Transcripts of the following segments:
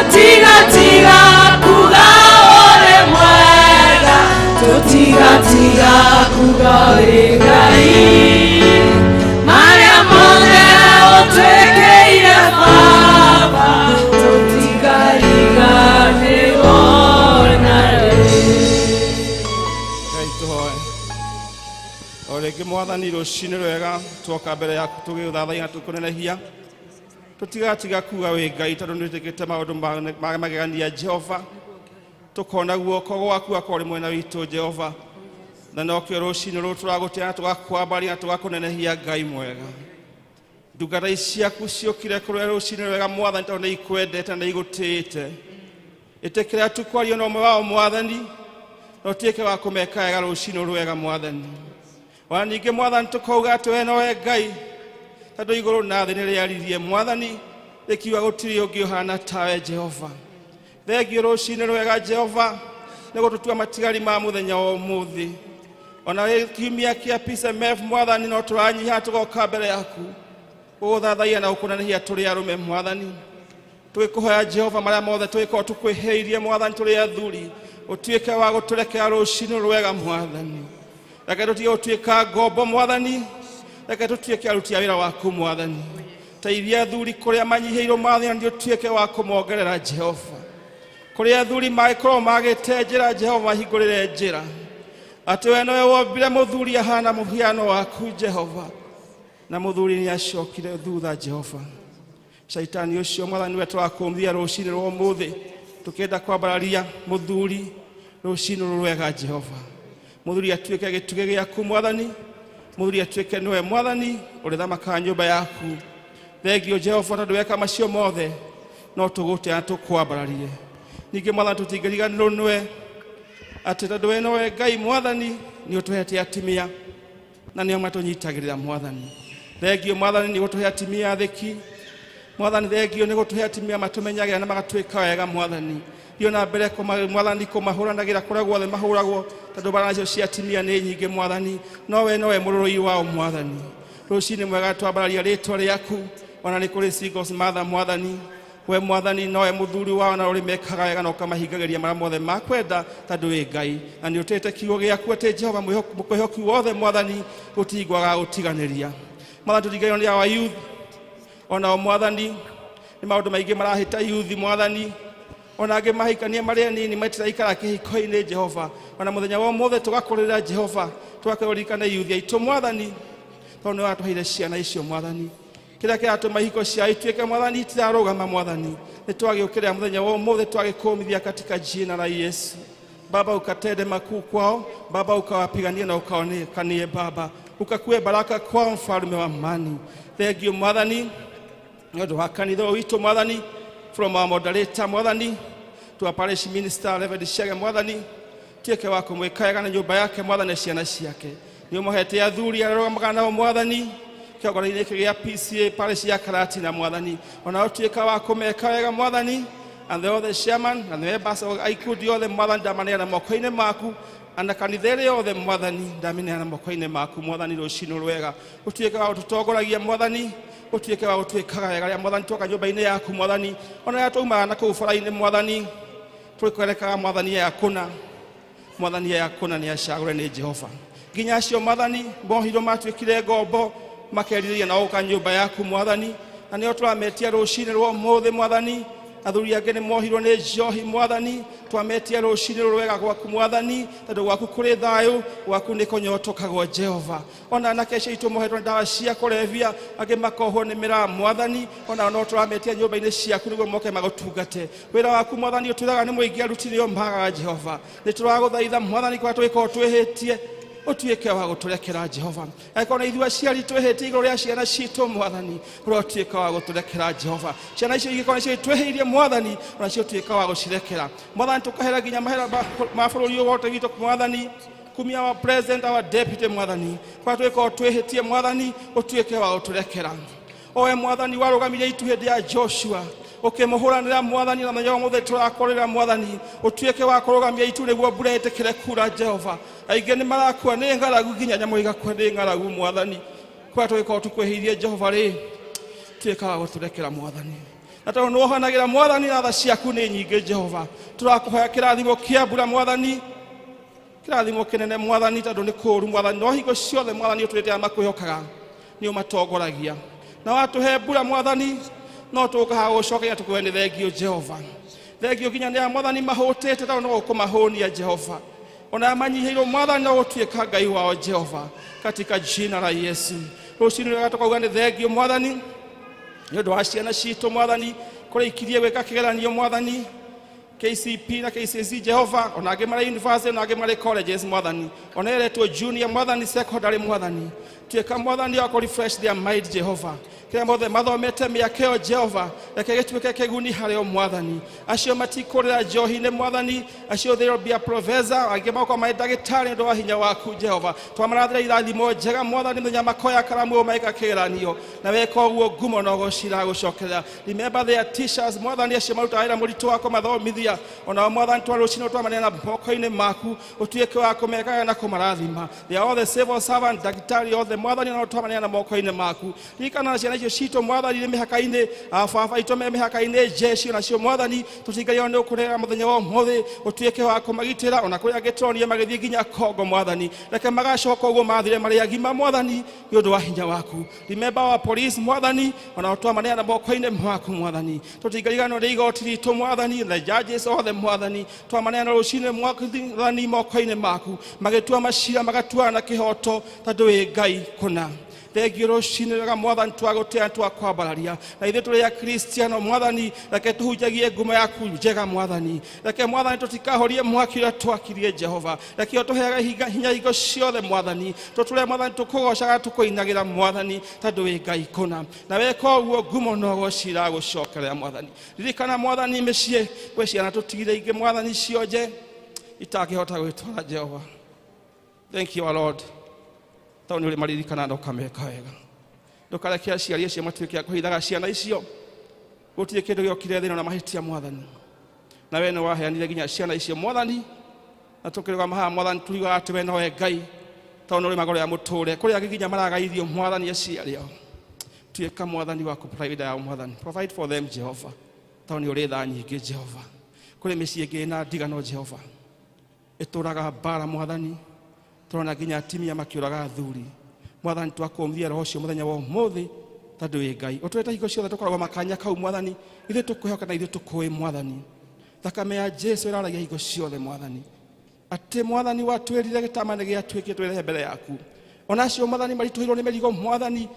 Tutiga kuga ore mwega, tutiga kuga ngai. Maria mone otwekeire baba, tutiga igane onare. Ngai tuhoe. Orege mwathani rucini rwega twoka mbere yaku tugithathaia tukunenehia. Tutiga kuga we ngai tondu nitikite maundu magegania Jehova. Tukona guoko gwaku akori mwena witu Jehova. Na nokio rucini ru turagutia tugakwambaria tugakunenehia ngai mwega. Ndungata ciaku ciukire kurwe rucini rwega mwathani tondu ikwendete na igutite. Itikira tukwario no mwe wao mwathani. Notieke wa kumeka wega rucini rwega mwathani. Wana ninge mwathani tukauga atwe no we ngai. Tado iguru na thĩ nĩrĩaririe mwathani rĩkiuga gũtirĩ ũngĩ ũhana tawe Jehova. Thengio rũcinĩ rwega Jehova nĩ gũtũtua matigari ma mũthenya wa ũmũthĩ. Ona kiumia kĩa PCMF mwathani no tũranyiha tũgoka mbere yaku gũgũthathaiya na gũkũnenehia tũrĩ arũme mwathani. Tũgĩkũhoya Jehova marĩa mothe tũgĩkorwo tũkwĩhĩirie mwathani tũrĩ athuri ũtuĩke wa gũtũrekera rũcinĩ rwega mwathani. Reke tũtige gũtuĩka ngombo mwathani. Reke tutuike aruti a wĩra waku mwathani. Teithia athuri kuria manyiheirwo mwathani ndio tuike wa kumongerera Jehova. Kuria athuri magĩkorwo magĩte njĩra Jehova mahingũrĩre njĩra. Atĩ we nowe wombire mũthuri ahana mũhiano waku Jehova. Na mũthuri nĩ acokire thutha Jehova. Shaitani ũcio mwathani we tũrakũmithia rũcinĩ rwa ũmũthĩ tũkĩenda kwambararia mũthuri rũcinĩ rwega Jehova. Mũthuri atuĩke gĩtugĩ gĩaku mwathani. Mũthuri atuĩke niwe mwathani ũrĩ thamaka nyũmba yaku. Thengio Jehova tondũ weka macio mothe no tũgũtĩa tũkwambararie. Ningĩ mwathani tũtingĩriganĩrwo nĩwe atĩ tondũ we nowe ngai mwathani nĩ ũtũhete atimia na nĩo matũnyitagĩrĩra mwathani. Thengio mwathani nĩ gũtũhe atimia athĩki. Mwathani thengio nĩ gũtũhe atimia matũmenyagĩra na magatuĩka wega mwathani. Thiĩ na mbere mwathani kũmahũranagĩra kũrĩa guothe mahũragwo tondũ mbara icio cia atimia nĩ nyingĩ mwathani. Nowe mũrũi wao mwathani. Rũcinĩ mwega twambararia rĩtwa rĩaku ona nĩ kũrĩ singles mother mwathani. We mwathani nowe mũthuri wao na ũrĩ mekaga wega na ũkamahingagĩria marĩa mothe makwenda tondũ wĩ ngai. Na nĩ ũtĩte kiugo gĩaku atĩ Jehova mũkwĩhoki wothe mwathani gũtingĩaga gũtiganĩria. Mwathani tũtingĩrĩganĩrwo nĩ our youth. Ona mwathani nĩ maũndũ maingĩ marahĩta youth mwathani. Ona angĩ mahikania marĩa nini matiraikara kĩhiko-inĩ Jehova. Ona mũthenya wa ũmũthĩ tũgakũrĩra Jehova tũgakũririkana youth aitũ mwathani tondũ nĩ watũheire ciana icio mwathani. Kĩrĩa kĩratũma ihiko ciao ituĩke mwathani itirarũgama mwathani. Nĩ twagĩũkĩrĩra mũthenya wa ũmũthĩ twagĩkũmithia katika jina la Yesu. Baba ukatende makuu kwao. Baba ukawapiganie na ukaonekanie Baba. Ukakue baraka kwao mfalme wa amani. Thank you mwathani. Nĩũndũ wa kanitha witũ mwathani. From our moderator mwathani to our parish minister Reverend Shege mwathani tuĩke wa kũmwĩka wega na nyũmba yake mwathani na ciana ciake. Nĩ ũmũhete athuri arũgamaga nao mwathani kĩongoro-inĩ gĩkĩ gĩa PCA parish ya Karatina mwathani. Ona ũtuĩka wa kũmeka wega mwathani and the chairman and the members of IQD othe mwathani ndamaneana moko-inĩ maku ana kanitha ĩrĩa yothe mwathani ndamaneana moko-inĩ maku mwathani rũcinĩ rwega. Ũtuĩke wa gũtũtongoragia mwathani. Ũtuĩke wa gũtuĩkaga wega rĩrĩa mwathani twoka nyũmba-inĩ yaku mwathani. Ona twauma na kũu bara-inĩ mwathani twĩkwerekaga mwathani yakũna. Mwathani yakũna nĩ acagũre nĩ Jehova. Nginya acio mwathani mohirwo matuĩkire ngombo makerirĩria na gũka nyũmba yaku mwathani. Na nĩo tũrametia rũcinĩ rwa ũmũthĩ mwathani. Athuri angĩ nĩ mohirwo nĩ njohi mwathani. Twametia rũcinĩ rwega gwaku mwathani tondũ gwaku kũrĩ thayũ gwaku nĩ kũnyotokagwo Jehova. Ona anake acio aitũ mohetwo ndawa cia kũrebia angĩ makohwo nĩ mĩraa mwathani. Ona no tũrametia nyũmba-inĩ ciaku nĩguo moke magũtungate. Wĩra waku mwathani ũtwĩraga nĩ mũingĩ aruti nĩo magaga Jehova. Nĩ tũragũthaitha mwathani kũrĩa tũgĩkorwo twĩhĩtie ũtuĩke wa gũtũrekera Jehova. Angĩkorwo nĩ ithuĩ aciari twĩhĩtie igũrũ rĩa ciana citũ mwathani ũtuĩke wa gũtũrekera Jehova. Ciana icio igĩkorwo nĩcio twĩhĩirie mwathani onacio ũtuĩka wa gũcirekera mwathani. Tũkahera nginya mahera ma bũrũri ũyũ wothe witũ mwathani kumia our president our deputy mwathani kũrĩa tũgĩkorwo twĩhĩtie mwathani ũtuĩke wa gũtũrekera. Owe mwathani warũgamire itu hĩndĩ ya Joshua ũkĩmũhũranĩra mwathani na mũthenya wa ũmũthĩ tũrakũrĩra mwathani ũtuĩke wa kũrũgamia itu nĩguo mbura ĩtĩkĩre kura Jehova. Aingĩ nĩ marakua nĩ ng'aragu nginya nyamũ igakua nĩ ng'aragu mwathani. Kũrĩa tũgĩkorwo tũkwĩhĩirie Jehova rĩ tuĩka wa gũtũrekera mwathani. na tondũ nĩwohanagĩra Mwathani na tha ciaku nĩ nyingĩ Jehova tũrakũhoya kĩrathimo kĩa mbura Mwathani kĩrathimo kĩnene Mwathani tondũ nĩ kũũru Mwathani no hingo ciothe Mwathani ũtwĩte makwĩhokaga nĩ ũmatongoragia na watũhe mbura Mwathani no tũkaga gũcokeria tũkũhe nĩ thengio Jehova thengio nginya nĩ Mwathani mahũtĩte tondũ no ũkũmahũnia Jehova ona manyihĩirwo Mwathani no gũtuĩka Ngai wao Jehova katika jina la Yesu rũciinĩ rwega tũkauga nĩ thengio Mwathani nĩ ũndũ wa ciana citũ Mwathani kũrĩa ikirie gwĩka kĩgeranio Mwathani KCP na KCC Jehova ona angĩ marĩ university na angĩ marĩ colleges Mwathani ona eretwo junior Mwathani secondary Mwathani tuĩka Mwathani wa refresh their mind Jehova kĩrĩa mothe mathomete mĩaka ĩyo Jehova reke gĩtuĩke kĩguni harĩo Mwathani acio matikũrĩra njohi-inĩ Mwathani acio they will be a professor angĩ makorwo marĩ ndagĩtarĩ nĩ ũndũ wa hinya waku Jehova twamarathĩra irathimo njega Mwathani mũthenya makoya karamu maika kĩgeranio na weka ũguo ngumo no gũciragucokerera remember their teachers Mwathani acio marutaga wĩra mũritũ wa kũmathomithia ona Mwathani twarũcinĩ twamanena moko-inĩ maku ũtuĩke wa kũmekaga na kũmarathima they are all the civil servant ndagĩtarĩ othe Mwathani no twamanena moko-inĩ maku ririkana ciana icio citũ Mwathani nĩ mĩhaka-inĩ baba itũ me mĩhaka-inĩ jeshi nacio Mwathani tũtingaria nĩ ũkũrera mũthenya wa ũmũthĩ ũtuĩke wa kũmagitĩra ona kũrĩa angĩtũronia magĩthiĩ nginya Kongo Mwathani reke magacoka ũguo mathire marĩ agima Mwathani nĩ ũndũ wa hinya waku remember our police Mwathani ona twamanena moko-inĩ maku Mwathani tũtingariganĩrwo nĩ igoti ritũ Mwathani the judges othe Mwathani twamanena rũcinĩ Mwathani moko-inĩ maku magĩtua macira magatua na kĩhoto tondũ wĩ Ngai kũna thengio rũcinĩ rwega Mwathani twagũtĩa twakwambararia na ithuĩ tũrĩ akristiano Mwathani reke tũhunjagie ngumo yaku njega Mwathani reke Mwathani tũtikahorie mwaki ũrĩa twakirie Jehova reke ũtũheage hinya hingo ciothe Mwathani tũtũre Mwathani tũkũgocaga tũkũinagĩra Mwathani tondũ wĩ Ngai kũna na weka ũguo ngumo no gũciragũcokerera Mwathani ririkana Mwathani mĩciĩ gwĩ ciana tũtigire ingĩ Mwathani cionje itangĩhota gwĩtwara Jehova thank you our Lord tondũ nĩ ũrĩ maririkana na ũkameka wega ndũkareke aciari acio matuĩke a kũhithaga ciana icio gũtirĩ kĩndũ gĩokire thĩinĩ na mahĩtia Mwathani na we nĩ waheanire nginya ciana icio Mwathani na tũkĩrũgama haha Mwathani tuugaga atĩ we nowe Ngai tondũ nĩ ũrĩ magũrũ ya mũtũũre kũrĩa angĩ nginya maragaithio Mwathani aciari ao tuĩka Mwathani wa kũprovide yao Mwathani provide for them Jehova tondũ nĩ ũrĩ tha nyingĩ Jehova kũrĩ mĩciĩ ĩngĩ na ndigano Jehova ĩtũũraga mbara Mwathani tũrona nginya atimia makĩũraga athuri Mwathani twakũmithia roho ũcio mũthenya wa ũmũthĩ tondũ wĩ Ngai ũtwĩte hingo ciothe tũkoragwo makanya kau Mwathani ithuĩ tũkwĩhoka na ithuĩ tũkũĩ Mwathani thakame ya Jesu ĩraragia hingo ciothe Mwathani atĩ Mwathani watwĩrire gĩtama nĩ gĩatuĩkĩtwo twĩrehe mbere yaku ona acio Mwathani maritũhĩirwo nĩ mĩrigo Mwathani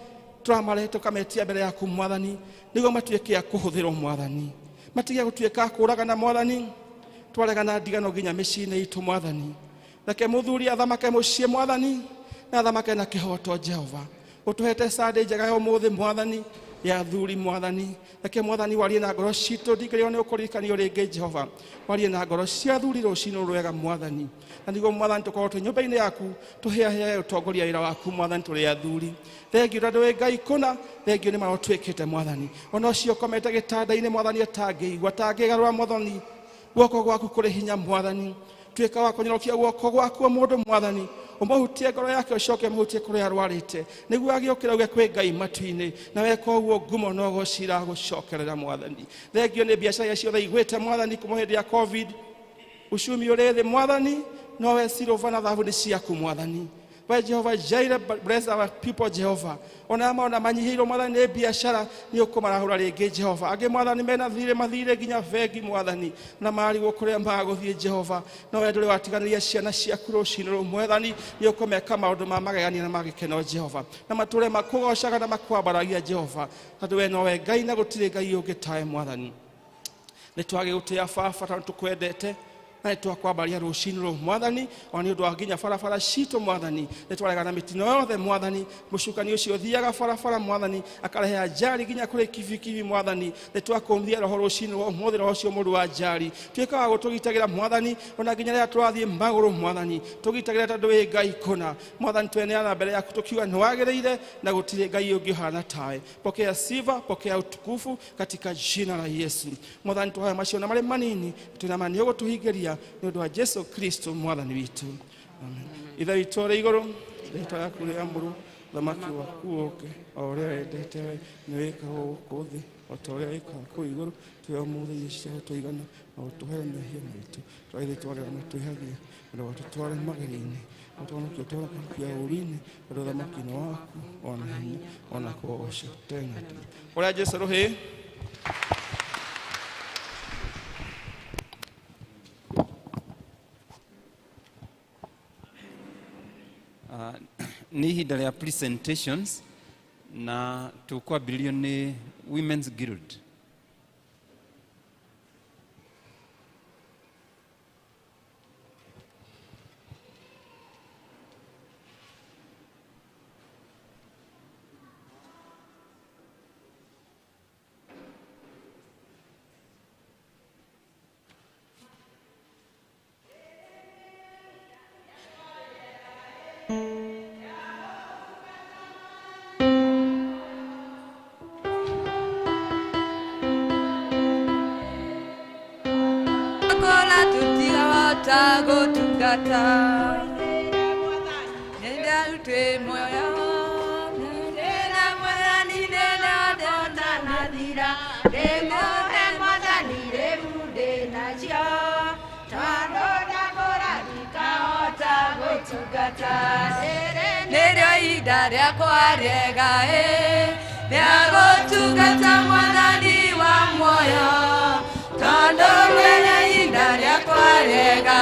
tũramarehe tũkametia mbere yaku Mwathani nĩguo matuĩke a kũhũthĩrwo Mwathani matige gũtuĩka kũũragana Mwathani twaregana ndigano nginya mĩciĩ-inĩ itũ Mwathani reke mũthuri athamake mũciĩ Mwathani na athamake na kĩhoto Jehova ũtũhete Sunday njega ya ũmũthĩ Mwathani ya athuri Mwathani reke Mwathani warie na ngoro citũ ndingĩrĩo nĩ ũkũririkanio rĩngĩ Jehova warie na ngoro cia athuri rũcinĩ rwega Mwathani na nĩguo Mwathani tũkorwo twĩ nyũmba-inĩ yaku tũheahe ũtongoria wĩra waku Mwathani tũrĩ athuri thengio tondũ wĩ Ngai kũna thengio nĩ marotwĩkĩte Mwathani ona ũcio ũkomete gĩtanda-inĩ Mwathani atangĩigua atangĩgarũra Mwathani guoko gwaku kũrĩ hinya Mwathani tuĩka wa kũnyorokia guoko gwaku mũndũ Mwathani ũmũhutie ngoro yake ũcoke mũhutie kũrĩa arwarĩte nĩguo agĩũkĩra uge kwĩ Ngai matu-inĩ na weka ũguo ngumo no gũciragũcokerera Mwathani thengio nĩ biacara ciothe igwĩte Mwathani kuma hĩndĩ ya COVID ucumi ũrĩ thĩ Mwathani nowe silver na thahabu nĩ ciaku Mwathani by Jehovah Jireh bless our people Jehovah ona maona manyihĩirwo Mwathani nĩ biacara nĩ ũkũmarahũra rĩngĩ Jehova angĩ Mwathani mena mathire nginya bengi Mwathani na marigwo kũrĩa magũthiĩ Jehova no we ndũrĩ watiganĩria ciana ciaku rũcinĩ rũmwe Mwathani nĩ ũkũmeka maũndũ ma magegania na magĩkeno Jehova na matũũre makũgocaga na makwambaragia Jehova tondũ we nowe Ngai na gũtirĩ Ngai ũngĩ tawe Mwathani nĩ twagĩgũtĩa baba tondũ tũkwendete na twakwambaria rũcinĩ rũmwe Mwathani ona nĩ ũndũ wa nginya barabara citũ Mwathani nĩ twaregana mĩtino yothe Mwathani mũcukani ũcio ũthiaga barabara Mwathani akarehe ajali nginya kũrĩ kibikibi Mwathani nĩ twakũmithia roho rũcinĩ rwa ũmũthĩ roho ũcio mũru wa ajali tuĩka wa gũtũgitagĩra Mwathani ona nginya rĩrĩa tũrathiĩ magũrũ Mwathani tũgitagĩra tondũ wĩ Ngai kũna Mwathani tweneana mbere yaku tũkiuga nĩ wagĩrĩire na gũtirĩ Ngai ũngĩ ũhana tawe pokea sifa pokea utukufu katika jina la Yesu Mwathani tũhoya macio na marĩ manini twĩna nĩ ũgũtũhingĩria nĩ ũndũ wa Jesu Kristo Mwathani witũ amen ithe witũ ũrĩ igũrũ rĩĩtwa rĩaku rĩamũrwo thamaki waku ũũke o ũrĩa wendete we nĩ wĩkagwo gũkũ thĩ otoria ikako iguru tuya muthe yesha tuigana na tuherana hiyo mitu twaile twale na tuhagia na tutwale magerini Otona kutona kwa urini ndio makino wako ona kuosha tena ola Yesu rohe ni ihinda rĩa presentations na tukwambĩrĩrio nĩ Women's Guild. Tago tungata nenda utwe moyo nenda moyo ni nenda dona nadira demo moda ni remude najia tano dagora dikao tago tungata nero idare kwa rega nero tungata moda ni wa moyo tano nero idare kwa rega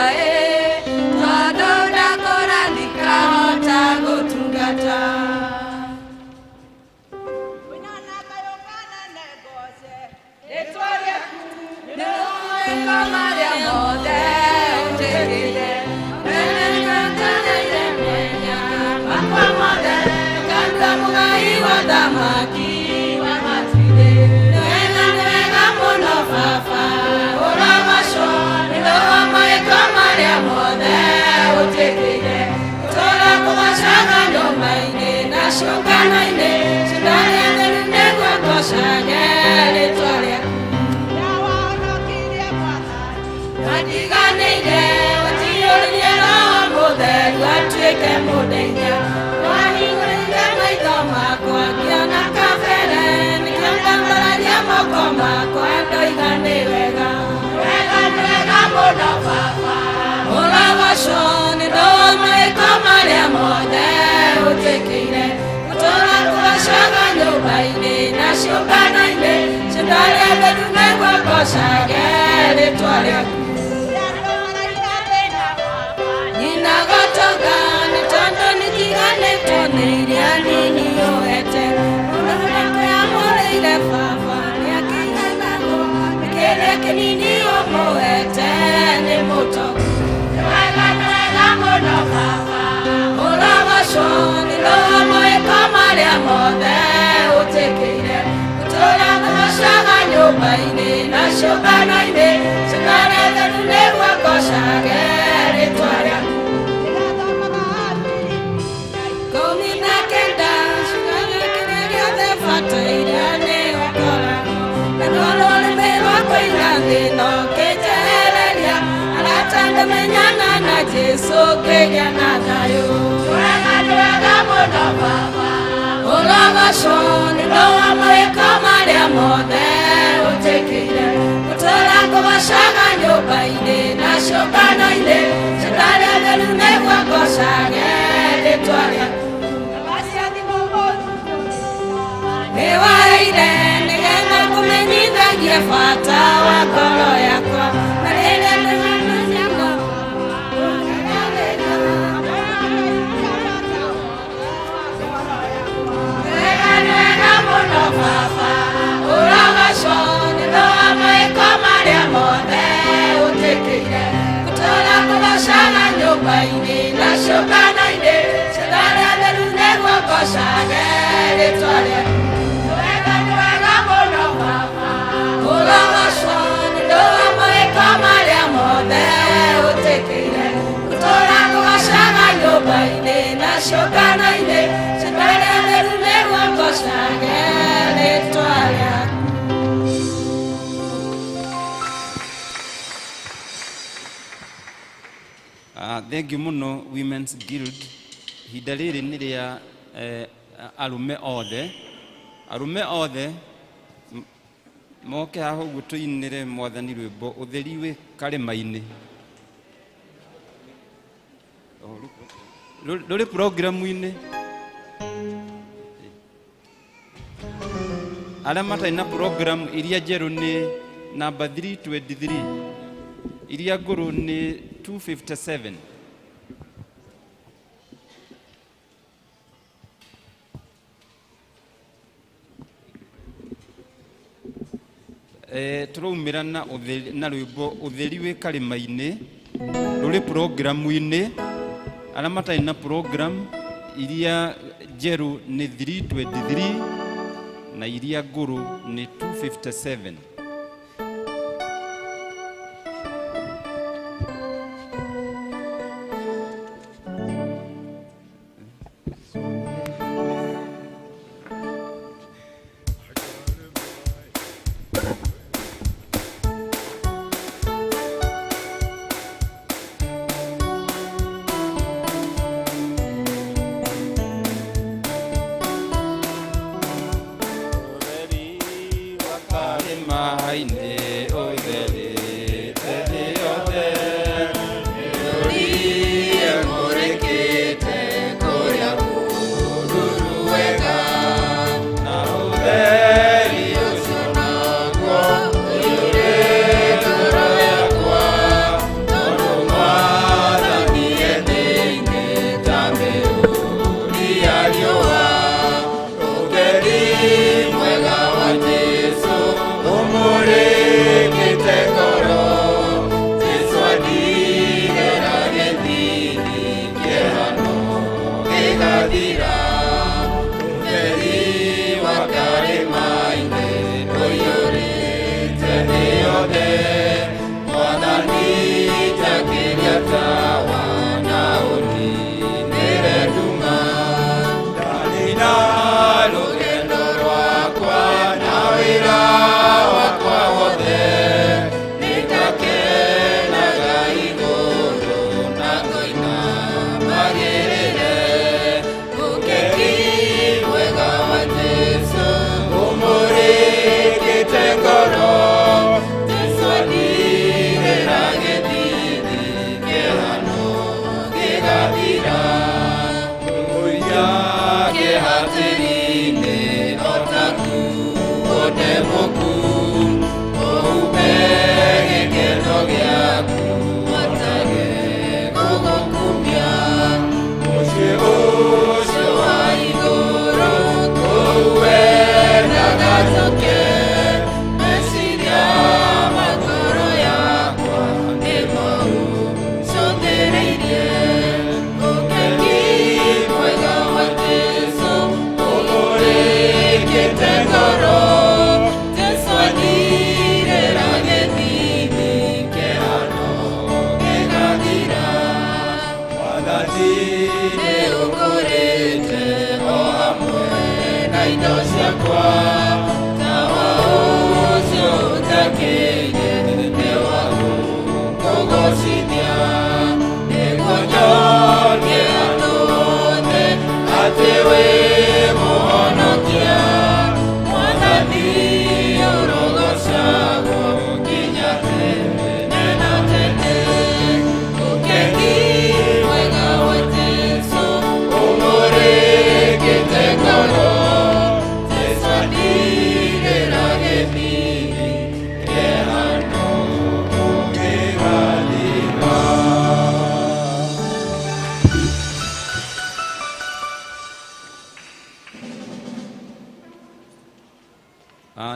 Thank you muno Women's Guild. Ihinda rĩrĩ nĩ rĩa arume othe moke haho gutuinire mwathani rwimbo utheri wi karima-ini ruri programu-ini aria matai na program iria njeru ni number 323 iria nguru ni 257 turaumira na rwimbo utheri wi karima-ini ruri programu-ini aria matai na program iria njeru ni 323 na iria nguru ni 257.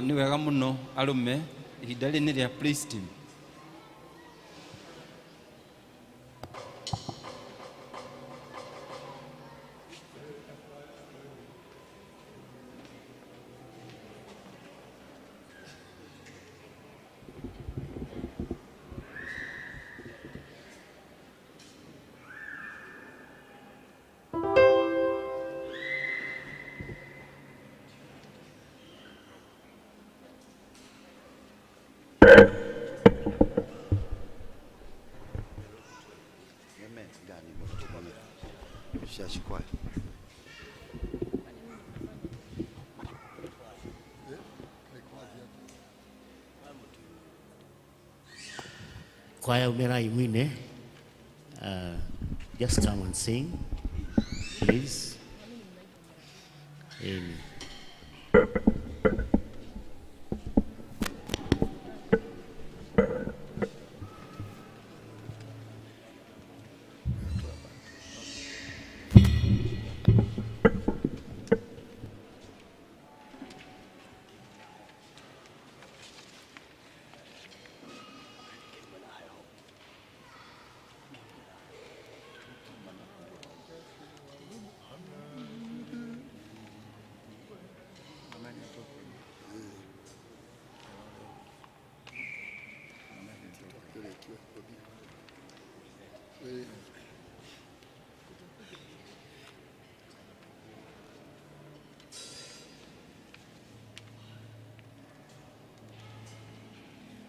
Ni wega muno arume ihinda rĩrĩ nĩ rĩa praise team. Choir Umerai Mwine, just come and sing, please. Amen.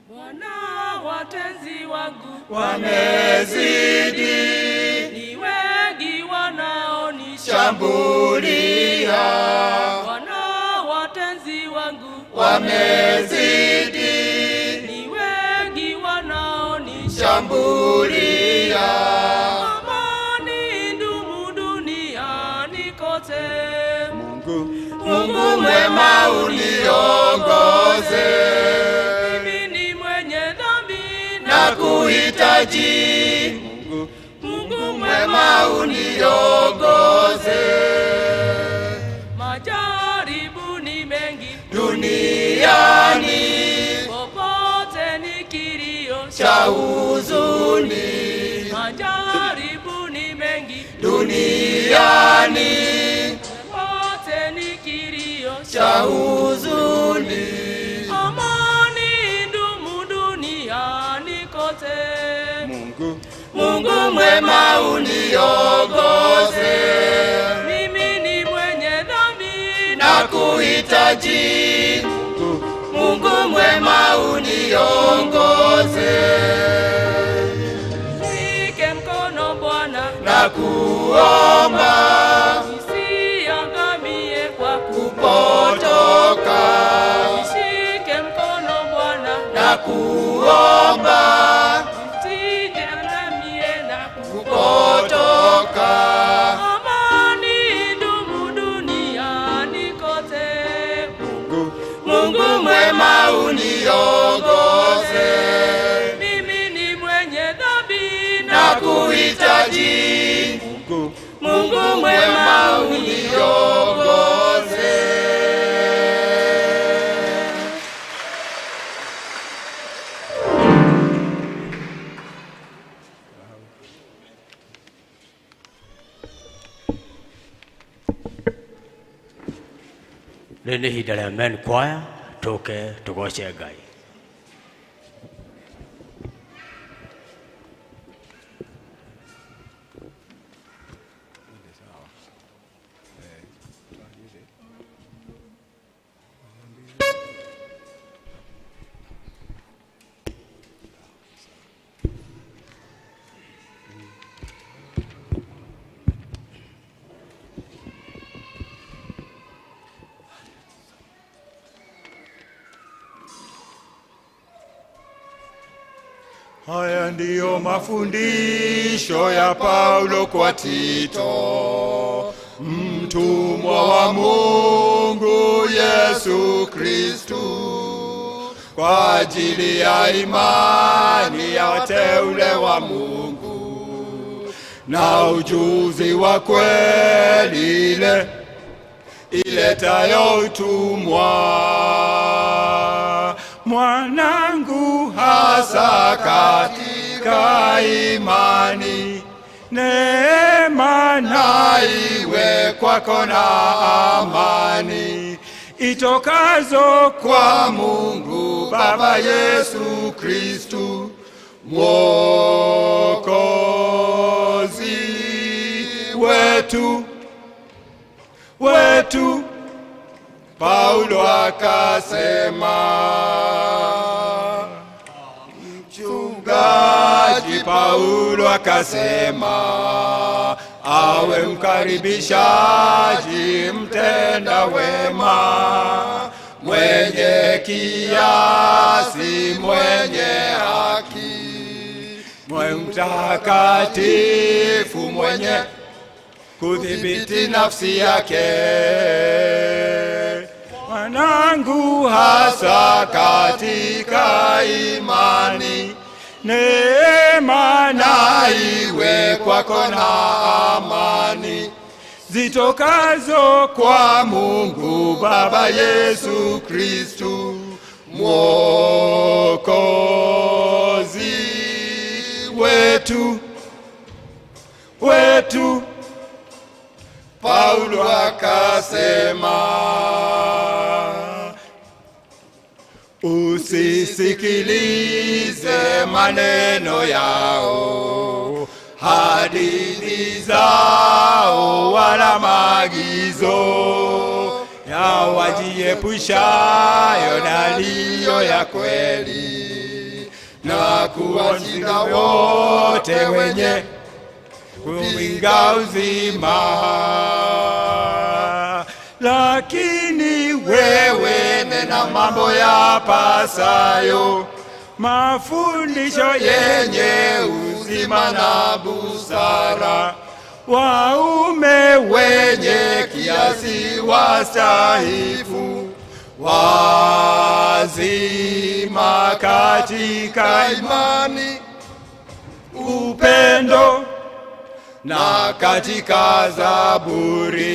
Bwana watenzi wangu wamezidi, ni wengi wanaonishambulia. Bwana watenzi wangu wamezidi, ni wengi wanaonishambulia. Amani ndumu duniani kote. Mungu mwema uniongoze, nakuhitaji. Mungu mwema uniongoze. Majaribu ni mengi duniani, popote ni kilio cha huzuni. Majaribu ni mengi duniani, popote ni kilio cha huzuni. Mungu mwema uniongoze, mimi ni mwenye dhambi nakuhitaji. Mungu mwema uniongoze. Shike mkono Bwana, nakuomba, nisiangamie kwa kupotoka. Shike mkono Bwana, nakuomba, kupotoka. Amani ndumu duniani kote. Mungu mwema uniongoze, mimi ni mwenye dhambi nakuhitaji. Mungu mwema uniongoze. Nene hidale men choir, toke tugoche Ngai. Haya ndiyo mafundisho ya Paulo kwa Tito, mtumwa wa Mungu Yesu Kristo, kwa ajili ya imani ya wateule wa Mungu na ujuzi wa kweli iletayo utumwa. Mwanangu, hasa katika imani, neema na iwe kwako na amani itokazo kwa Mungu Baba Yesu Kristu Mwokozi wetu. Paulo akasema, mchungaji Paulo akasema, awe mkaribishaji mtenda wema, mwenye kiasi, mwenye haki. mtakatifu mwenye kudhibiti nafsi yake. Mwanangu, hasa katika imani, neema na iwe kwako na amani zitokazo kwa Mungu Baba Yesu Kristu Mwokozi wetu. Paulo akasema, usisikilize maneno yao, hadithi zao wala maagizo ya wajiepushayo na yaliyo ya kweli, na kuwashinda wote wenye kuwinga uzima. Lakini wewe nena mambo yapasayo, mafundisho yenye uzima na busara, waume wenye kiasi wastahifu, wazima katika imani, upendo na katika zaburi.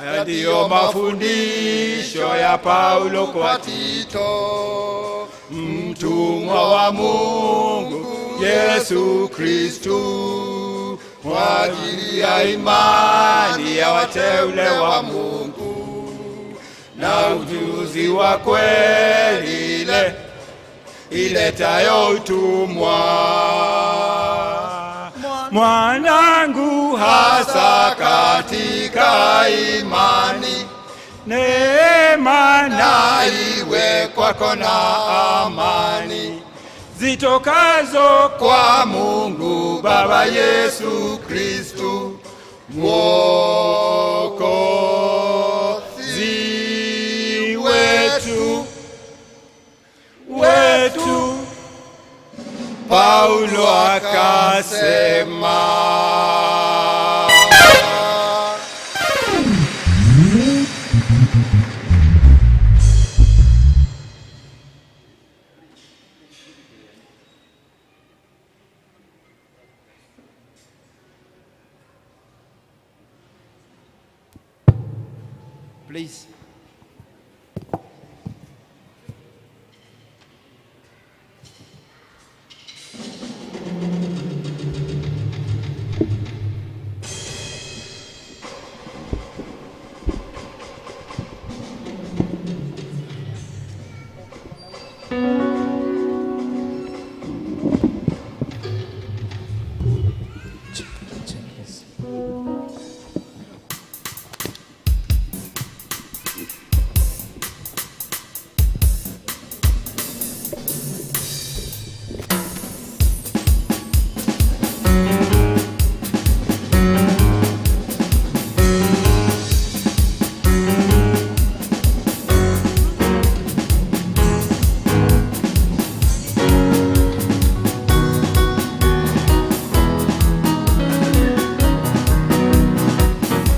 Haya ndiyo mafundisho ya Paulo kwa Tito, mtumwa wa Mungu Yesu Kristu, kwa ajili ya imani ya wateule wa Mungu na ujuzi wa kweli iletayo utumwa. Mwanangu, hasa katika imani, neema na iwe kwako na amani zitokazo kwa Mungu Baba Yesu Kristu Mwokozi wetu. Paulo akasema, please.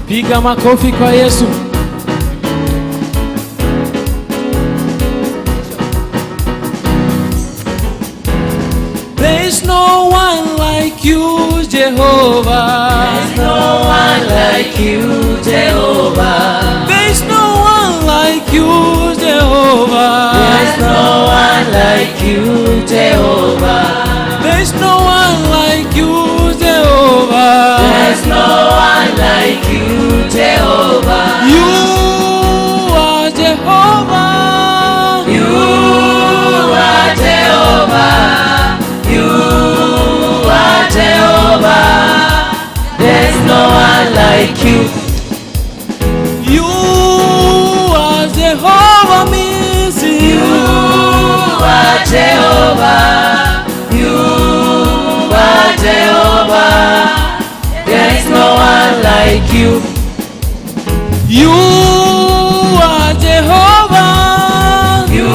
Piga makofi kwa Yesu. There's no one like you, Jehovah. There's no one like you, Jehovah. There's no one like you, Jehovah. There's no one like you, Jehovah. There's no one like you, Jehovah. There's no one like you, Jehovah. You are Jehovah. You are Jehovah. You are Jehovah. There's no one like you. You are Jehovah Missy. You are Jehovah. You are Jehovah. There is no one like you. You are Jehovah. You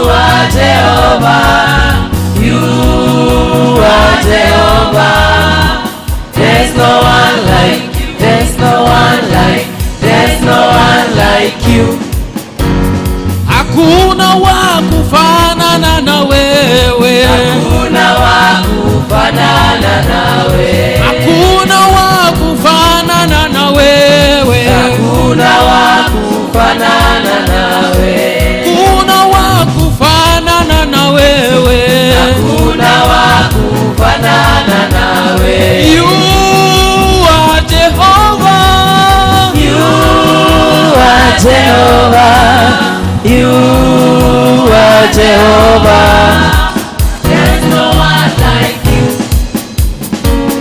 are Jehovah. You hakuna wa kufanana na wewe, hakuna wa kufanana nawe, hakuna wa kufanana na wewe, hakuna wa kufanana nawe, hakuna wa kufanana na wewe, hakuna wa kufanana nawe. You are Jehovah, You are Jehovah, you are Jehovah. There's no one like you.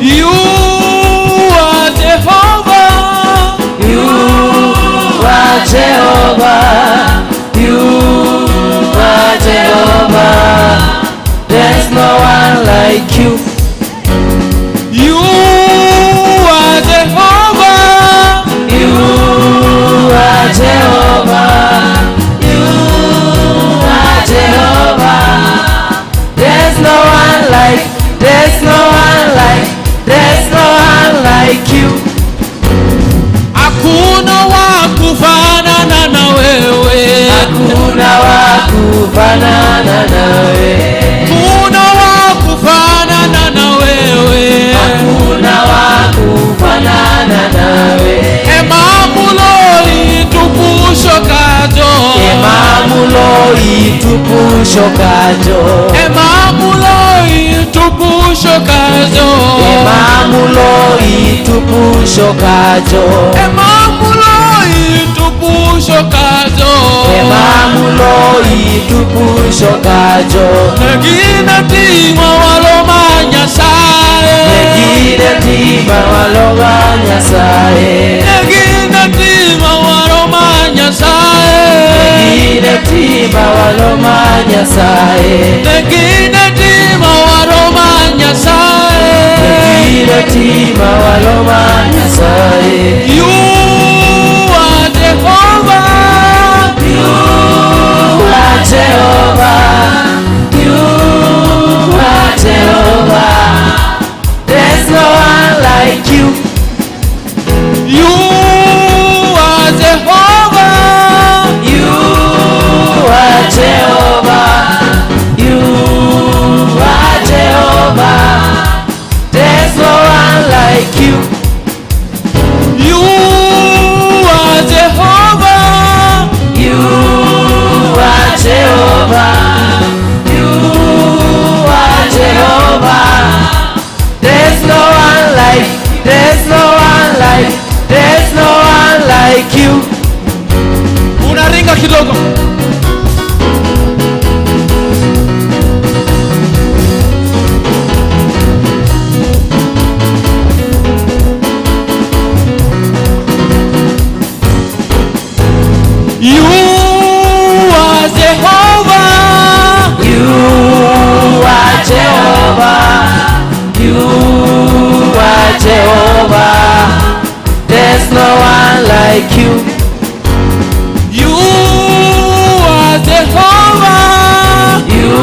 you are Jehovah, You are Jehovah, you are Jehovah. There's no one like you. you are Jehovah, You are Jehovah, you are Jehovah. There's no one like, there's no one like, there's no one like you. hakuna wa kufanana na wewe, Hakuna wa kufanana nawe, hakuna wa kufanana na wewe, hakuna wa kufanana nawe. emamulo itupushokajo, Emamulo itupushokajo, emamulo itupushokajo, emamulo itupushokajo, emamulo itupushokajo, emamulo itupushokajo. negina tima walomanya sae, Negine tima waloga Nyasaye, negina tima walomanya sae, negine tima waloma Nyasaye, negina tima walomanya sae, negine tima waloma Nyasaye. you are Jehovah, You are Jehovah, you are Jehovah. There's no one like you. you are Jehovah, You are Jehovah, you are Jehovah. There's no one like you. you are Jehovah, You are Jehovah, you are Jehovah. There's no one like, there's no one like, there's no one like you. unaringa kidogo. You are Jehovah, You are Jehovah, you are Jehovah. There's no one like you. you are Jehovah, You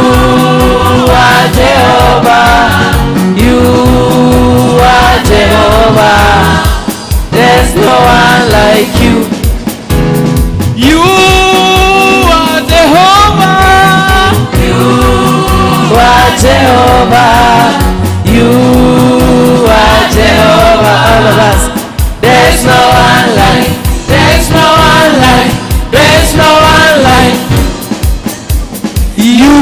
are Jehovah, you are Jehovah. There's no one like you. you are Jehovah, You are Jehovah, you are Jehovah. All of us. There's no one like, there's no one like, there's no one like you,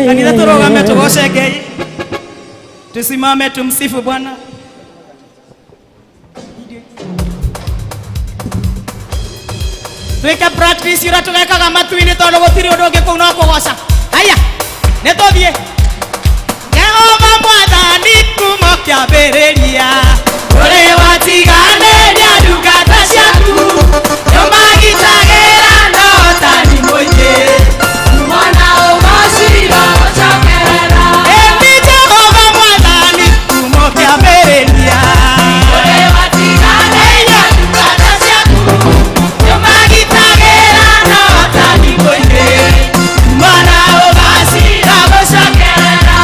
Lakini turogame tugoshe Ngai, tusimame tumsifu Bwana. Tweke practice ira tugekaga matu-ini tondu gutiri undu ungi kuu no kugoca. Haya, nitũthiĩ. Jehova Mwathani kuma kĩambĩrĩria, ũrĩ watiganĩria ndungata ciaku, nĩũmagitagĩra na ũtani mũingĩ, mwana ũgocira gũcokerera. Ĩĩ Jehova Mwathani kuma kĩambĩrĩria, ũrĩ watiganĩria ndungata ciaku, nĩũmagitagĩra na ũtani mũingĩ, mwana ũgocira gũcokerera.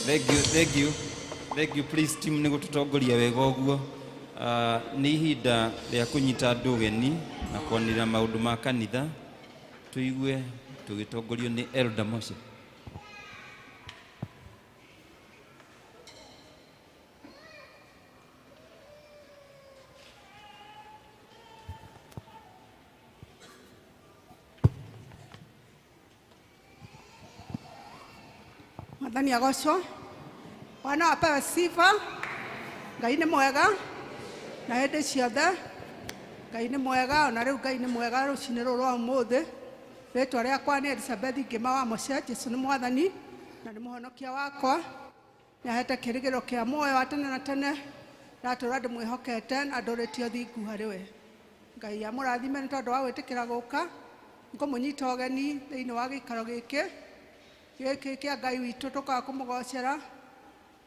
Thank you please team nĩ gũtũtongoria wega ũguo. Nĩ ihinda rĩa kũnyita andũ ũgeni na kwanĩrĩra maũndũ ma kanitha. Tũigue tũgĩtongorio nĩ Elder Moshe. Mwathani agocwo. Bwana apewe sifa. Ngai nĩ mwega na hĩndĩ ciothe. Ngai nĩ mwega, ona rĩu Ngai nĩ mwega rũcinĩ rũrũ rwa ũmũthĩ. Rĩtwa rĩakwa nĩ Elizabeth Ngĩma wa Moshe. Jesũ nĩ mwathani na nĩ mũhonokia wakwa. Nĩahete kĩrĩgĩro kĩa muoyo wa tene na tene. Ndatũũra ndĩmwĩhokete na ndũrĩtie ũthingu harĩ we. Ngai amũrathime nĩ tondũ wa gwĩtĩkĩra gũka. Ngũmũnyita ũgeni thĩinĩ wa gĩikaro gĩkĩ kĩa Ngai witũ, tũkaga kũmũgocera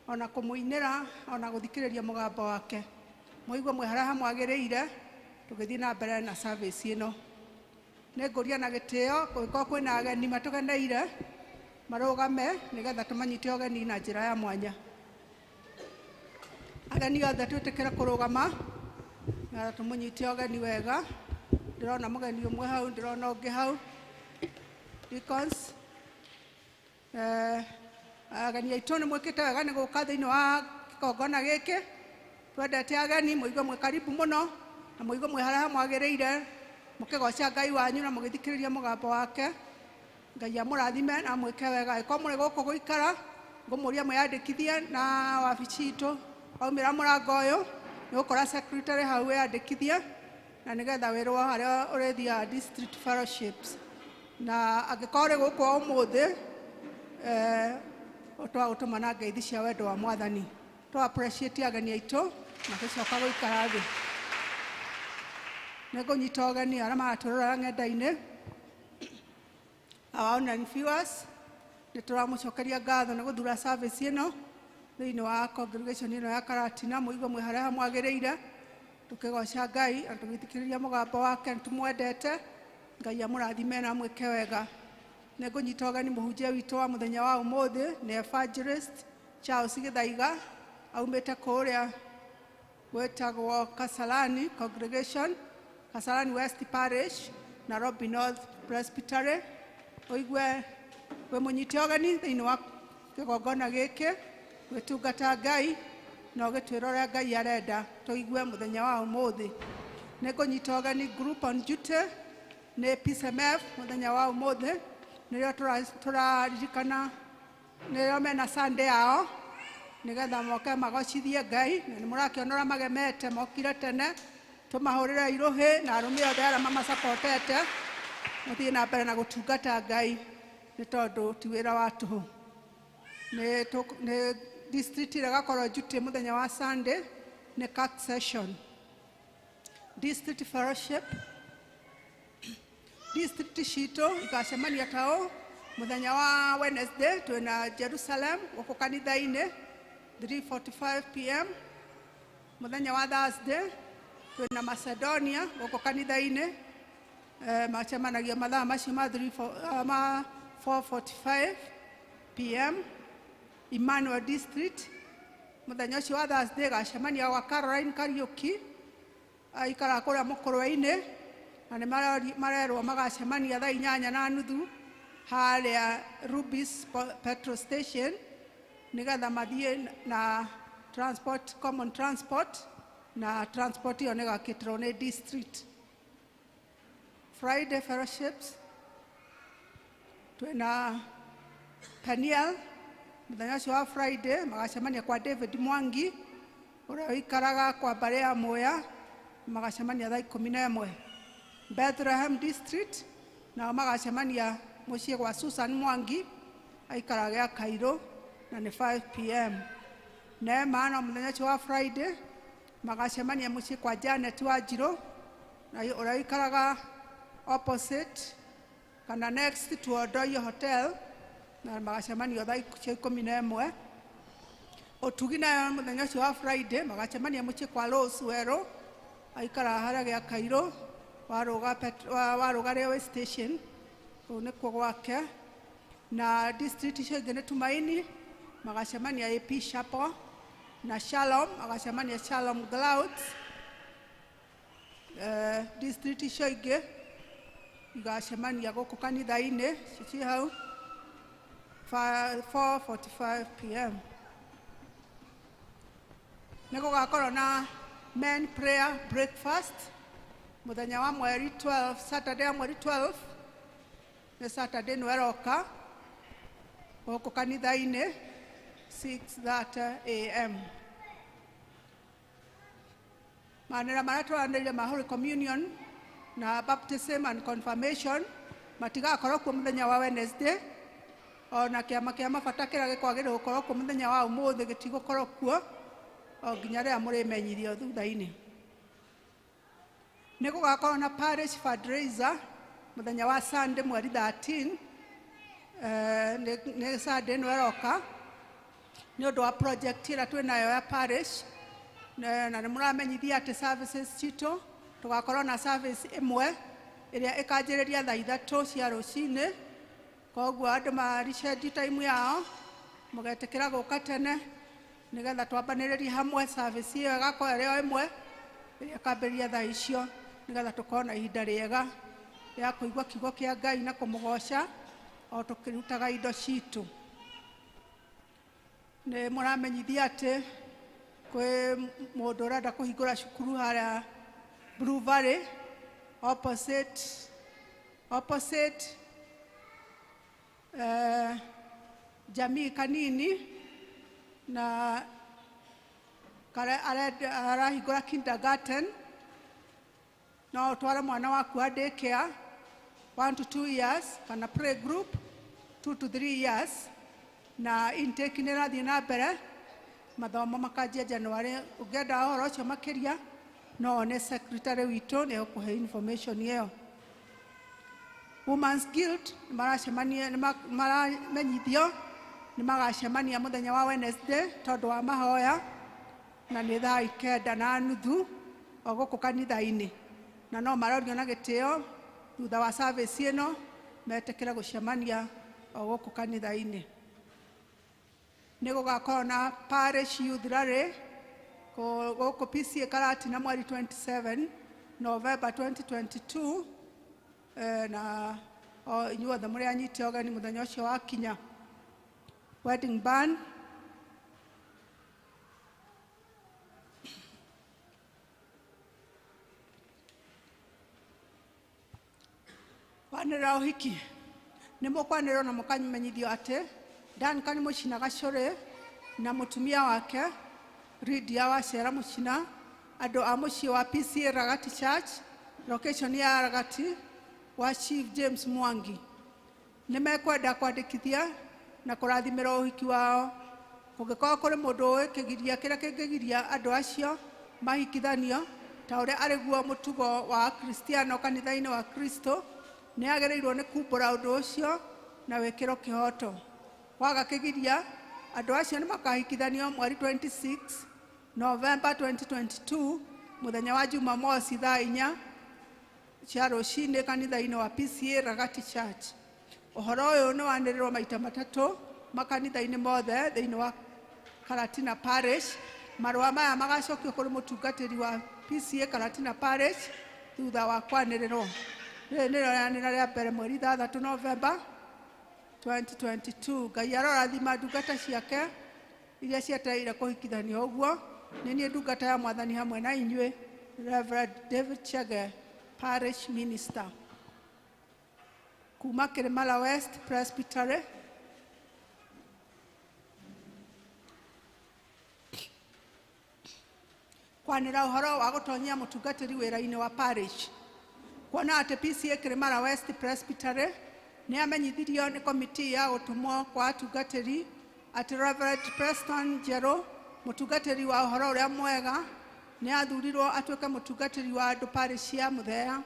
ona kũmũinĩra ona gũthikĩrĩria mũgambo wake. Mũigua mwĩ harĩa hamwagĩrĩire tũgĩthiĩ na mbere na service ĩno. Nĩ ngũria na gĩtĩo kũngĩkorwo kwĩna ageni matũgeneire marũgame nĩgetha tũmanyite ũgeni na njĩra ya mwanya. Ageni othe twĩtĩkĩre kũrũgama na tũmũnyite ũgeni wega. Ndĩrona mũgeni ũmwe hau, ndĩrona ũngĩ hau. Deacons, ageni aitũ nĩ mwĩkĩte wega nĩ gũka thĩinĩ wa kĩgongona gĩkĩ. Twendete ageni, mũigua mwĩ karibu mũno na mũigua mwĩ harĩa hamwagĩrĩire mũkĩgoca Ngai wanyu na mũgĩthikĩrĩria mũgambo wake. Ngai amũrathime na mwĩke wega. Angĩkorwo mũrĩ gũkũ gũikara ngũmũria mwĩyandĩkithie na wabici itũ. Waumĩra mũrango ũyũ nĩ ũgũkora secretary hau wĩyandĩkithie na nĩgetha wĩrwo harĩa ũrĩthiaga district fellowships. Na angĩkorwo ũrĩ gũkũ ũmũthĩ ũtũma na ngeithi cia wendo wa Mwathani. Tũ appreciate ageni aitũ na tũcoka gũikara thĩ. Nĩ ngũnyita ũgeni arĩa maratũrora ng'enda-inĩ. Our online viewers, nĩ tũramũcokeria ngatho nĩ gũthura service ĩno thĩinĩ wa congregation ĩno ya Karatina. Mũigua mwĩ harĩa hamwagĩrĩire tũkĩgoca Ngai na tũgĩthikĩrĩria mũgambo wake. Nĩ tũmwendete. Ngai amũrathime na mwĩke wega. Nĩ ngũnyita ũgeni mũhunjia witũ wa mũthenya wa ũmũthĩ nĩ Evangelist Charles Gĩthaiga aumĩte kũrĩa gwĩtagwo Kasarani congregation, Kasarani West Parish, Nairobi North Presbytery. Ũigue wĩ mũnyite ũgeni thĩinĩ wa kĩgongona gĩkĩ gwĩtungata Ngai na ũgĩtwĩra ũrĩa Ngai arenda tũigue mũthenya wa ũmũthĩ. Nĩ ngũnyita ũgeni group on duty nĩ PCMF mũthenya wa ũmũthĩ. Nĩrĩo tũraririkana nĩrĩo mena Sunday yao nĩgetha moke magocithie Ngai na nĩ mũrakĩonora magemete mokire tene. Tũmahũrĩre irũhĩ na arũme othe arĩa mamasapotete mũthiĩ na mbere na gũtungata Ngai nĩ tondũ ti wĩra wa tũhũ. Nĩ district ĩrĩa gakorwo duty mũthenya wa Sunday nĩ Cat Session. District fellowship district citũ igacemania tao mũthenya wa Wednesday twĩna Jerusalem gũkũ kanitha-inĩ 3:45 PM. Mũthenya wa Thursday twĩna Macedonia gũkũ kanitha-inĩ macemanagia mathaa macio ma 4:45 PM. Emmanuel district mũthenya ũcio wa Thursday gacemania gwa Caroline Kariuki aikara kũrĩa mũkũrwe-inĩ na nĩ marerwo magacemania thaa 8:30 harĩa Rubis petrol station nĩgetha mathiĩ na transport, common transport na transport ĩyo nĩ gakĩtĩrwo nĩ district. Friday fellowships twĩna Peniel mũthenya ũcio wa Friday magacemania kwa David Mwangi ũrĩa ũikaraga kwa mbarĩ ya Mwea magacemania thaa 11. Bethlehem district nao magacemania mũciĩ gwa Susan Mwangi aikaraga gĩa Kairũ na nĩ 5 PM. Neema no mũthenya ũcio wa Friday magacemania mũciĩ kwa Janet Wanjirũ na ũrĩa ũikaraga opposite kana next to Odoyo Hotel na magacemania thaa 11. Ũtugi nayo mũthenya ũcio wa Friday magacemania mũciĩ kwa Rose Werũ aikaraga harĩa gĩa Kairũ waruga railway station kũu nĩkuo gwake. Na district icio ingĩ nĩ Tumaini magacemania AP Chapel, na Shalom magacemania Shalom Clouds. District icio ingĩ igacemania gũkũ kanitha-inĩ cici hau 4:45 p.m. Nĩ gũgakorwo na men prayer breakfast mũthenya wa mweri 12, Saturday wa mweri 12 nĩ Saturday nĩ weroka gũkũ kanitha-inĩ 6:30 a.m. Manera marĩa tũranĩrĩire ma Holy Communion na baptism and confirmation matigakorwo kuo mũthenya wa Wednesday, ona kĩama kĩa mabata kĩrĩa gĩkwagĩrĩirwo gũkorwo kuo mũthenya wa ũmũthĩ gĩtigũkorwo kuo o nginya rĩrĩa mũrĩmenyithio thutha-inĩ. Nĩ gũgakorwo na parish fundraiser mũthenya wa Sunday mweri 13, nĩ Sunday nĩ weroka nĩ ũndũ wa project ĩrĩa twĩnayo ya parish, na nĩ mũramenyithia atĩ services citũ tũgakorwo na service ĩmwe ĩrĩa ĩkanjĩrĩria thaa 3 cia rũcinĩ, koguo andũ maricendi time yao mũgetĩkĩra gũka tene nĩgetha twambanĩrĩrie hamwe service ĩyo ĩgakorwo ĩrĩ ĩmwe ĩrĩa ĩkambĩrĩria thaa icio nĩgetha tũkorwo na ihinda rĩega rĩa kũigua kiugo kĩa Ngai na kũmũgoca o tũkĩrutaga indo citũ. Nĩ mũramenyithia atĩ kwĩ mũndũ ũrenda kũhingũra cukuru harĩa Blue Valley opposite jamii kanini, na arahingũra kindergarten. No ũtware mwana waku wa daycare 1 to 2 years kana play group 2 to 3 years, na intake nĩ rathiĩ na mbere, mathomo makanjia January. Ũngĩenda ũhoro ũcio makĩria no one secretary witũ nĩ ũkũhe information ĩyo. Women's Guild maracemania maramenyithio nĩ magacemania mũthenya wa Wednesday tondũ wa mahoya, na nĩ thaa 9:30 o gũkũ kanitha-inĩ, na no marorio na gĩtĩo thutha wa service ĩno metĩkĩre gũcemania o gũkũ kanitha-inĩ. Nĩ gũgakorwo na parish youth rally gũkũ PCA Karatina mweri 27 November 2022, na inyuothe mũrĩ anyite ũgeni mũthenya ũcio wakinya. Wedding band kwanĩrĩra ũhiki nĩ mũkwanĩrĩrwo na mũkamenyithio atĩ Danka nĩ mũcina Gacũrĩ na mũtumia wake Lydia Wacera mũcina, andũ a mũciĩ wa PCA Ragati Church location ya Ragati wa Chief James Mwangi nĩ mekwenda kwandĩkithia na kũrathimĩra ũhiki wao. Kũngĩkorwo kũrĩ mũndũ ũĩ kĩgiria kĩrĩa kĩngĩgiria andũ acio mahikithanio ta ũrĩa arĩ guo mũtugo wa Kristiano kanitha-inĩ wa Kristo, nĩ agĩrĩirwo nĩ kumbũra ũndũ ũcio na wĩkĩro kĩhoto. Waga kĩgiria, andũ acio nĩ makahikithanio mweri 26 November 2022 mũthenya wa Jumamosi thaa 4 cia rũcinĩ kanitha-inĩ wa PCA Ragati Church. Ũhoro ũyũ nĩ wanĩrĩrwo maita matatũ makanitha-inĩ mothe thĩinĩ wa Karatina Parish. Marũa maya magacokio kũrĩ mũtungatĩri wa PCA Karatina Parish thutha wa kwanĩrĩrwo. Rĩrĩ nĩ rĩanĩra rĩa mbere mweri 3 November 2022. Ngai arorathima ndungata ciake iria cietereire kũhikithanio ũguo. Nĩ niĩ ndungata ya Mwathani hamwe na inyuĩ, Reverend David Chege, Parish Minister. Kuma Kirimala West Presbytery. Kwanĩra ũhoro wa gũtonyia mũtungatĩri wĩra-inĩ wa parish. Kuona atĩ PCA Kirimala West Presbytery nĩ amenyithirio nĩ komiti ya gũtũmwo kwa atungatĩri atĩ Reverend Preston Njero, mũtungatĩri wa ũhoro ũrĩa mwega, nĩ athurirwo atuĩke mũtungatĩri wa andũ parish ya Muthea,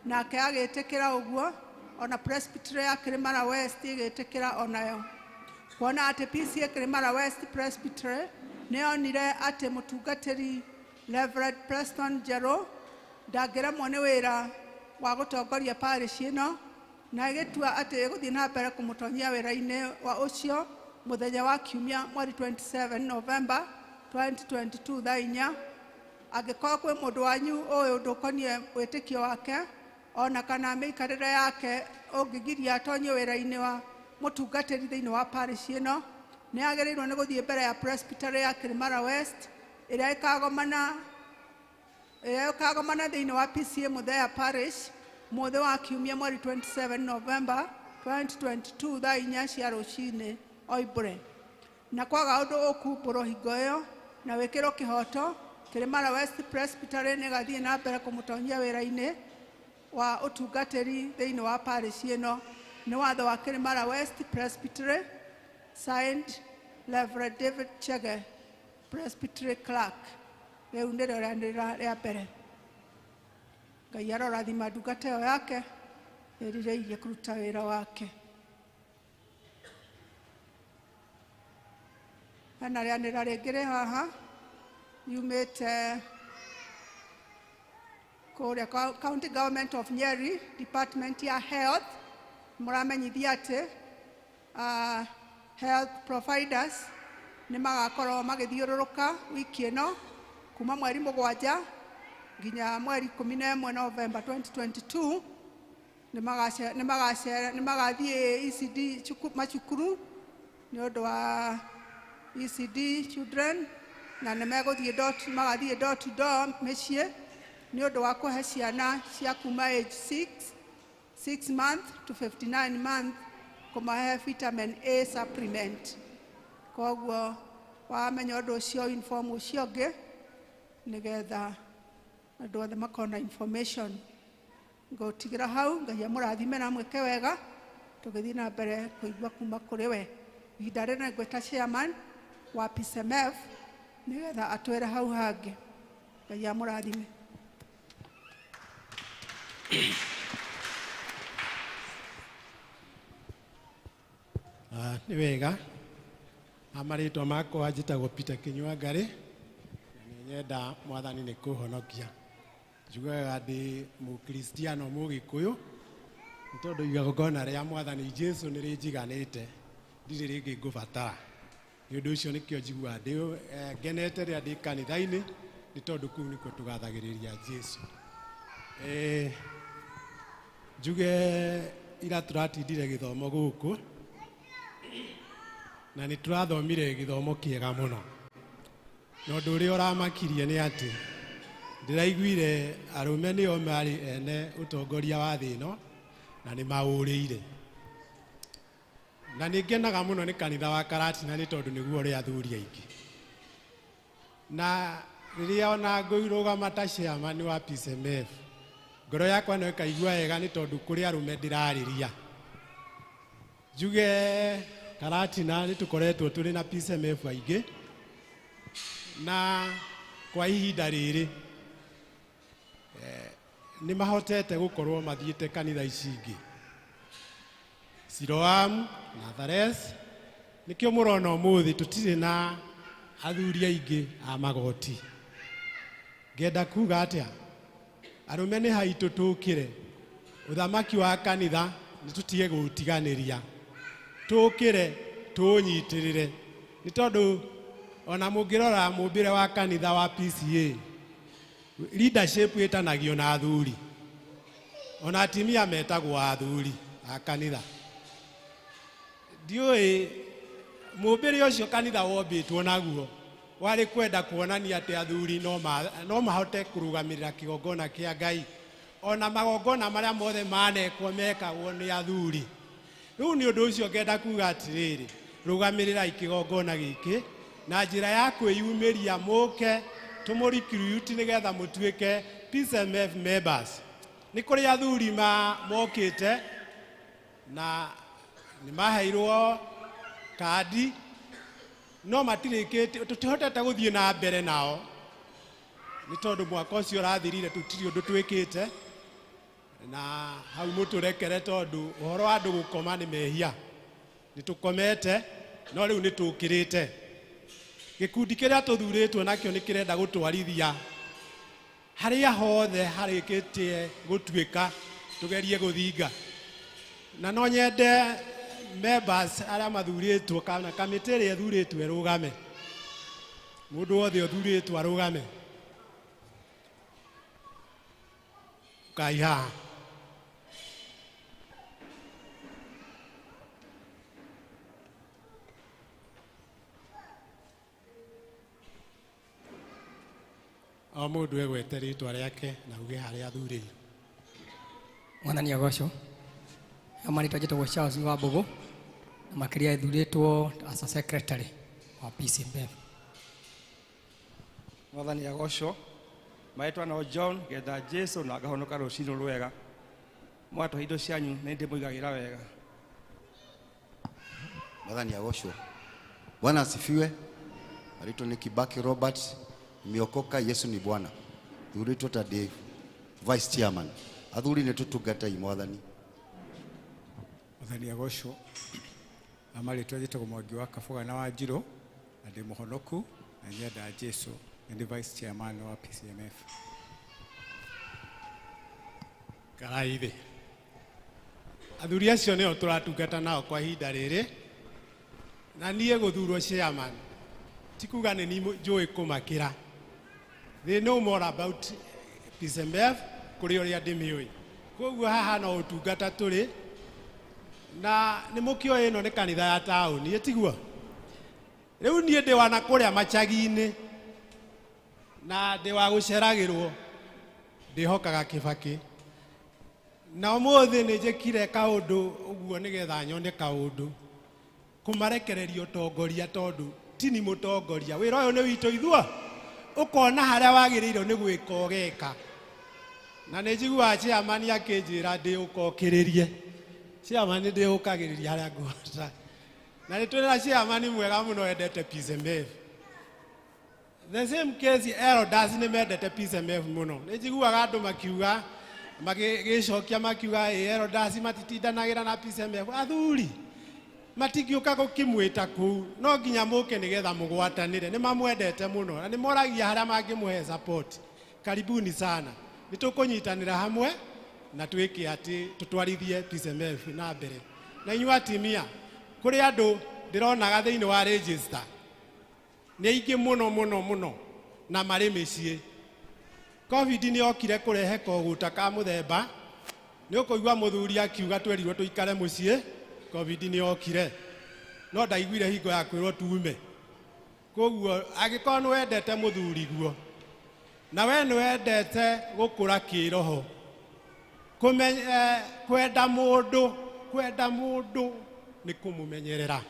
nake agĩtĩkĩra ũguo, ona Presbytery ya Kirimala West ĩgĩtĩkĩra onayo. Kuona atĩ PCA Kirimala West Presbytery nĩ onire atĩ mũtungatĩri Reverend Preston Njero ndangĩremwo nĩ wĩra wa gũtongoria parish ĩno, na ĩgĩtua atĩ ĩgũthiĩ na mbere kũmũtonyia wĩra-inĩ wa ũcio muthenya wa kiumia mweri 27 November 2022 thaa 4 angĩkorwo kwĩ mũndũ wanyu ũyũ ndũkonie wĩtĩkio wake ona kana mĩikarĩre yake ũngĩgiria atonye wĩra-inĩ wa mũtungatĩri thĩinĩ wa parish ĩno nĩ agĩrĩirwo nĩ gũthiĩ mbere ya presbytery ya Kilimara West ĩrĩa ĩkagomana thĩinĩ wa PCA Muthea Parish mũthĩ wa kiumia mweri 27 November 2022 thaa 4 cia rũcinĩ oimbũre. Na kwaga ũndũ ũkumbũrwo hingo ĩyo na wĩkĩrwo kĩhoto Kilimara West Presbytery nĩ gathiĩ na mbere kũmũtonyia wĩra-inĩ wa ũtungatĩri thĩinĩ wa parish ĩno nĩ watho wa Kilimara West Presbytery signed Reverend David Chege Presbytery Clerk. Rĩu nĩrĩo rĩa mbere. Ngai arorathima ndungata ĩyo yake ĩrirĩirie kũruta wĩra wake. Hena rĩanĩra rĩngĩ rĩ haha yumĩte kũrĩa County Government of Nyeri Department ya Health. Mũramenyithia atĩ health providers nĩ magakorwo magĩthiũrũrũka wiki ĩno kuma mweri 7 nginya mweri 11 November 2022 nĩ magathiĩ ECD macukuru nĩ ũndũ wa ECD children na nĩ magathiĩ door to door mĩciĩ nĩ ũndũ wa kũhe ciana cia kuma age 6 month to 59 month kũmahe vitamin A supplement. Koguo wamenya ũndũ ũcio inform ũcio ũngĩ nĩgetha andũ othe makona information. Ngũtigĩra hau, Ngai amũrathime na mwĩke wega tũgĩthiĩ na mbere kũigua kuma kũrĩ we. Ihinda rĩrĩ ngwĩta chairman wa PCMF nĩgetha atwĩre hau hangĩ. Ngai amũrathime. Nĩ wega amarĩtwa makwa njĩtagwo Peter Kinyua Ngari na nyenda mwathani nĩ kũhonokia. Njugaga ndĩ mũkristiano mũgĩkũyũ nĩ tondũ igongona rĩa mwathani Jesu nĩ rĩnjiganĩte ndirĩ rĩngĩ ngũbatara. Nĩ ũndũ ũcio nĩkĩo njiguaga ndĩ ngenete rĩrĩa ndĩ kanitha-inĩ nĩ tondũ kũu nĩkuo tũgathagĩrĩria Jesu. Njuge ira tũratindire gĩthomo gũkũ na nĩ tũrathomire gĩthomo kĩega mũno. Na ũndũ ũrĩa ũramakirie nĩ atĩ ndĩraiguire arũme nĩo marĩ ene ũtongoria wa thĩ ĩno na nĩ maũrĩire. Na nĩ ngenaga mũno nĩ kanitha wa Karatina nĩ tondũ nĩguo ũrĩ athuri aingĩ. Na rĩrĩa ona ngũirũgama ta chairman wa PCMF ngoro yakwa no ĩkaigua wega nĩ tondũ kũrĩ arũme ndĩrarĩria. Njuge Karatina nĩ tũkoretwo tũrĩ na PCMF aingĩ na kwa ihinda rĩrĩ nĩ mahotete gũkorwo mathiĩte kanitha ici ingĩ. Siloam, Nazareth, nĩkĩo mũrona ũmũthĩ tũtirĩ na athuri aingĩ a magoti. Ngenda kuga atĩa arũme nĩ haitũ tũkĩre ũthamaki wa kanitha nĩ tũtige gũtiganĩria. Tũkĩre tũnyitĩrĩre nĩ tondũ ona mũngĩrora mũmbĩre wa kanitha wa PCA leadership ĩtanagio na athuri, ona atimia metagwo athuri a kanitha. Ndiũĩ mũmbĩre ũcio kanitha wombĩtwo naguo warĩ kwenda kuonania atĩ athuri no mahote kũrũgamĩrĩra kĩgongona kĩa Ngai, ona magongona marĩa mothe manekwo mekagwo nĩ athuri. Rĩu nĩ ũndũ ũcio ngenda kuga atĩrĩrĩ, rũgamĩrĩra ikĩgongona gĩkĩ na njĩra ya kwĩyumĩria mũke tũmũrikruti nĩgetha mũtuĩke PCMF members. Nĩ kũrĩ athuri mokĩte na nĩ maheirwo kandi no matirĩkĩte, tũtihotete gũthiĩ na mbere nao nĩ tondũ mwaka ũcio ũrathirire tũtirĩ ũndũ twĩkĩte na hau mũtũrekere tondũ ũhoro wa andũ gũkoma nĩ mehia. Nĩ tũkomete no rĩu nĩ tũkĩrĩte. Gĩkundi kĩrĩa tũthurĩtwo nakĩo nĩ kĩrenda gũtwarithia harĩa hothe harĩkĩtie gũtuĩka tũgerie gũthinga. Na no nyende members aria mathuritwo kana kamiti ria thuritwe rugame. Mundu wothe uthuritwo arugame. Kaiha. O mundu egwete ritwa riake na uge haria athurire. Mwathani agocwo. Amarita jitagwo Charles wa Mbogo na makiria ethuritwo as a secretary wa PCMF. Mwathani agocwo. Maitwa no John getha Jesu na ngahonoka rucino rwega. Mwatwa indo cianyu nĩ ndĩmũigagira wega. Mwathani agocwo. Bwana asifiwe. Alito ni Kibaki Robert. Miokoka Yesu ni Bwana. Thurito ta Dave Vice Chairman. Athuri nĩ tũtungatai Mwathani. Mwathani agocwo. Amarĩtwa njĩtagwo Mwangi wa Kaboga na Wanjirũ na ndĩ mũhonoku na nyenda Jesu ndi Vice Chairman wa PCMF. Karaithe. Athuri acio nĩo tũratungata nao kwa ihinda rĩrĩ. Na niĩ gũthurwo Chairman. Tikuga nĩ njũĩ kũmakĩra. They know more about PCMF kuri oria ndimioi. Koguo haha no utungata turi na ni mukio ino ni kanitha ya tauni etigua. Riu nie ndi wana kuria machagi-ini na ndi wa guceragirwo ndihokaga Kibaki. Na umuthi ni njikire kaundu uguo nigetha nyone kaundu kumarekereria utongoria tondu tini mutongoria wira uyu ni witu ithua ukona haria wagiriirwo ni gwika ogeka na ni njigua Chairman akinjira ndi ukokiririe Chairman ndi ukagiriria haria ngwata na ni twira Chairman mwega muno endete PCMF. The same case elders ni mendete PCMF muno ni njiguaga andu makiuga magicokia makiuga elders matitindanagira na PCMF. Athuri matingiuka gukimwita kuu no nginya muke nigetha mugwatanire ni mamwendete muno na ni moragia haria mangimuhe support. Karibuni sana nitukunyitanira hamwe na twike ati tutwarithie PCMF na mbere. Na inyu atimia kuri andu ndironaga thiini wa register ni aingi muno na mari micii. Covid ni okire kurehe koguta ka muthemba ni ukuigwa muthuri akiuga twerirwo tuikare mucii. Covid ni okire no ndaiguire hingo ya kwirwo tuume. Koguo agikorwo ni wendete muthuri guo na we ni wendete gukura kiroho kwenda mundu ni kumumenyerera.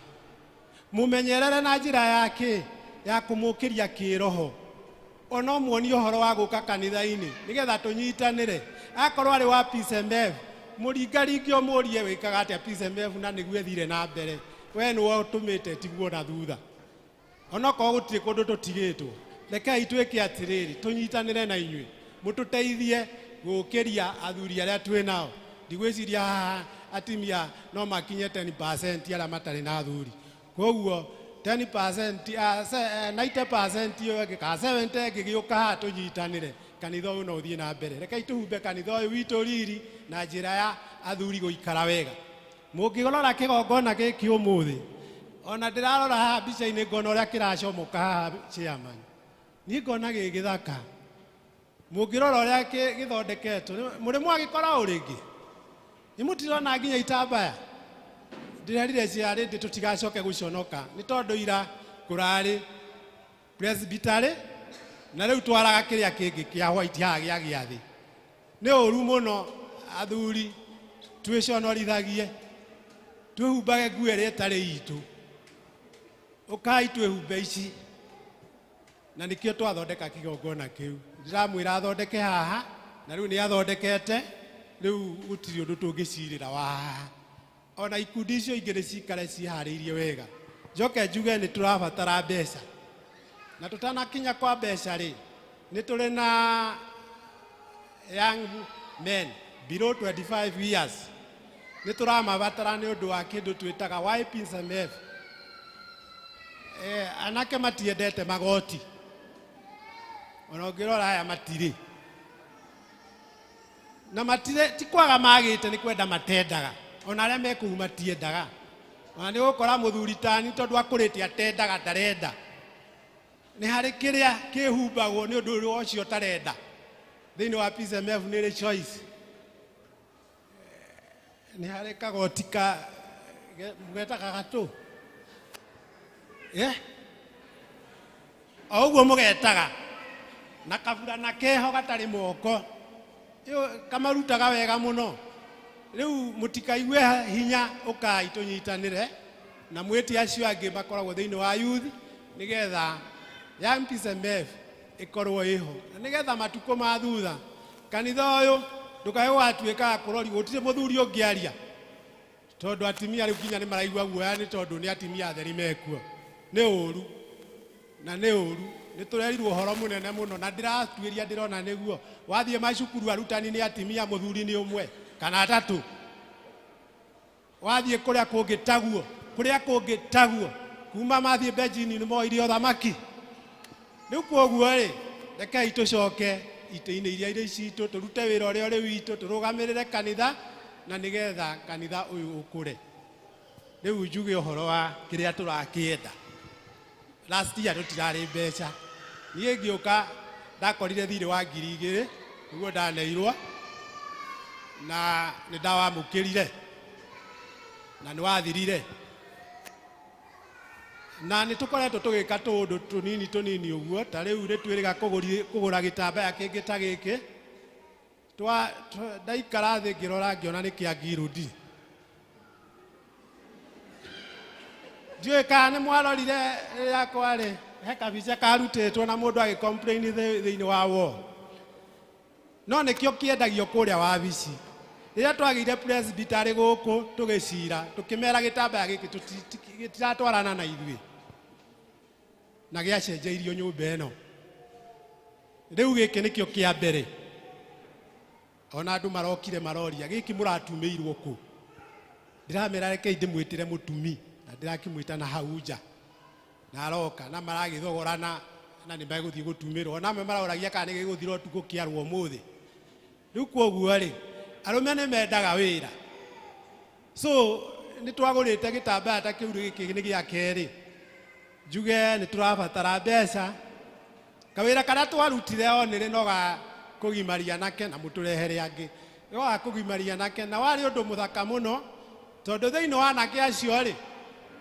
Mumenyerere na njira yake ya kumukiria kiroho. Ono muoni uhoro wa guka kanitha-ini nigetha tunyitanire. Akorwo ari wa PCMF muringaringio murie wikaga atia PCMF na niguo ethire na mbere. We niwe utumite tiguo na thutha. Ono ko gutire kundu tutigitwo. Rekai twike atiriri tunyitanire na inyui. Mututeithie gukiria athuri aria twi nao. Ndigwiciria atimia no makinye 10% aria matari na athuri. Koguo 10% 90% yo ka 70 gigiuka tunyitanire. Kanitha uyu no uthie na mbere. Rekai tuhumbe kanitha uyu witu riri na njira ya athuri guikara wega. Mungigorora kigongona giki umuthi ona ndirarora haha mbica-ini ngona uria kiracomoka haha Chairman. Ni ngona gigithaka. Mungirora uria githondeketwo muri mwagikora uringi ni mutirona nginya itambaya. Ndirerire ciari ndi tutigacoke guconoka ni tondu ira kurari presbytery na riu twaraga kiria kingi kia white haha gia giathi. Ni uru muno athuri twiconorithagie twihumbage nguo iria itari itu. Ukai twihumbe ici na nikio twathondeka kigongona kiu. Ndiramwira athondeke haha na riu ni athondekete. Riu gutiri undu tungicirira wa ona ikundi icio ingĩ nĩ cikare ciharĩirie wega. Njoke njuge nĩ tũrabatara mbeca na tũtanakinya kwa mbeca rĩ nĩ tũrĩ na young men below 25 years nĩ tũramabatara nĩ ũndũ wa kĩndũ twĩtaga YPCMF. Anake matiendete magoti ona ũngĩrora aya matirĩ na matire ti kwaga magĩte nĩ kwenda matendaga ona arĩa mekũu matiendaga Nĩ gũkora mũthuri tani tondũ akũrĩte atendaga ndarenda. Nĩ harĩ kĩrĩa kĩhumbagwo nĩ ũndũ ũcio ũtarenda. Thĩinĩ wa PCMF nĩ rĩ choice. Nĩ harĩ kagoti ka mũgetaga gatũ. O ũguo mũgetaga. Na kaburana keho gatarĩ moko. Kamarutaga wega mũno. Rĩu mũtikaigue hinya ũkai tũnyitanĩre na mwĩti acio angĩ makoragwo thĩinĩ wa youth nĩgetha Young PCMF ĩkorwo ĩho. Na nĩgetha matukũ ma thutha kanitha ũyũ ndũkae watuĩka kũrori gũtirĩ mũthuri ũngĩaria. Tondũ atimia rĩu kinya nĩ maraigua guoya nĩ tondũ nĩ atimia atheri mekuo. Nĩ ũru. Na nĩ ũru. Nĩ tũrerirwo ũhoro mũnene mũno na ndĩratuĩria ndĩrona nĩguo. Wathiĩ macukuru arutani nĩ atimia mũthuri nĩ ũmwe kana atatũ. Wathiĩ kũrĩa kũngĩ taguo. Kuma mathiĩ benjini nĩ moirie thamaki. Rĩu kwoguo rĩ, rekei tũcoke itĩ-inĩ iria irĩ citũ tũrute wĩra ũrĩa ũrĩ witũ tũrũgamĩrĩre kanitha na nĩgetha kanitha ũyũ ũkũre. Rĩu njuge ũhoro wa kĩrĩa tũrakĩenda. Last year tũtirarĩ mbeca. Niĩ ngĩũka ndakorire thirĩ wa 2,000 nĩguo ndaneirwo na nĩ ndawamũkĩrire na nĩ wathirire. Na nĩ tũkoretwo tũgĩka tũũndũ tũnini ũguo ta rĩu nĩtwĩrĩga kũgũra gĩtambaya kĩngĩ ta gĩkĩ. Ndaikara thĩ ngĩrora ngĩona nĩ kĩa ngirũndi. Ndiũĩ kana nĩ mwarorire rĩrĩa kwarĩ he kabica karutĩtwo na mũndũ agĩcomplain thĩinĩ wa wall. No nĩkĩo kĩendagio kũrĩa wabici. Rĩrĩa twagĩire presbytery gũkũ tũgĩcira tũkĩmera gĩtambaya gĩkĩ gĩtiratwarana na ithuĩ. Na gĩacenjeirio nyũmba ĩno. Rĩu gĩkĩ nĩkĩo kĩa mbere. Ona andũ marokire maroria gĩkĩ mũratumĩirwo kũ. Ndiramera rekei ndĩmwĩtĩre mũtumi na ndirakĩmwĩta na hau nja. Na aroka na maragĩthogorana na nĩ megũthiĩ gũtumĩrwo. Na amwe maroragia kana nĩ gĩgũthira ũtukũ kĩarwo ũmũthĩ. Rĩu kwoguo rĩ, arũme nĩ mendaga wĩra. So nĩ twagũrĩte gĩtambaya ta kĩu gĩkĩ nĩ gĩa kerĩ. Njuge nĩ tũrabatara mbeca. Kawĩra karĩa twarutire o nĩ rĩnoga kũgimaria nake na mũtũrehere angĩ. Yoga kũgimaria nake na warĩ ũndũ mũthaka mũno tondũ thĩinĩ wa anake acio rĩ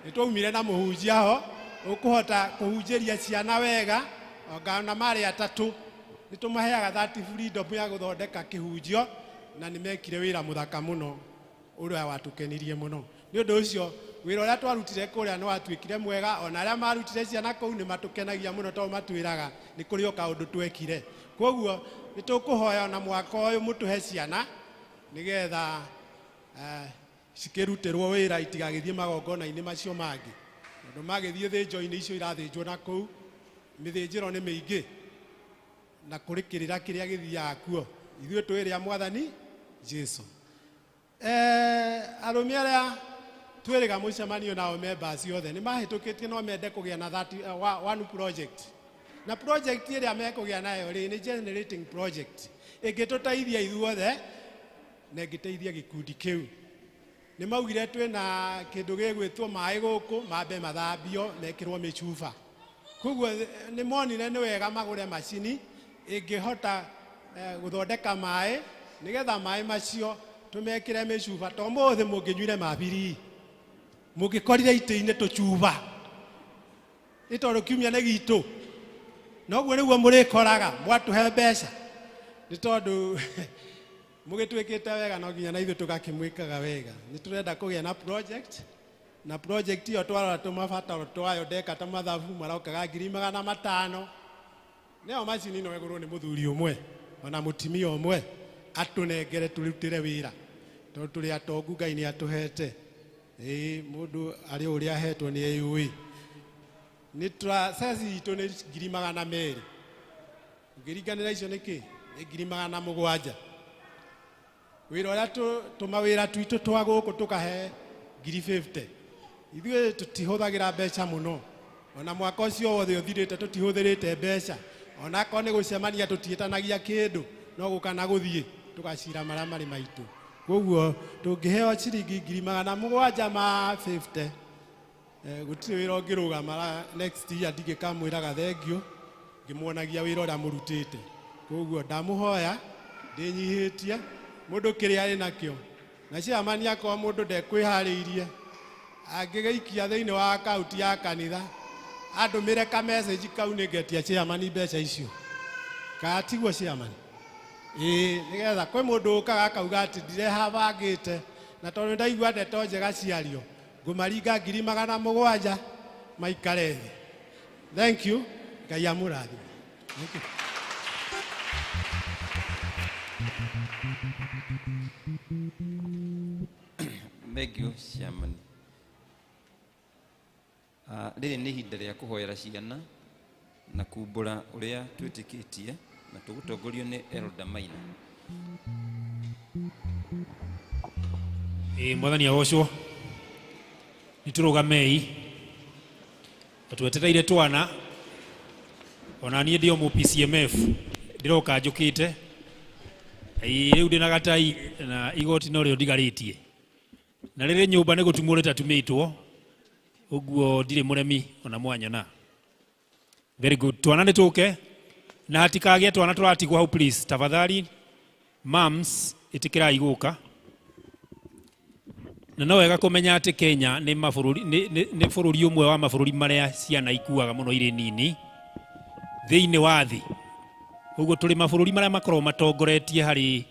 nĩ twaumire na mũhunjia ho ũkũhota kũhunjĩria ciana wega ona marĩ atatũ. Nĩ tũmaheaga 30 freedom ya gũthondeka kĩhunjio na nĩ mekire wĩra mũthaka mũno ũrĩa watũkenirie mũno. Nĩ ũndũ ũcio wĩra ũrĩa twarutire kũrĩa nĩ watuĩkire mwega ona arĩa marutire ciana kũu nĩ matũkenagia mũno tondũ matwĩraga nĩ kũrĩ o kaũndũ twekire. Kwoguo nĩ tũkũhoya na mwaka ũyũ mũtũhe ciana nĩgetha cikĩrutĩrwo wĩra itigagĩthiĩ magongona-inĩ macio mangĩ. Tondũ magĩthiĩ thĩnjo-inĩ icio irathĩnjwo na kũu mĩthĩnjĩro nĩ mĩingĩ na kũrĩ kĩrĩra kĩrĩa gĩthiaga kuo. Ithuĩ twĩrĩa Mwathani Jesu. Arũme arĩa twĩrĩga mũcemanio nao members othe nĩ mahĩtũkĩtie no mende kũgĩa na one project. Na project ĩrĩa mekũgĩa nayo rĩ nĩ generating project. Ĩngĩtũteithia ithuothe na ĩngĩteithia gĩkundi kĩu. Nĩ maugire twĩna kĩndũ gĩgwĩtwo maĩ gũkũ mambe mathambio mekĩrwo mĩcuba. Kwoguo nĩ monire nĩ wega magũre macini ĩngĩhota gũthondeka maĩ nĩgetha maĩ macio tũmekĩre mĩcuba. To mũthĩ mũngĩnyuire mabiri mũngĩkorire itĩ-inĩ tũcuba nĩ tondũ kiumia nĩ gitũ. Noguo nĩguo mũrĩkoraga mwatũhe mbeca nĩ tondũ mũgĩtwĩkĩte wega no nginya na ithuĩ tũgakĩmwĩkaga wega. Nĩ tũrenda kũgĩa na project na project ĩyo twarora tũmabataro twayo ndeka ta mathabu marokaga 500,000. Nĩyo macini ĩno ĩgũrwo nĩ mũthuri ũmwe ona mũtimia ũmwe atũnengere tũrutĩre wĩra tondũ tũrĩ atongu Ngai nĩ atũhete. Mũndũ arĩ ũrĩa ahetwo nĩ eyũĩ. Nĩ sesi itũ nĩ 200,000. Ũngĩringanĩra icio nĩkĩ? Nĩ 700,000. Wĩra ũrĩa tũmawĩra twitũ twa gũkũ tũkahe 50,000. Ithuĩ tũtihũthagĩra mbeca mũno. Ona mwaka ũcio wothe ũthirĩte tũtihũthĩrĩte mbeca. Ona korwo nĩ gũcemania tũtiĩtanagia kĩndũ no gũka na gũthiĩ tũgacira marĩa marĩ maitũ. Kwoguo tũngĩheo ciringi 750 gutire wira ngirugama next year ndigikamwiraga thengio ngimuonagia wira uria murutite koguo ndamuhoya ndinyihitie mundu kiria ari nakio na chairman yakwa mundu ndekwihariirie angigeikia thiini wa account ya kanitha andumire ka message kau ningetia chairman mbeca icio katiguo chairman nigetha kwi mundu ukaga akauga ati ndirehabangite na tondu ndaigua ndeto njega ciario ngumaringa 700 maikare thi. Thank you. Ngai amurathime. Thank you. Thank you, Chairman. Rĩrĩ nĩ ihinda rĩa kũhoera ciana na kumbũra ũrĩa twĩtĩkĩtie na tũgũtongorio nĩ Elder Maina. Mwathani agocwo nĩtũrũgamei twetereire twana ona niĩ ndĩ o PCMF ndĩroka njũkĩte rĩu ndĩ na gatai na igoti no rĩo ndigarĩtie na rĩrĩ nyũmba nĩ gũtumwo rĩtatumĩtwo ũguo ndirĩ mũremi ona mwanyona. Very good. Twana nĩ tũke na hatikagĩa twana tũratigwo hau please tafadhali moms ĩtĩkĩrai gũka. Na no wega kũmenya atĩ Kenya nĩ bũrũri ũmwe wa mabũrũri marĩa ciana ikuaga mũno irĩ nini thĩinĩ wa thĩ. Ũguo tũrĩ mabũrũri marĩa makoragwo matongoretie harĩ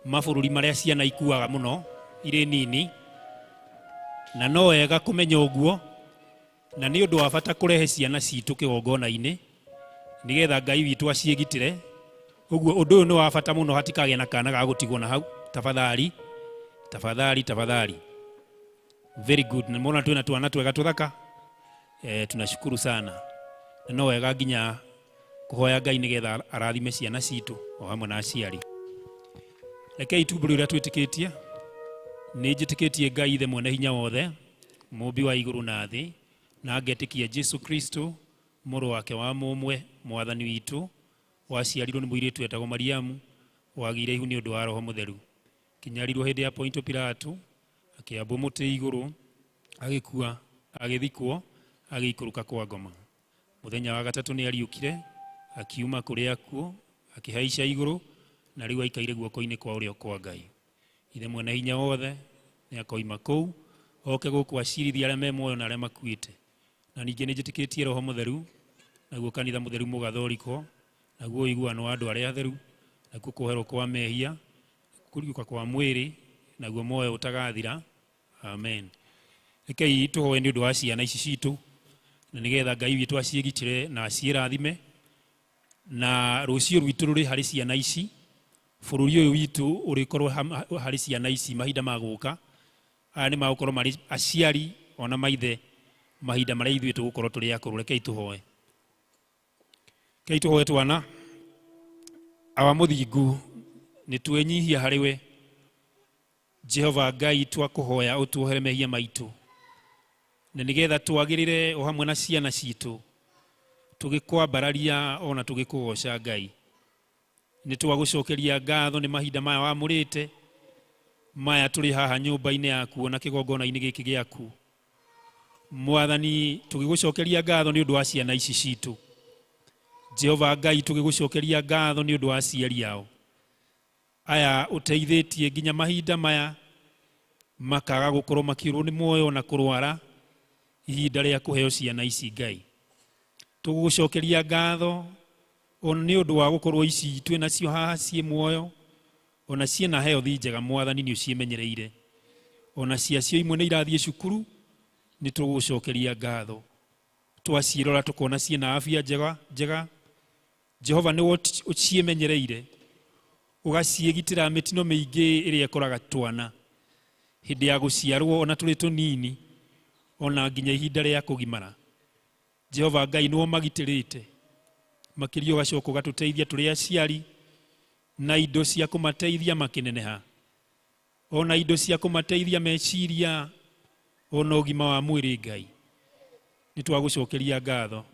mabũrũri marĩa ciana ikuaga mũno irĩ nini, na no wega kũmenya ũguo, na nĩ ũndũ wa bata kũrehe ciana citũ kĩgongona-inĩ nĩgetha Ngai witũ aciĩgitĩre. Ũguo ũndũ ũyũ nĩ wa bata mũno, hatikagĩa na kana ga gũtigwo na hau tafadhali. Tafadhali. Very good. Na mbona twina twana twega tũthaka. Tunashukuru sana. Na no wega nginya kũhoya Ngai nĩgetha arathime ciana citũ o hamwe na aciari. Rekei tumbũre ũrĩa twĩtĩkĩtie. Nĩ njĩtĩkĩtie Ngai ithe mwene hinya wothe, mũmbi wa igũrũ na thĩ, na ngetĩkia Jesu Kristo mũrũ wake wa mũmwe mwathani witũ, waciarirwo nĩ mũirĩtu wetagwo Mariamu, wagĩire ihu nĩ ũndũ wa Roho Mũtheru, kinyarirwo hĩndĩ ya Pontio Pilato, akĩambwo mũtĩ igũrũ, agĩkua, agĩthikwo, agĩikũrũka kwa ngoma. Mũthenya wa gatatũ nĩ ariũkire, akiuma kũrĩ akuũ, akĩhaica igũrũ, na rĩu aikaire guoko-inĩ kwa ũrĩo kwa Ngai. Ithe mwene hinya wothe nĩ akoima kũu, oke gũkũ acirithia arĩa me muoyo na arĩa makuĩte. Na ningĩ nĩ njĩtĩkĩtie Roho Mũtheru, naguo kanitha mũtheru mũgathorikwo, naguo ũiguano wa andũ arĩa atheru, naguo kũherwo kwa mehia, kũriũka kwa mwĩrĩ, naguo muoyo ũtagathira. Amen. Rekei tũhoe nĩ ũndũ wa ciana ici citũ, na nĩgetha Ngai witũ aciĩgitĩre na aciĩrathime, na rũciũ rwitũ rũrĩ harĩ ciana ici, bũrũri ũyũ witũ ũrĩkorwo harĩ ciana ici mahinda ma gũka. Aya nĩ magũkorwo marĩ aciari ona maithe mahinda marĩa ithuĩ tũgũkorwo tũrĩ akũrũ. Rekei tũhoe. Rekei tũhoe twana. Awa mũthingu nĩ twĩnyihia harĩwe Jehova Ngai, twakũhoya ũtuohere mehia maitũ, na nĩgetha twagĩrĩre o hamwe na ciana citũ, tũgĩkwambararia ona tũgĩkũgoca Ngai. Nĩ twagũcokeria ngatho nĩ mahinda maya wamũrĩte, maya tũrĩ haha nyũmba-inĩ yaku ona kĩgongona-inĩ gĩkĩ gĩaku. Mwathani, tũgĩgũcokeria ngatho nĩ ũndũ wa ciana ici citũ. Jehova Ngai, tũgĩgũcokeria ngatho nĩ ũndũ wa aciari ao aya ũteithĩtie nginya mahinda maya makaga gũkorwo makĩũrwo nĩ muoyo na kũrwara ihinda rĩa kũheo ciana ici. Ngai, tũgũgũcokeria ngatho ona nĩ ũndũ wa gũkorwo ici twĩ nacio haha ciĩ muoyo, ona ciĩna health njega. Mwathani, nĩ ũciĩmenyereire, ona ciacio imwe nĩ irathiĩ cukuru. Nĩ tũgũgũcokeria ngatho, twaciĩrora tũkona ciĩna afya njega. Jehova, nĩ ũciĩmenyereire, ũgaciĩgitĩra mĩtino mĩingĩ ĩrĩa ĩkoraga twana hĩndĩ ya gũciarwo ona tũrĩ tũnini, ona nginya ihinda rĩa kũgimara. Jehova Ngai, nĩwe magitĩrĩte, makĩria ũgacoka ũgatũteithia tũrĩ aciari na indo cia kũmateithia makĩneneha, ona indo cia kũmateithia meciria, ona ũgima wa mwĩrĩ. Ngai, nĩ twagũcokeria ngatho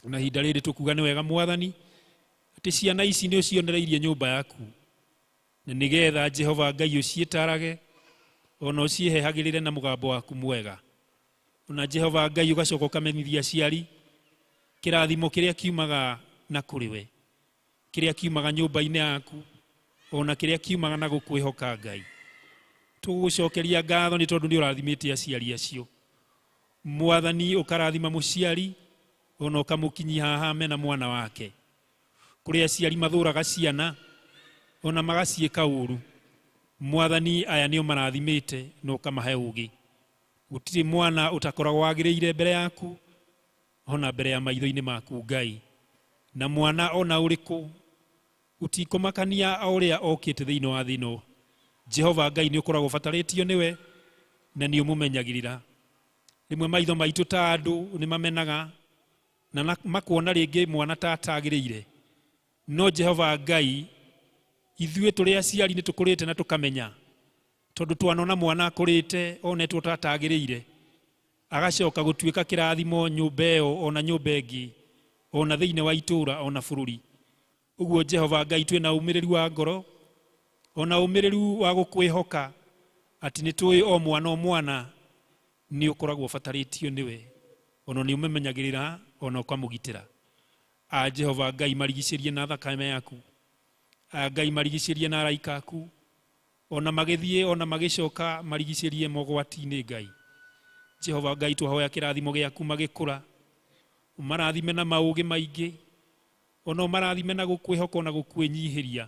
na ihinda rĩrĩ tũkuga nĩ wega Mwathani, atĩ ciana ici nĩ ũcionereirie nyũmba yaku, na nĩgetha Jehova Ngai ũciĩtarage, ona ũciĩhehagĩrĩre na mũgambo waku mwega. ona Jehova Ngai ugacoka ukamenyithia aciari kirathimo kiria kiumaga na kuriwe, kiria kiumaga nyumba-ini yaku, ona kiria kiumaga na gukwihoka Ngai. Tugucokeria ngatho ni tondu ni urathimite aciari acio. Mwathani ukarathima muciari ona ukamukinyia haha mena mwana wake. Kuri aciari mathuraga ciana ona magaciika uru, Mwathani aya nio marathimite no ukamahe ugi. Gutiri mwana utakoragwo wagiriire mbere yaku ona mbere ya maitho-ini maku Ngai, na mwana ona uriku utikomakania uria okite thiini wa thino. Jehova Ngai ni ukoragwo bataritio niwe na ni umumenyagirira. Rimwe maitho maitu ta andu ni mamenaga na makuona ringi mwana ta atagiriire, no Jehova Ngai ithuĩ tũrĩ aciari nĩ tũkũrĩte na tũkamenya, tondũ twanona mwana akũrĩte onetwo ta atagĩrĩire, agacoka gũtuĩka kĩrathimo nyũmba ĩyo ona nyũmba ĩngĩ ona thĩinĩ wa itũũra ona bũrũri. Ũguo Jehova Ngai twĩna ũmĩrĩru wa ngoro ona ũmĩrĩru wa gũkwĩhoka atĩ nĩ tũĩ o mwana nĩ ũkoragwo batarĩtio nĩwe, ona nĩ ũmemenyagĩrĩra ona ũkamũgitĩra. Jehova Ngai marigicĩrie na thakame yaku, Ngai marigicĩrie na araika aku, ona magĩthiĩ ona magĩcoka marigicĩrie mogwati-inĩ Ngai. Jehova Ngai twahoya kĩrathimo gĩaku magĩkũra, marathime na maũgĩ maingĩ, ona marathime na gũkwĩhoka na gũkwĩnyihĩria,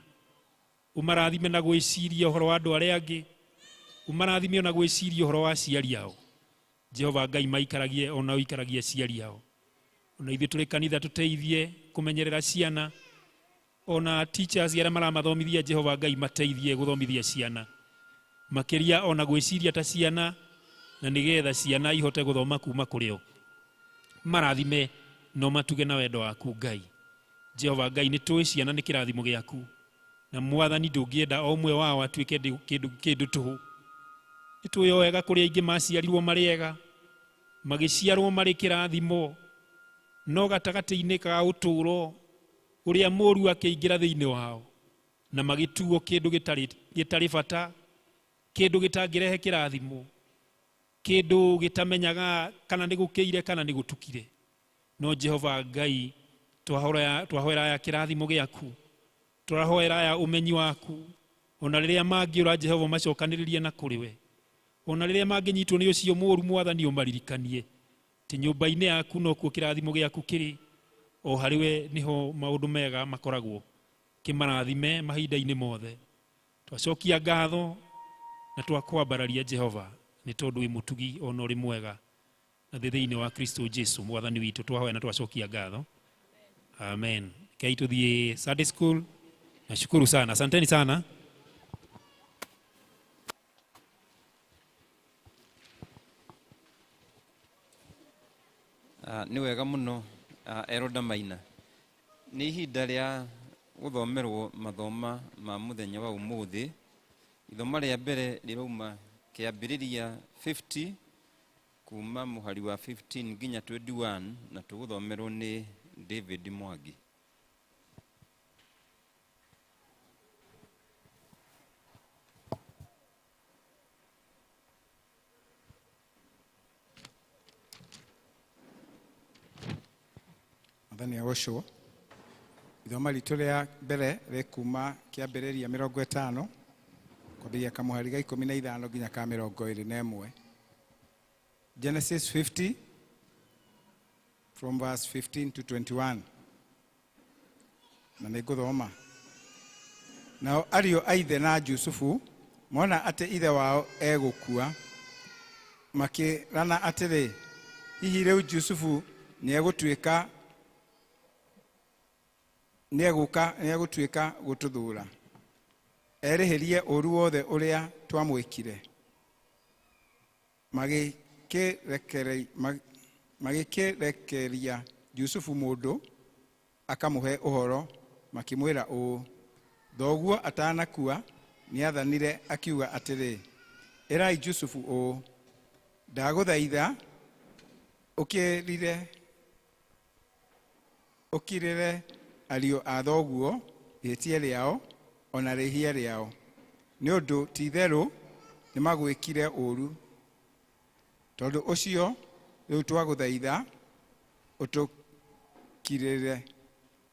umarathime na gwĩciria ũhoro wa andũ arĩa angĩ, umarathime na gwĩciria ũhoro wa aciari ao. Jehova Ngai maikaragie ona ũikaragie aciari ao. Ona ithuĩ tũrĩ kanitha tũteithie kũmenyerera ciana, ona teachers arĩa maramathomithia Jehova Ngai mateithie gũthomithia ciana makĩria ona gwĩciria ta ciana, na nĩgetha ciana ihote gũthoma kuma kũrĩ o. Marathime no matuge na wendo waku Ngai. Jehova Ngai nĩ tũĩ ciana nĩ kĩrathimo gĩaku, na Mwathani ndũngĩenda o ũmwe wao atuĩke kĩndũ tũhũ. Nĩ tũĩ o wega kũrĩ aingĩ maciarirwo marĩ ega, magĩciarwo marĩ kĩrathimo, no gatagatĩ-inĩ ka ũtũũro uria mũru akĩingĩra thĩinĩ wao na magĩtuo kĩndũ gĩtarĩ bata, kĩndũ gĩtangĩrehe kĩrathimo, kĩndũ gĩtamenyaga kana nĩ gũkĩire kana nĩ gũtukire. No Jehova Ngai twahoera aya kĩrathimo gĩaku, twahoera aya ũmenyi waku, ona rĩrĩa mangĩũra Jehova macokanĩrĩrie na kũrĩ we, ona rĩrĩa mangĩnyitwo nĩ ũcio mũru Mwathani ũmaririkanie ti nyũmba-inĩ yaku no kuo kĩrathimo gĩaku kĩrĩ, o hariwe niho maundu mega makoragwo. Kimarathime mahinda-inĩ mothe. Twacokia ngatho na twakwambararia Jehova nĩ tondũ wĩ mũtugi ona ũrĩ mwega, na thĩinĩ wa Kristo Jesu Mwathani witũ twahoya na twacokia ngatho. Amen. Kei tũthiĩ Sunday school. Nashukuru sana, asanteni sana. Nĩ wega mũno Eroda Maina. Nĩ ihinda rĩa gũthomerwo mathoma ma mũthenya wa ũmũthĩ. Ithoma rĩa mbere rĩrauma kĩambĩrĩria 50 kuma mũhari wa 15 nginya 21 na tũgũthomerwo nĩ David Mwangi. Mwathani agocwo. Ithoma ritũ rĩa mbere rĩkuma kĩambĩrĩria 50 kwambĩrĩria kamũhari ga 15 nginya ka 21. Genesis 50 from verse 15 to 21. Na nĩngũthoma. Nao ariũ a ithe na Jusufu mona atĩ ithe wao egũkua, makĩrana atĩrĩ, hihi rĩu Jusufu nĩegũtuĩka gũtũthũra, erĩhĩrie ũru wothe ũrĩa twamwĩkire. Magĩkĩrekeria Jusufu mũndũ akamũhe ũhoro, makĩmwĩra ũũ, thoguo atanakua nĩathanire akiuga atĩrĩ, ĩrai Jusufu ũũ, ndagũthaitha ũkirĩre ariũ a thoguo ihĩtia rĩao ona rĩhia rĩao, nĩ ũndũ ti itherũ nĩmagwĩkire ũru. Tondũ ũcio rĩu twagũthaitha ũtũkirĩre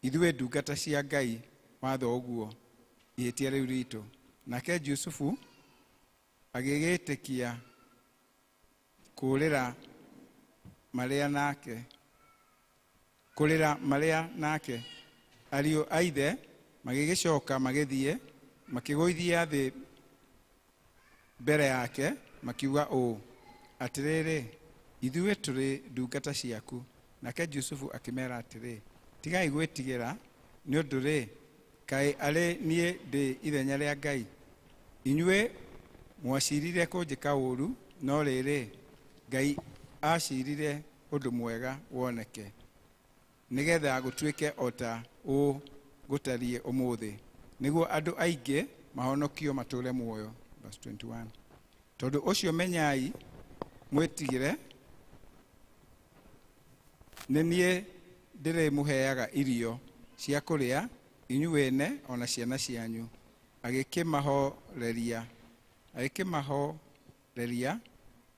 ithuĩ ndungata cia Ngai watho ũguo ihĩtia rĩu ritũ. Nake Jusufu agĩgĩtĩkia kũrĩra marĩa nake ariũ a ithe magĩgĩcoka magĩthiĩ makĩgũithia thĩ mbere yake makiuga ũũ, atĩrĩrĩ, ithuĩ tũrĩ ndungata ciaku. Nake Jusufu akĩmera atĩrĩ, tigai gwĩtigĩra nĩ ũndũ rĩ, kaĩ arĩ niĩ ndĩ ithenya rĩa Ngai? Inyuĩ mwacirire kũnjĩka ũũru, no rĩrĩ Ngai acirire ũndũ mwega woneke, nĩgetha gũtuĩke o ta ũũ gũtariĩ ũmũthĩ, nĩguo andũ aingĩ mahonokio matũũre muoyo. Verse 21. Tondũ ũcio menyai mwĩtigĩre, nĩ niĩ ndĩrĩmũheaga irio cia kũrĩa inyuĩ ene ona ciana cianyu. Agĩkĩmahoreria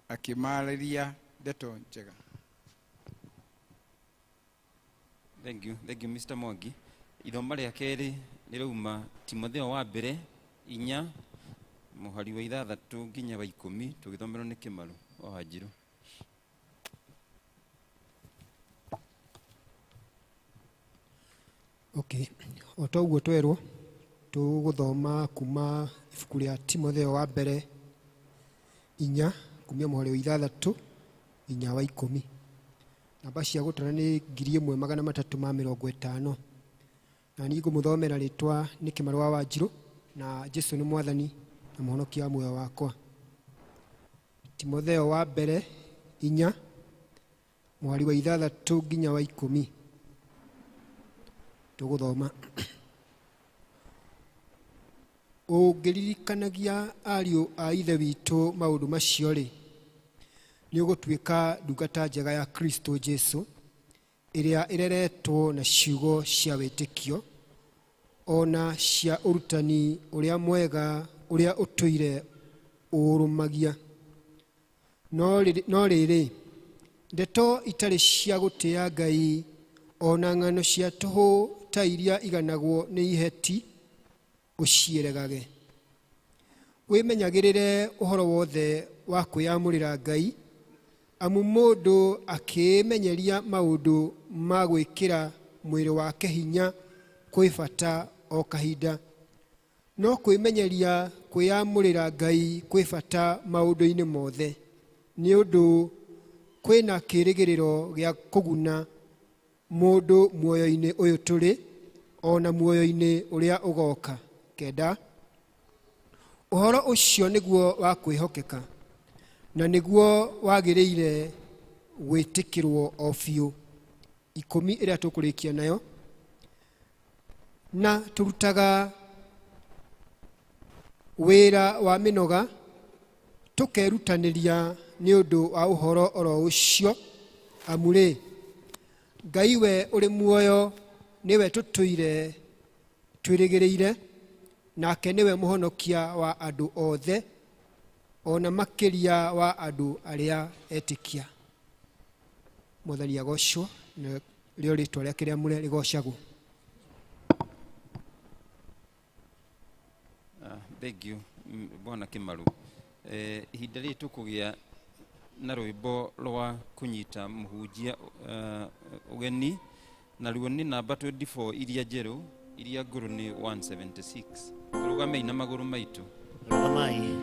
akĩmarĩria ndeto njega. Thank you, Mr. Mwangi. Ithoma rĩa kerĩ nĩ rauma Timotheo wa mbere 4 mũhari wa 6 nginya wa 10 tũgĩthomerwo nĩ Kĩmaru o Wanjirũ. Okay, o ta ũguo twerwo tũgũthoma kuma ibuku rĩa Timotheo wa mbere 4 kumia mũhari wa 6 nginya wa 10. Namba cia gũtara nĩ 1350. Na niĩ ngũmũthomera rĩtwa nĩ Kĩmaru wa Wanjirũ, na Jesũ nĩ mwathani na mũhonokia wa muoyo wakwa. Timotheo wa mbere 4 mũhari wa 6 nginya wa 10. Tũgũthoma. Ũngĩririkanagia ariũ a ithe witũ maũndũ macio rĩ, nĩ ũgũtuĩka ndungata njega ya Kristo Jesũ, ĩrĩa ĩreretwo na ciugo cia wĩtĩkio ona cia ũrutani ũrĩa mwega ũrĩa ũtũire ũrũmagia. No rĩrĩ, ndeto itarĩ cia gũtĩĩa Ngai ona ng'ano cia tũhũ ta iria iganagwo nĩ iheti ũciĩregage. Wĩmenyagĩrĩre ũhoro wothe wa kwĩyamũrĩra Ngai, amu mũndũ akĩmenyeria maũndũ ma gwĩkĩra mwĩrĩ wake hinya kwĩ bata o kahinda. No kwĩmenyeria kwĩyamũrĩra Ngai kwĩ bata maũndũ-inĩ mothe, nĩ ũndũ kwĩna kĩĩrĩgĩrĩro gĩa kũguna mũndũ muoyo-inĩ ũyũ tũrĩ ona muoyo-inĩ ũrĩa ũgoka. 9. Ũhoro ũcio nĩguo wa kwĩhokeka na nĩguo wagĩrĩire gwĩtĩkĩrwo o biũ. 10 ĩrĩa tũkũrĩkia nayo. Na tũrutaga wĩra wa mĩnoga tũkerutanĩria nĩ ũndũ wa ũhoro oro ũcio, amu rĩ, Ngai we ũrĩ muoyo nĩwe tũtũire twĩrĩgĩrĩire, nake nĩwe mũhonokia wa andũ othe ona makĩria wa andũ arĩa etĩkia. Mwathani agocwo, rĩo rĩtwa rĩake rĩamũre rĩgocagwo. Thank you, Bwana Kĩmaru. Ihinda rĩrĩ tũkũgĩa na rwĩmbo rwa kũnyita mũhunjia ũgeni, na ruo nĩ namba 24 iria njerũ, iria ngũrũ nĩ 176. Tũrũgamei na magũrũ maitũ. Rũgamai.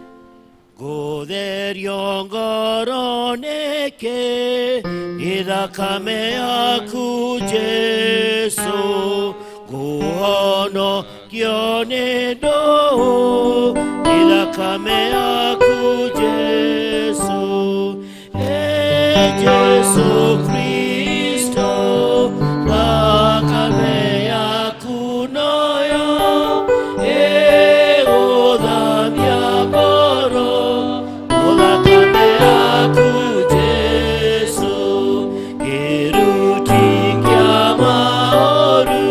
Gũtherio ngoro nĩkĩ nĩ thakame yaku Jesũ, ngũhonokio nĩ ndũũ nĩ thakame yaku Jesũ. Jesũ Kristo thakame yaku noyo ĩgũthamia ngoro, thakame yaku Jesũ kĩruti kĩa maũru,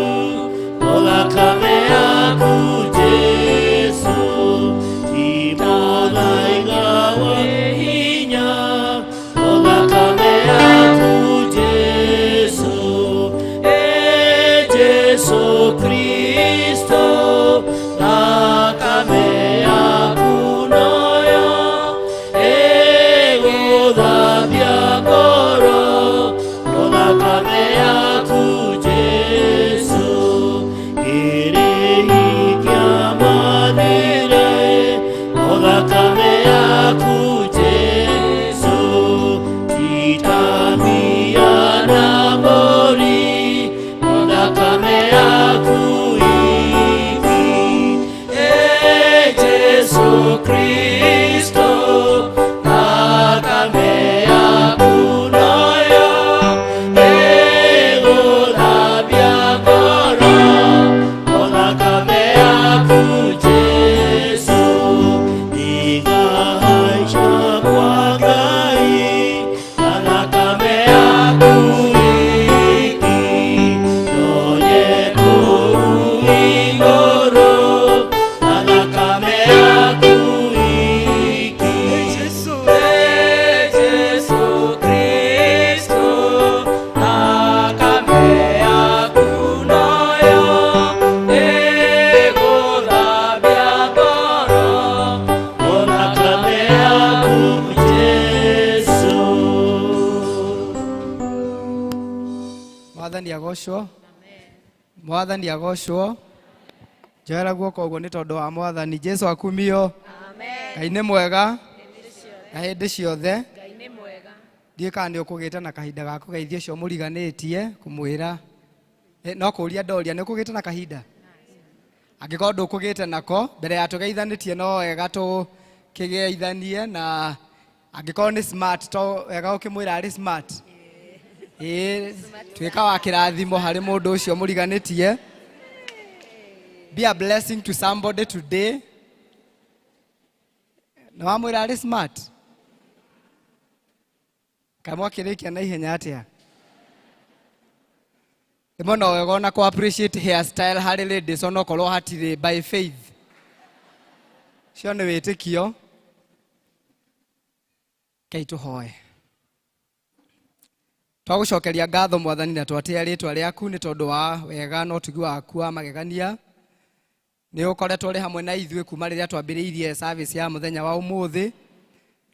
thakame yaku Jesũ ti mũthaiga wa hinya, thakame yaku Mwathani agocwo. Mwathani agocwo. Njoera guoko guo nĩ tondũ wa Mwathani Jesu akumio. Ngai nĩ mwega. Na hĩndĩ ciothe. Ngai nĩ mwega. Ndiĩ kana nĩ ũkũgĩte na kahinda ga kũgeithia ũcio mũriganĩtie kũmwĩra. No kũria ndoria nĩ ũkũgĩte na kahinda. Angĩkorwo ndũkũgĩte nako mbere ya tũgeithanĩtie no wega tũkĩgeithanie na angĩkorwo nĩ smart to wega ũkĩmwĩra arĩ smart. Tuĩka wa kĩrathimo harĩ mũndũ ũcio mũriganĩtie. Be a blessing to somebody today. Na wamwĩra arĩ smart. Kamwa kĩrĩkia na ihenya atĩa. Imo no wega na ku appreciate hairstyle harĩ ladies onokorwo hatirĩ by faith. Cio nĩ wĩtĩkio. Kei tũhoe. Twagũcokeria ngatho Mwathani na twatĩa rĩtwa rĩaku nĩ tondũ wa wega na ũtugi waku wa magegania. Nĩ ũkoretwo ũrĩ hamwe na ithuĩ kuma rĩrĩa twambĩrĩirie service ya mũthenya wa ũmũthĩ.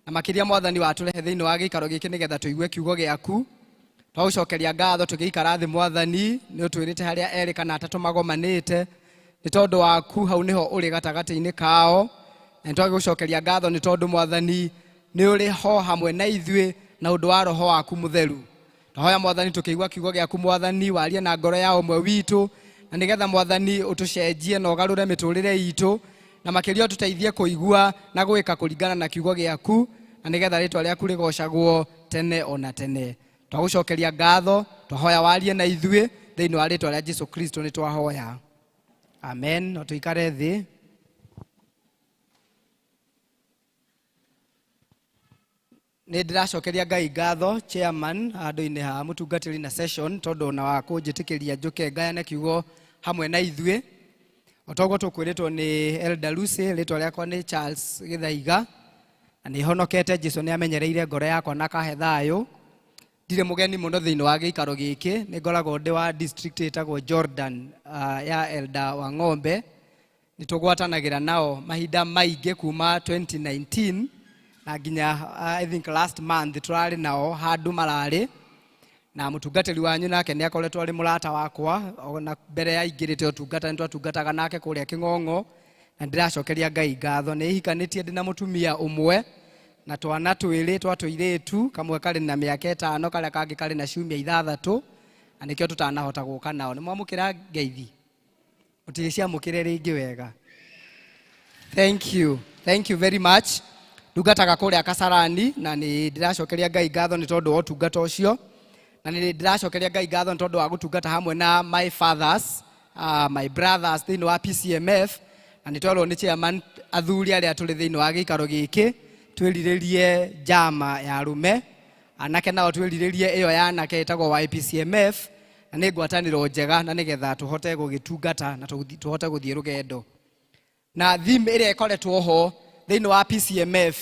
Na makĩria Mwathani watũrehe thĩinĩ wa gĩikaro gĩkĩ nĩgetha tũigue kiugo gĩaku. Twagũcokeria ngatho tũgĩikara thĩ Mwathani nĩ ũtwĩrĩte harĩa erĩ kana atatũ magomanĩte. Nĩ tondũ waku hau nĩho ũrĩ gatagatĩ-inĩ kao. Na twagũcokeria ngatho nĩ tondũ Mwathani nĩ ũrĩ ho hamwe na ithuĩ na ũndũ wa roho waku mũtheru. Tũhoya Mwathani tũkĩigua kiugo gĩaku Mwathani warie na ngoro ya ũmwe witũ na nĩgetha Mwathani ũtũcenjie na ũgarũre mĩtũrĩre itũ na makĩria ũtũteithie kũigua na gwĩka kũringana na kiugo gĩaku na nĩgetha rĩtwa rĩaku rĩgocagwo tene ona tene. Twagũcokeria ngatho twahoya warie na ithuĩ thĩinĩ wa rĩtwa rĩa Jesu Kristo nĩ twahoya. Amen. No tũikare thĩ. Nĩ ndĩracokeria Ngai ngatho chairman handũ-inĩ ha mũtungatĩri na session tondũ na wa kũnjĩtĩkĩria njũke ngayane kiugo hamwe na ithuĩ. Otoguo tũkwĩrĩtwo nĩ Elder Lucy, rĩtwa rĩakwa nĩ Charles Gĩthaiga na nĩ honokete Jesu nĩ amenyereire ngoro yakwa na akahe thayũ. Ndirĩ mũgeni mũno thĩinĩ wa gĩikaro gĩkĩ, nĩ ngoragwo ndĩ wa district ĩtagwo Jordan ya Elder wa Ng'ombe. Nĩ tũgwatanagĩra nao mahinda maingĩ kuma 2019 na nginya I think last month tũrarĩ nao handũ mararĩ na mũtungatĩri wanyu nake nĩ akoretwo arĩ mũrata wakwa na mbere ya ingĩrĩte ũtungata nĩ twatungataga nake kũrĩa Kĩng'ong'o na ndĩracokeria Ngai ngatho. Nĩ hikanĩtie ndĩ na mũtumia ũmwe na twana twĩrĩ twa tũirĩtu, kamwe karĩ na mĩaka 5 karĩa kangĩ karĩ na ciumia 6 na nĩkĩo tũtanahota gũka nao. Nĩ mwamũkĩra ngeithi mũtigĩciamũkĩre rĩngĩ wega. Thank you very much. Ndungataga kũrĩa Kasarani na nĩ ndĩracokeria Ngai ngatho nĩ tondũ wa ũtungata ũcio na nĩ ndĩracokeria Ngai ngatho nĩ tondũ wa gũtungata hamwe na my fathers, my brothers thĩinĩ wa PCMF na nĩ twerwo nĩ chairman athuri arĩa tũrĩ thĩinĩ wa gĩikaro gĩkĩ twĩrirĩrie jama ya arũme, anake nao twĩrirĩrie ĩyo ya anake ĩtagwo YPCMF na nĩ ngwatanĩro njega na nĩgetha tũhote gũgĩtungata na tũhote gũthiĩ rũgendo. Na theme ĩrĩa ĩkoretwo ho thĩinĩ wa PCMF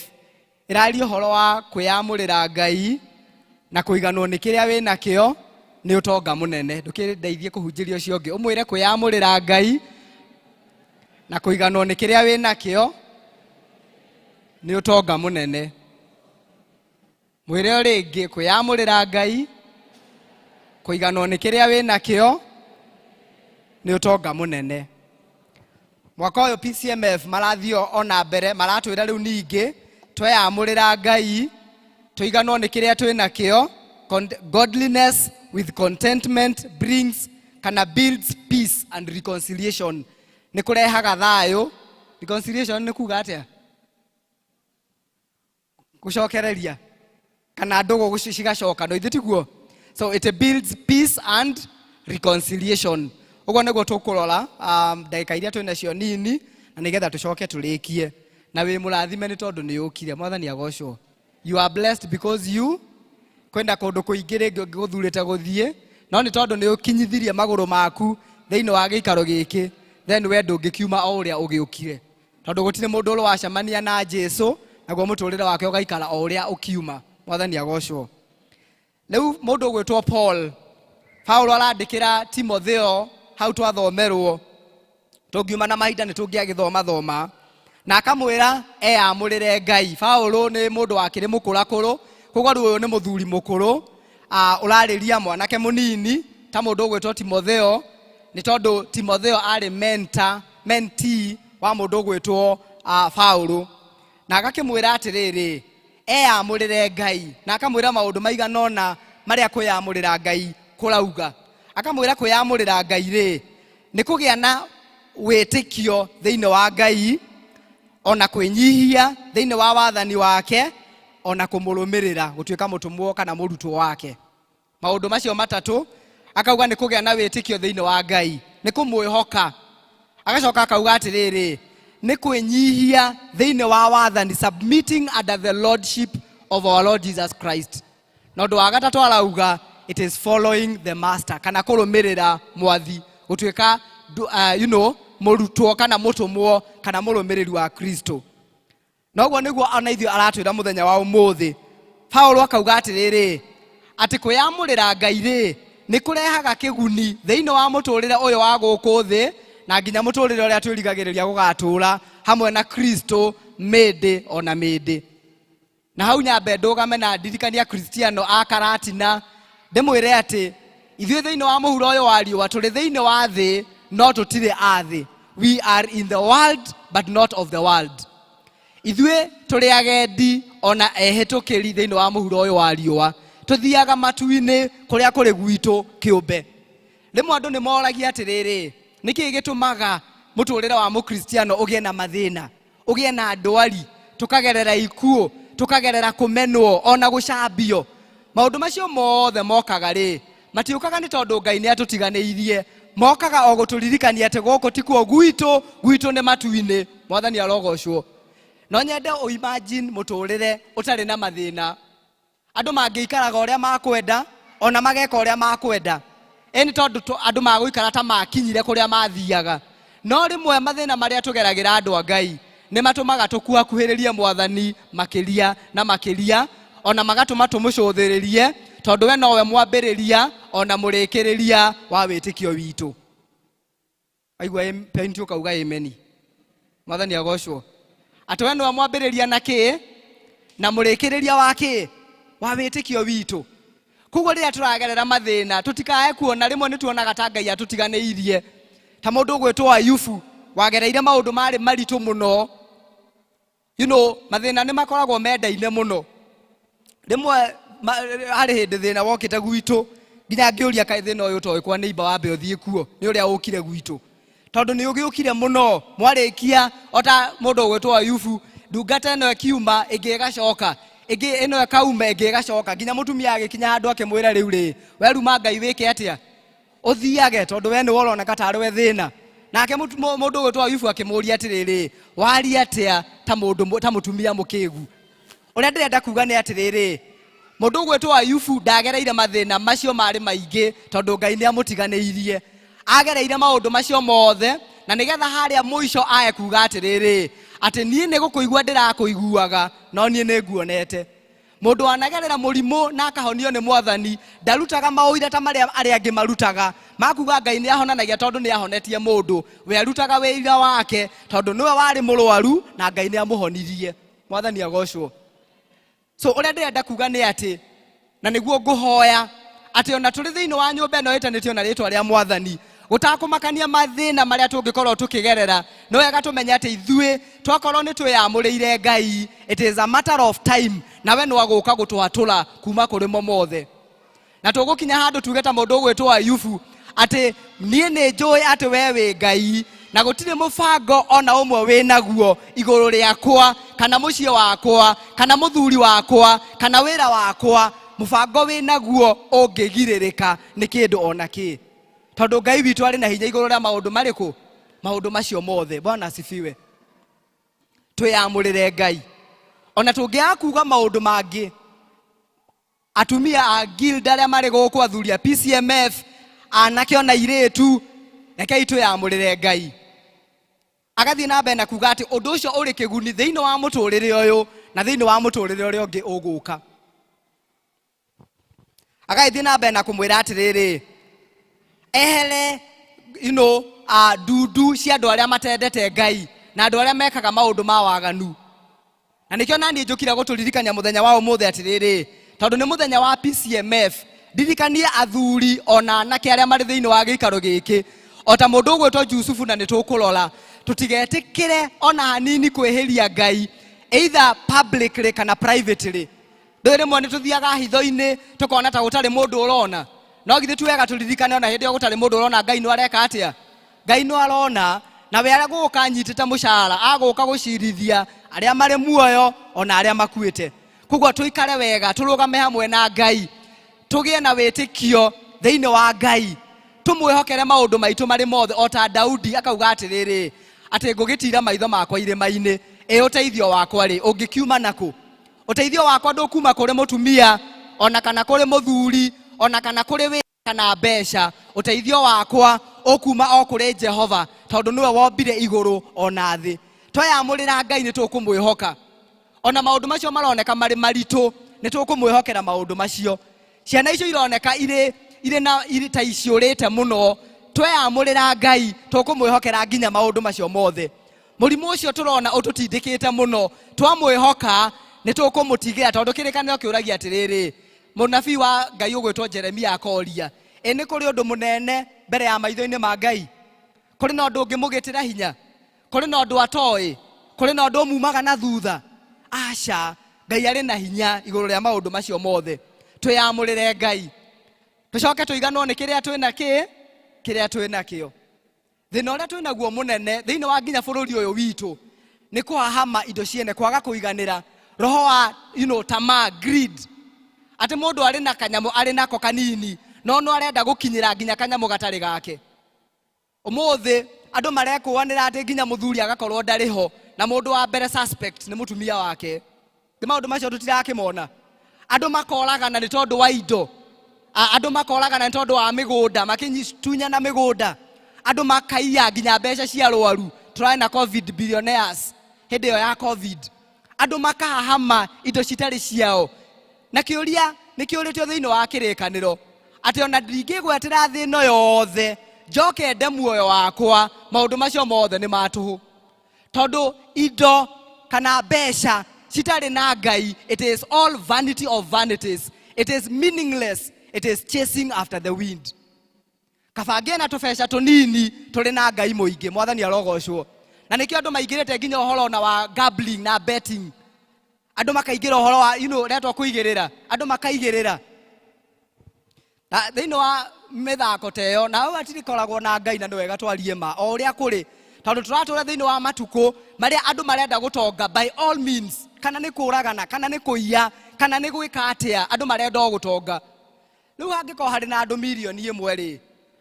ĩraria ũhoro wa kwĩyamũrĩra Ngai na kũiganwo nĩ kĩrĩa wĩ nakĩo nĩ ũtonga mũnene. Ndũkĩndeithie kũhunjĩria ũcio ũngĩ, ũmwĩre kwĩyamũrĩra Ngai na kũiganwo nĩ kĩrĩa wĩ nakĩo nĩ ũtonga mũnene. Mwĩre o rĩngĩ kwĩyamũrĩra Ngai kũiganwo nĩ kĩrĩa wĩ nakĩo nĩ ũtonga mũnene. Mwaka ũyũ PCMF marathio ona mbere maratwĩra rĩu ningĩ tweyamũrĩra Ngai tũiganwo nĩ kĩrĩa twĩ nakĩo. Godliness with contentment brings kana builds peace and reconciliation. Nĩ kũrehaga thayũ. Reconciliation nĩ kuga atĩa? Gũcokereria kana ndũgũ cigacoka no ithe tiguo. So it builds peace and reconciliation. Ũguo nĩguo tũkũrora ndagĩka iria twĩ nacio nini na nĩgetha tũcoke tũrĩkie. Na wĩ mũrathime nĩ tondũ nĩ ũkire. Mwathani agocwo. You are blessed because you kwenda kũndũ kũingĩ rĩngĩ ũngĩgũthurĩte gũthiĩ no nĩ tondũ nĩ ũkinyithirie magũrũ maku thĩinĩ wa gĩikaro gĩkĩ then we ndũngĩkiuma o ũrĩa ũgĩũkire tondũ gũtirĩ mũndũ ũrĩ wacemania na Jesu naguo mũtũrĩre wake ũgaikara o ũrĩa ũkiuma. Mwathani agocwo. Rĩu mũndũ ũgwĩtwo Paulo arandĩkĩra Timotheo hau twathomerwo tũngiuma na mahinda nĩ tũngĩagĩthoma na akamwĩra eyamũrĩre Ngai. Paulo nĩ mũndũ wakĩrĩ mũkũrakũrũ, koguo ũyũ nĩ mũthuri mũkũrũ ũrarĩria mwanake mũnini ta mundu ugwitwo Timotheo ni tondu Timotheo ari mentee wa mundu ugwitwo Paulo na agakimwira atiriri eyamurire Ngai na akamwira maundu maiganona maria kwiyamurira Ngai kurauga akamwira kwiyamurira Ngai ri ni kugia na witikio thiini wa Ngai ona kwinyihia thiini wa wathani wake ona kumurumirira gutuika mutumwo kana murutwo wake. Maundu macio matatu akauga ni kugia na witikio thiini wa Ngai ni kumwihoka agacoka akauga atiriri ni kwinyihia thiini wa wathani submitting under the lordship of our Lord Jesus Christ. Na undu wa gatatu arauga it is following the master kana kurumirira mwathi gutuika murutwo kana mutumwo kana murumiriri wa Kristo. Noguo niguo ona ithio aratwira muthenya wa umuthi. Paulo akauga atiriri ati kwiyamurira Ngai ri ni kurehaga kiguni thiini wa muturire uyu wa guku thi na nginya muturire uria twirigagiriria gugatura hamwe na Kristo mende ona mende. Na hau nyambe ndugame na ndirikania Kristiano akaratina ndimwire ati ithuĩ thiini wa muhuro uyu wa riũa turi thiini wa thi no tutire athi. We are in the world but not of the world. Ithuĩ turi agendi ona ehitukiri thiini wa muhuro uyu wa riũa tuthiaga matu-ini kuria kuri gwitu kiumbe. Rimwe andu ni moragia atiriri niki gitumaga muturire wa mukristiano ugie na mathina ugie na ndwari tukagerera ikuo tukagerera kumenwo ona gucambio. Maundu macio mothe mokaga ri matiukaga ni tondu Ngai ni atutiganiirie mokaga o guturirikania ati guku tikuo gwitu ni matu-ini. Mwathani arogocwo. No nyende o imagine muturire utari na mathina andu mangiikaraga uria makwenda ona mageka uria makwenda eni tondu andu maguikara ta makinyire kuria mathiaga. No rimwe mathina maria tugeragira andu a Ngai ni matumaga tukuhakuhiririe Mwathani makiria na makiria ona magatuma tumucuthiririe tondu we nowe mwambiriria ona murikiriria wa witikio witu. Aigua penti ukauga amen. Mwathani agocwo. Ati we nowe mwambiriria na ki na murikiriria wa ki wa witikio witu. Kuguo riria turagerera mathina tutikae kuona rimwe ni tuonaga ta Ngai atutiganiirie. Ta mundu ugwitwo Ayubu wagereire maundu mari maritu muno. Mathina ni makoragwo mendaine muno. Rimwe hari hindi thina wokite gwitu nginya ngiuria kai thina uyu toy kwa neighbor wambe uthie kuo ni uria ukire gwitu tondu ni ugiukire muno mwarikia ota mundu ugwitwo Ayubu ndungata ino kiuma igigacoka ino ekauma igigacoka nginya mutumia agikinya handu akimwira riu ri weruma Ngai wike atia uthiage tondu we ni woroneka tari we thina. Nake mundu ugwitwo Ayubu akimuria atiriri wari atia ta mutumia mukigu. Uria ndirenda kuga ni atiriri mundu ugwitwo Ayubu ndagereire mathina macio mari maingi tondu Ngai ni amutiganiirie. Agereire maundu macio mothe na nigetha haria muico aye kuga atiriri ati nie ni gukuigua ndirakuiguaga no nie ni nguonete. Mundu anagerera murimu na akahonio ni Mwathani ndarutaga mauira ta maria aria angi marutaga makuga Ngai ni ahonanagia tondu ni ahonetie mundu we arutaga wira wake tondu niwe wari murwaru na Ngai ni amuhonirie. Mwathani agocwo. So uria ndirenda kuga ni ati na niguo nguhoya ati ona turi thiini wa nyumba ino itanitio na ritwa ria Mwathani gutakumakania mathina maria tungikorwo tukigerera no wega tumenya ati ithui twakorwo ni twiyamurire Ngai it is a matter of time na we no aguka gutwatula kuma kuri mo mothe. Na tugukinya handu tugeta mundu ugwitwo Ayubu ati nie ni njui ati we wi Ngai na gutire mubango ona umwe we naguo iguru riakwa kana mucie wakwa kana muthuri wakwa kana wira wakwa mubango we naguo ungigiririka ni kindu ona ki tondu Ngai witu ari na hinya iguru ria maundu mariku maundu macio mothe. Bwana asifiwe. Twiyamurire Ngai ona tungiaga kuga maundu mangi atumia a guild aria mari guku athuri a PCMF anake ona iritu rekei twiyamurire Ngai. Agathie na mbere na kuga ati undu ucio uri kiguni thiini wa muturire uyu na thiini wa muturire uria ungi uguka. Agathie na mbere na kumwira atiriri ehere ndudu cia andu aria matendete Ngai na andu aria mekaga maundu ma waganu. Na nikio nani njukira guturirikania muthenya wa umuthi atiriri tondu ni muthenya wa PCMF ndirikanie athuri ona anake arĩa marĩ thĩinĩ wa gĩikaro gĩkĩ ota mũndũ ũgwĩtwo Jusufu na nĩtũkũrora tũtigetĩkĩre ona hanini kwĩhĩria Ngai either publicly kana privately. Ndũĩ rĩmwe nĩtũthiaga hitho-inĩ tũkona ta gũtarĩ mũndũ ũrona, no githĩ ti wega tũririkane ona hĩndĩ ĩyo gũtarĩ mũndũ ũrona Ngai nĩ areka atĩa? Ngai nĩ arona, na we arĩa gũgũka anyitĩte mũcara agũka gũcirithia arĩa marĩ muoyo ona arĩa makuĩte. Koguo tũikare wega tũrũgame hamwe na Ngai, tũgĩe na wĩtĩkio thĩinĩ wa Ngai, tũmwĩhokere maũndũ maitũ marĩ mothe ota Daudi akauga atĩrĩrĩ atĩ ngũgĩtira maitho makwa irĩma-inĩ, ũteithio wakwa rĩ ũngĩkiuma nakũ? Ũteithio wakwa ndũkuma kũrĩ mũtumia ona kana kũrĩ mũthuri ona kana kũrĩ wĩra kana mbeca. Ũteithio wakwa ũkuma o kũrĩ Jehova tondũ nĩwe wombire igũrũ ona thĩ. Tweyamũrĩra Ngai nĩtũkũmwĩhoka ona maũndũ macio maroneka marĩ maritũ nĩtũkũmwĩhokera maũndũ macio. Ciana icio ironeka irĩ ta iciũrĩte mũno, tweyamũrĩra Ngai tũkũmwĩhokera nginya maũndũ macio mothe. Mũrimũ ũcio tũrona ũtũtindĩkĩte mũno, twamwĩhoka nĩtũkũmũtigĩra tondũ kĩrĩkanĩro kĩũragia atĩrĩrĩ, mũnabii wa Ngai ũgwĩtwo Jeremia akoria, nĩ kũrĩ ũndũ mũnene mbere ya maitho-inĩ ma Ngai? Kũrĩ na ũndũ ũngĩmũgĩtĩra hinya? Kũrĩ na ũndũ atoĩ? Kũrĩ na ũndũ umumaga na thutha? Aca, Ngai arĩ na hinya igũrũ rĩa maũndũ macio mothe. Twĩyamũrĩre Ngai, tũcoke tũiganwo nĩ kĩrĩa twĩ nakĩo. Thĩna ũrĩa twĩ naguo mũnene thĩinĩ wa nginya bũrũri ũyũ witũ nĩ kũhahama indo ciene, kwaga kũiganĩra, roho wa tamaa, greed. Atĩ mũndũ arĩ na kanyamũ arĩ nako kanini no arenda gũkinyĩra nginya kanyamũ gatarĩ gake. Ũmũthĩ andũ marekũanĩra atĩ nginya mũthuri agakorwo ndarĩ ho na mũndũ wa mbere suspect nĩ mũtumia wake. Nĩ maũndũ macio tũtirakĩmona. Andũ makoragana nĩ tondũ wa indo, andũ makoragana nĩ tondũ wa mĩgũnda, makĩtunyana mĩgũnda, andũ makaiya nginya mbeca cia rwaru. Tũrarĩ na COVID billionaires hĩndĩ ĩyo ya COVID, andũ makahahama indo citarĩ ciao. Na kĩũria nĩkĩũrĩtio thĩinĩ wa kĩrĩkanĩro atĩ ona ndingĩgwetera thĩ ĩno yothe njoke nde muoyo wakwa, maũndũ macio mothe nĩ matũhũ. Tondũ indo kana mbeca citarĩ na Ngai, it is all vanity of vanities, it is meaningless, it is chasing after the wind. Kabange na tũbeca tũnini tũrĩ na Ngai mũingĩ, Mwathani arogocwo. Na nĩkĩo andũ maingĩrĩte nginya ũhoro na wa gambling na betting. Andũ makaingĩra ũhoro wa retwo kũigĩrĩra, andũ makaigĩrĩra. Na thĩinĩ wa mĩthako ta ĩyo na atirikoragwo na Ngai na nĩ wega twarie ma o ũrĩa kũrĩ, tondũ tũratũra thĩinĩ wa matukũ marĩa andũ marenda gũtonga by all means, kana nĩ kũragana kana nĩ kũiya kana nĩ gwĩka atĩa, andũ marenda gũtonga. Rĩu hangĩkorwo harĩ na andũ mirioni ĩmwe rĩ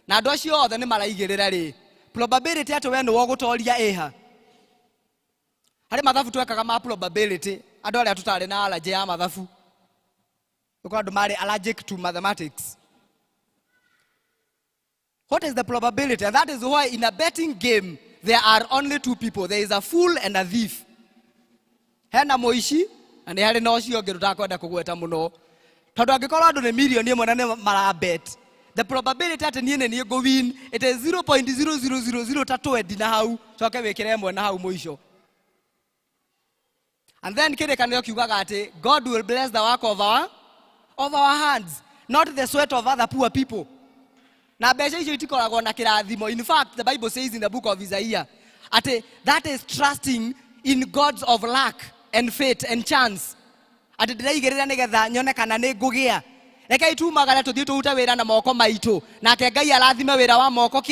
na andũ acio othe nĩ maraigĩrĩra rĩ, probability atĩ we nĩwe ũgũtoria ĩha? Harĩ mathabu twekaga ma probability, andũ arĩa tũtarĩ na allergy ya mathabu, ũkora andũ marĩ allergic to mathematics. What is the probability? And that is why in a betting game there are only two people. There is a fool and a thief. Hena mũici na nĩ harĩ na ũcio ũngĩ tũtakwenda kũgweta mũno. Tondũ angĩkorwo andũ nĩ mirioni ĩmwe na nĩ marabet, the probability atĩ niĩ nĩ ngũwin, it is 0.00003 na hau, coke wĩkĩre ĩmwe na hau mũico. And then kĩrĩkanĩro kiugaga atĩ God will bless the work of our hands, not the sweat of other poor people. Na mbeca icio itikoragwo na kĩrathimo. In fact, the Bible says in the book of Isaiah atĩ that is trusting in gods of luck and fate and chance. Atĩ ndĩraigĩrĩra nĩgetha nyone kana nĩ ngũgĩa. Rekei tumagare tũthiĩ tũrute wĩra na moko maitũ, nake Ngai arathime wĩra wa moko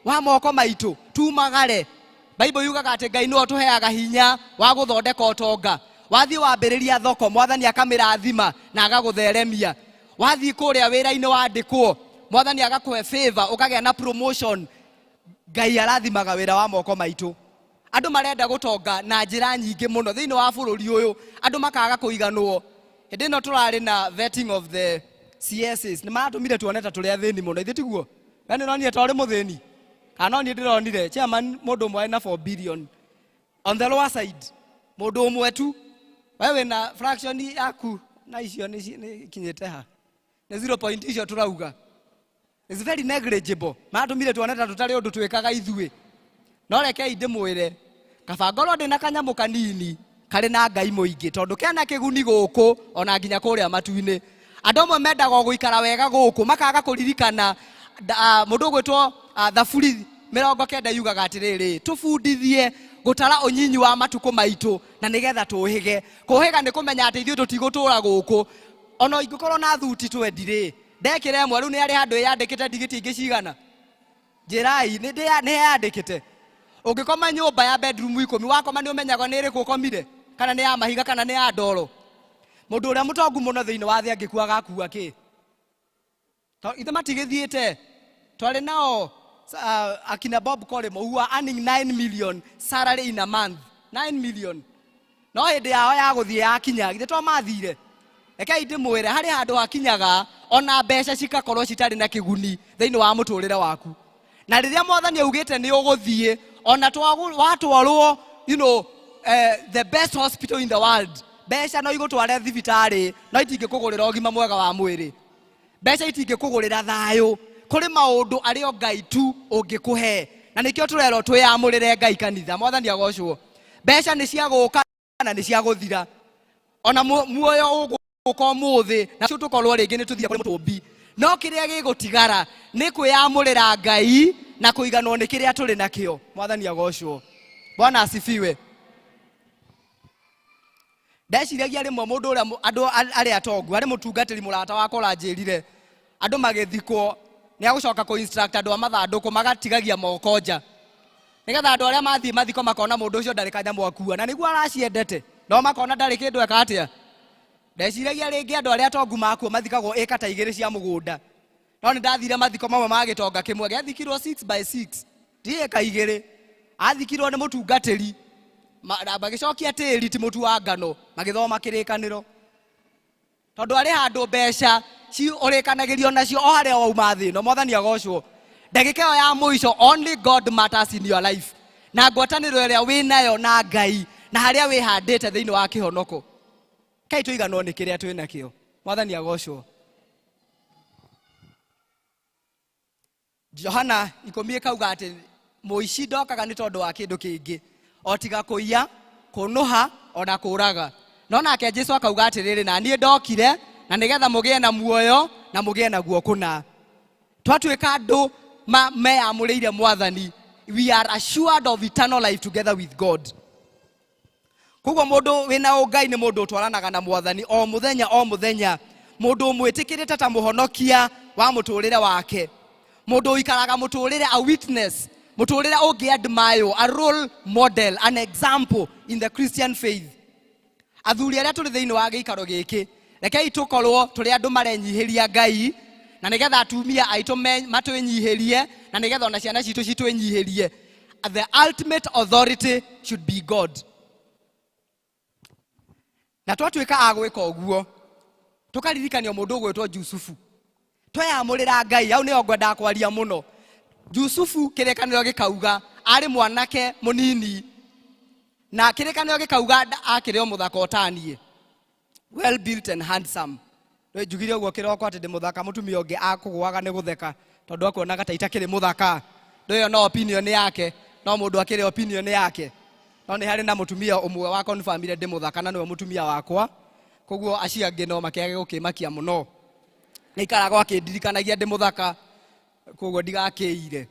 wa moko maitũ. Tumagare. Bible yugaga atĩ Ngai nĩwe ũtũheaga hinya wa gũthondeka ũtonga. Wathiĩ wambĩrĩria thoko, Mwathani akamĩrathima na agagũtheremia. Wathiĩ kũrĩa wĩra-inĩ wandĩkwo, Mwathani agakũhe favor, ũkagĩa na promotion. Ngai arathimaga wĩra wa moko maitũ. Andũ marenda gũtonga na njĩra nyingĩ mũno thĩinĩ wa bũrũri ũyũ, andũ makaga kũiganwo. Hĩndĩ ĩno tũrarĩ na vetting of the CSs, nĩ maratũmire tuone ta tũrĩ athĩni mũno, ithe tiguo? We nĩ ũronire ta ũrĩ mũthĩni? Kana no niĩ ndĩronire chairman mũndũ ũmwe na 4 billion on the lower side, mũndũ ũmwe tu. Wewe na fraction yaku na icio nĩ kinyĩte ha, nĩ 0 point icio tũrauga. It's very negligible. Maratũmire tuone ta tũtarĩ ũndũ twĩkaga ithuĩ. No rekei ndĩmwĩre, kaba ngorwo ndĩ na kanyamũ kanini karĩ na Ngai mũingĩ, tondũ kena kĩguni gũkũ ona nginya kũrĩa matu-inĩ. andũ amwe mendaga gũikara wega gũkũ makaga kũririkana mũndũ ũgwĩtwo Thaburi 90 yugaga atĩrĩrĩ, tũbundithie gũtara ũnyinyi wa matukũ maitũ na nĩgetha tũhĩge. Kũhĩga nĩ kũmenya atĩ ithuĩ tũtigũtũra gũkũ. Ona ingĩkorwo na thuti 20 ndekĩra ĩmwe, rĩu nĩ arĩ handũ yandĩkĩte ndigiti ingĩ cigana? Njĩrai nĩ yandĩkĩte. Ũngĩkoma nyũmba ya bedroom 10 wakoma nĩ ũmenyaga nĩ ĩrĩkũ ũkomire, kana nĩ ya mahiga kana nĩ ya ndoro. Mũndũ ũrĩa mũtongu mũno thĩinĩ wa thĩ angĩkua agakua kĩ? Ithe matigĩthiĩte. Twarĩ nao akina Bob Coremo who are earning 9 million salary in a month. 9 million. No hĩndĩ yao ya gũthiĩ yakinya, githĩ to mathire. Rekei ndĩmwĩre harĩ handũ hakinyaga ona mbeca cikakorwo citarĩ na kĩguni thĩinĩ wa mũtũrĩre waku. Na rĩrĩa Mwathani augĩte nĩ ũgũthiĩ, ona watwarwo, the best hospital in the world, mbeca no igũtware thibitarĩ, no itingĩkũgũrĩra ũgima mwega wa mwĩrĩ. Mbeca itingĩkũgũrĩra thayũ. Kũrĩ maũndũ arĩa Ngai tu ũngĩkũhe. Na nĩkĩo tũrerwo twĩamũrĩre Ngai kanitha. Mwathani agocwo. Mbeca nĩ cia gũka na nĩ cia gũthira. Ona muoyo ũgũka ũmũthĩ na cio tũkorwo rĩngĩ nĩ tũthia kũrĩ mũtũmbi. No kĩrĩa gĩgũtigara nĩ kwĩamũrĩra Ngai na kũiganwo nĩ kĩrĩa tũrĩ nakĩo. Mwathani agocwo. Bwana asifiwe. Ndeciragia rĩmwe mũndũ ũrĩa andũ arĩa atongu, arĩ mũtungatĩri mũrata wakwa ũranjĩrire, andũ magĩthikwo nĩ agũcoka kũ-instruct andũ a mathandũkũ magatigagia moko nja. Nĩgetha andũ arĩa mathiĩ mathiko makona mũndũ ũcio ndarĩ kanyamũ akua, na nĩguo araciendete, no makona ndarĩ kĩndũ eka atĩa. Ndeciragia rĩngĩ andũ arĩa atongu makuo mathikagwo ĩka ta 2 cia mũgũnda. No nĩ ndathire mathiko mamwe ma gĩtonga kĩmwe gĩathikirwo 6x6, ti ĩka 2. Athikirwo nĩ mũtungatĩri, magĩcokia tĩri ti mũtu wa ngano, magĩthoma kĩrĩkanĩro. Tondũ arĩ handũ mbeca ũrĩkanagĩrio nacio o harĩa wauma thĩ ĩno. Mwathani agocwo. Ndagĩka ĩyo ya mũico, only God matters in your life. Na ngwatanĩro ĩrĩa wĩ nayo na Ngai na harĩa wĩhandĩte thĩinĩ wa kĩhonoko. Kai tũiganwo nĩ kĩrĩa twĩ nakĩo. Mwathani agocwo. Johana 10 kauga atĩ mũici ndokaga nĩ tondũ wa kĩndũ kĩngĩ, o tiga kũiya, kũnũha ona kũũraga. No nake Jesũ akauga atĩrĩrĩ, na niĩ ndokire na nĩgetha mũgĩe na muoyo na mũgĩe naguo kũna. Twatuĩka andũ meamũrĩire Mwathani, we are assured of eternal life together with God. Koguo mũndũ wĩna ũngai nĩ mũndũ ũtwaranaga na Mwathani o mũthenya o mũthenya. Mũndũ ũmwĩtĩkĩrĩte ta mũhonokia wa mũtũrĩre wake. Mũndũ ũikaraga mũtũrĩre a witness, mũtũrĩre ũngĩadmire, a role model, an example in the Christian faith. Athuri arĩa tũrĩ thĩinĩ wa gĩikaro gĩkĩ, rekei tũkorwo tũrĩ andũ marenyihĩria Ngai, na nĩgetha atumia aitũ matwĩnyihĩrie, na nĩgetha ona ciana citũ citwĩnyihĩrie. The ultimate authority should be God. Na twatuĩka agwĩka ũguo, tũkaririkanio mũndũ ũgwĩtwo Jusufu. Tweyamũrĩra Ngai, au nĩyo ngwenda kwaria mũno. Jusufu kĩrĩkanĩro gĩkauga arĩ mwanake mũnini, na kĩrĩkanĩro gĩkauga akĩrĩ o mũthaka ũtaniĩ, well built and handsome. Nĩ njugire ũguo kĩroko atĩ ndĩ mũthaka, mũtumia ũngĩ akũgũaga nĩ gũtheka tondũ akuonaga ta itakĩrĩ mũthaka. Ndĩyo no opinion yake, no mũndũ akĩrĩ opinion yake. No nĩ harĩ na mũtumia ũmwe wa confirmire ndĩ mũthaka na nĩwe mũtumia wakwa, koguo acio angĩ no makĩage gũkĩmakia mũno. Nĩikaraga akĩndirikanagia ndĩ mũthaka, koguo ndigakĩire.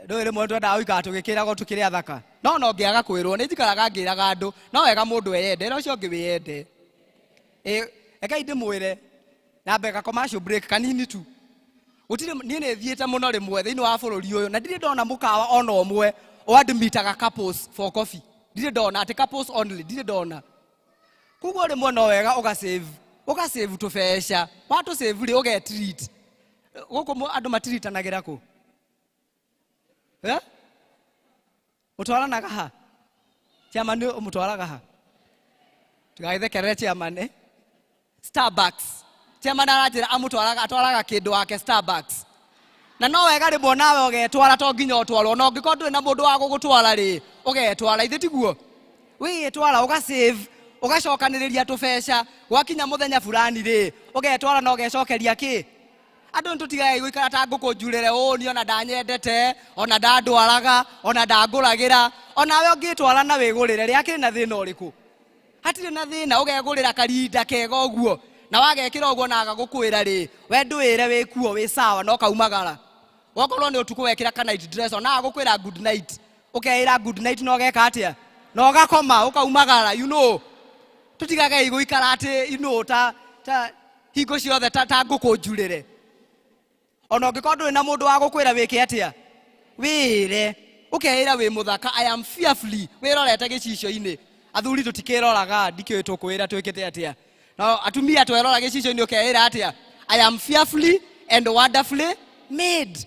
Ndũĩ rĩmwe twendaga gũikara tũgĩkĩragwo tũkĩrĩ athaka, no ngĩaga kwĩrwo. Nĩ njikaraga ngĩraga andũ, no wega mũndũ eyende, ũcio ũngĩ wĩyende. Rekei ndĩmwĩre na mbega commercial break kanini tu. Gũtirĩ niĩ nĩ thiĩte mũno rĩmwe thĩinĩ wa bũrũri ũyũ, na ndirĩ ndona mũkawa ona ũmwe ũadmitaga couples for coffee. Ndirĩ ndona atĩ couples only, ndirĩ ndona. Koguo rĩmwe no wega ũgasave tũbeca, watũ save rĩ ũgetreat. Gũkũ andũ matiritanagĩra kũ? Mũtwaranaga ha? Chairman mũtwaraga ha? Tũgagĩthekerere chairman. Starbucks. Chairman aranjĩra atwaraga kĩndũ wake Starbucks. Na no wega rĩmwe nawe ũgetwara to nginya ũtwarwo. No ũngĩkorwo ndũrĩ na mũndũ wa gũgũtwara rĩ, ũgetwara. Ithe tiguo? Wĩgĩtwara ũgasave, ũgacokanĩrĩria tũbeca, gwakinya mũthenya fulani rĩ, ũgetwara na ũgecokeria kĩ? Andũ nĩtũtigaga gũikara ta ngũkũ njurĩre ũni, ona ndanyendete, ona ndandwaraga, ona ndangũragĩra. Onawe ũngĩtwara na wĩgũrĩre rĩ, akĩrĩ na thĩna ũrĩkũ? Hatirĩ na thĩna, ũgegũrĩra karinda kega ũguo. na wagekira uguo na agagukwira ri we ndwire wi kuo wi sawa no kaumagara wakorwo ni utuku wekira ka night dress ona agukwira good night ukeira good night no geka atia no gakoma ukaumagara you know tutigaga iguikara ati you know ta hingo ciothe ta nguku njurire ona ungikorwo nduri na mundu wa gukwira wiki atia wire ukeira wi muthaka I am fearfully wirorete gicicio-ini athuri tutikiroraga ndikiwe tukwira twikite atia no atumia twerora gicicio-ini ukeira atia I am fearfully and wonderfully made.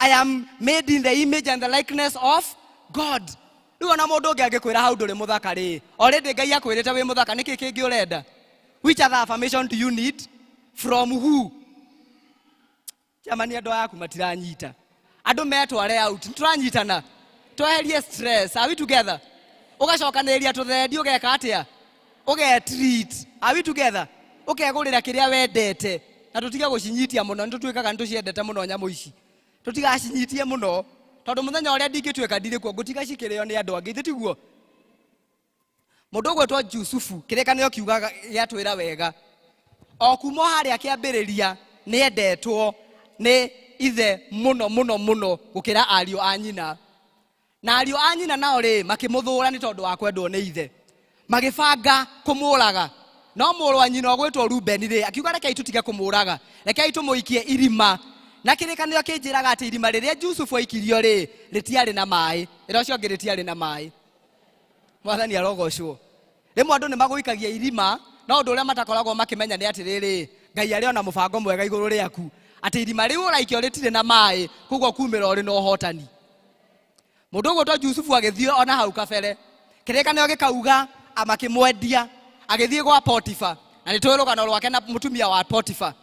I am made in the image and the likeness of God. Riu ona mundu ungi angikwira hau nduri muthaka ri already Ngai akwirite wi muthaka niki kingi urenda? Which other affirmation do you need? From who? Jamani andu ayaku matiranyita. Andu metware out. Nturanyitana. Tweherie stress. Are we together? Ugacokanĩrĩria tũthendi ũgeka atia? Treat. Are we together? Ukegũrĩra kĩrĩa wendete. Na tũtige gũcinyitia mũno. Nĩtũtuĩkaga nĩtũciendete mũno nyamũ ici. Tũtigacinyitie mũno. Tondũ mũthenya ũrĩa ndingĩtuĩka ndirĩ kuo ngũtiga cikĩrĩo nĩ andũ angĩ. Tiguo. Mũndũ ũgwĩtwo Jusufu kĩrĩkanĩro kiugaga gĩatwĩra wega. O kuma harĩa kĩambĩrĩria nĩendetwo nĩ ithe mũno gũkĩra ariũ a nyina. Na ariũ a nyina nao rĩ makĩmũthũra nĩ tondũ wa kwendwo nĩ ithe. Magĩbanga kũmũraga. No mũrũ wa nyina ũgwĩtwo Rubeni rĩ akiuga rekei tũtige kũmũraga. Rekei tũmũikie irima. Na kĩrĩkanĩro kĩnjĩraga atĩ irima rĩrĩa Jusufu aikirio rĩ rĩtiarĩ na maĩ. Ĩra ũcio ũngĩ rĩtiarĩ na maĩ. Mwathani arogocwo. Rĩmwe andũ nĩmagũikagia irima no ũndũ ũrĩa matakoragwo makĩmenya nĩ atĩrĩrĩ Ngai arĩ ona mũbango mwega igũrũ rĩaku. Atĩ irima rĩu ũraikio rĩtirĩ na maĩ koguo kumĩra ũrĩ na ũhotani. Mũndũ ũgwĩtwo Jusufu agĩthiĩ ona hau kabere. Kĩrĩkanĩro gĩkauga amakĩmwendia agĩthiĩ gwa Potifa na nĩ tũĩ rũgano rwake na mũtumia wa Potifa.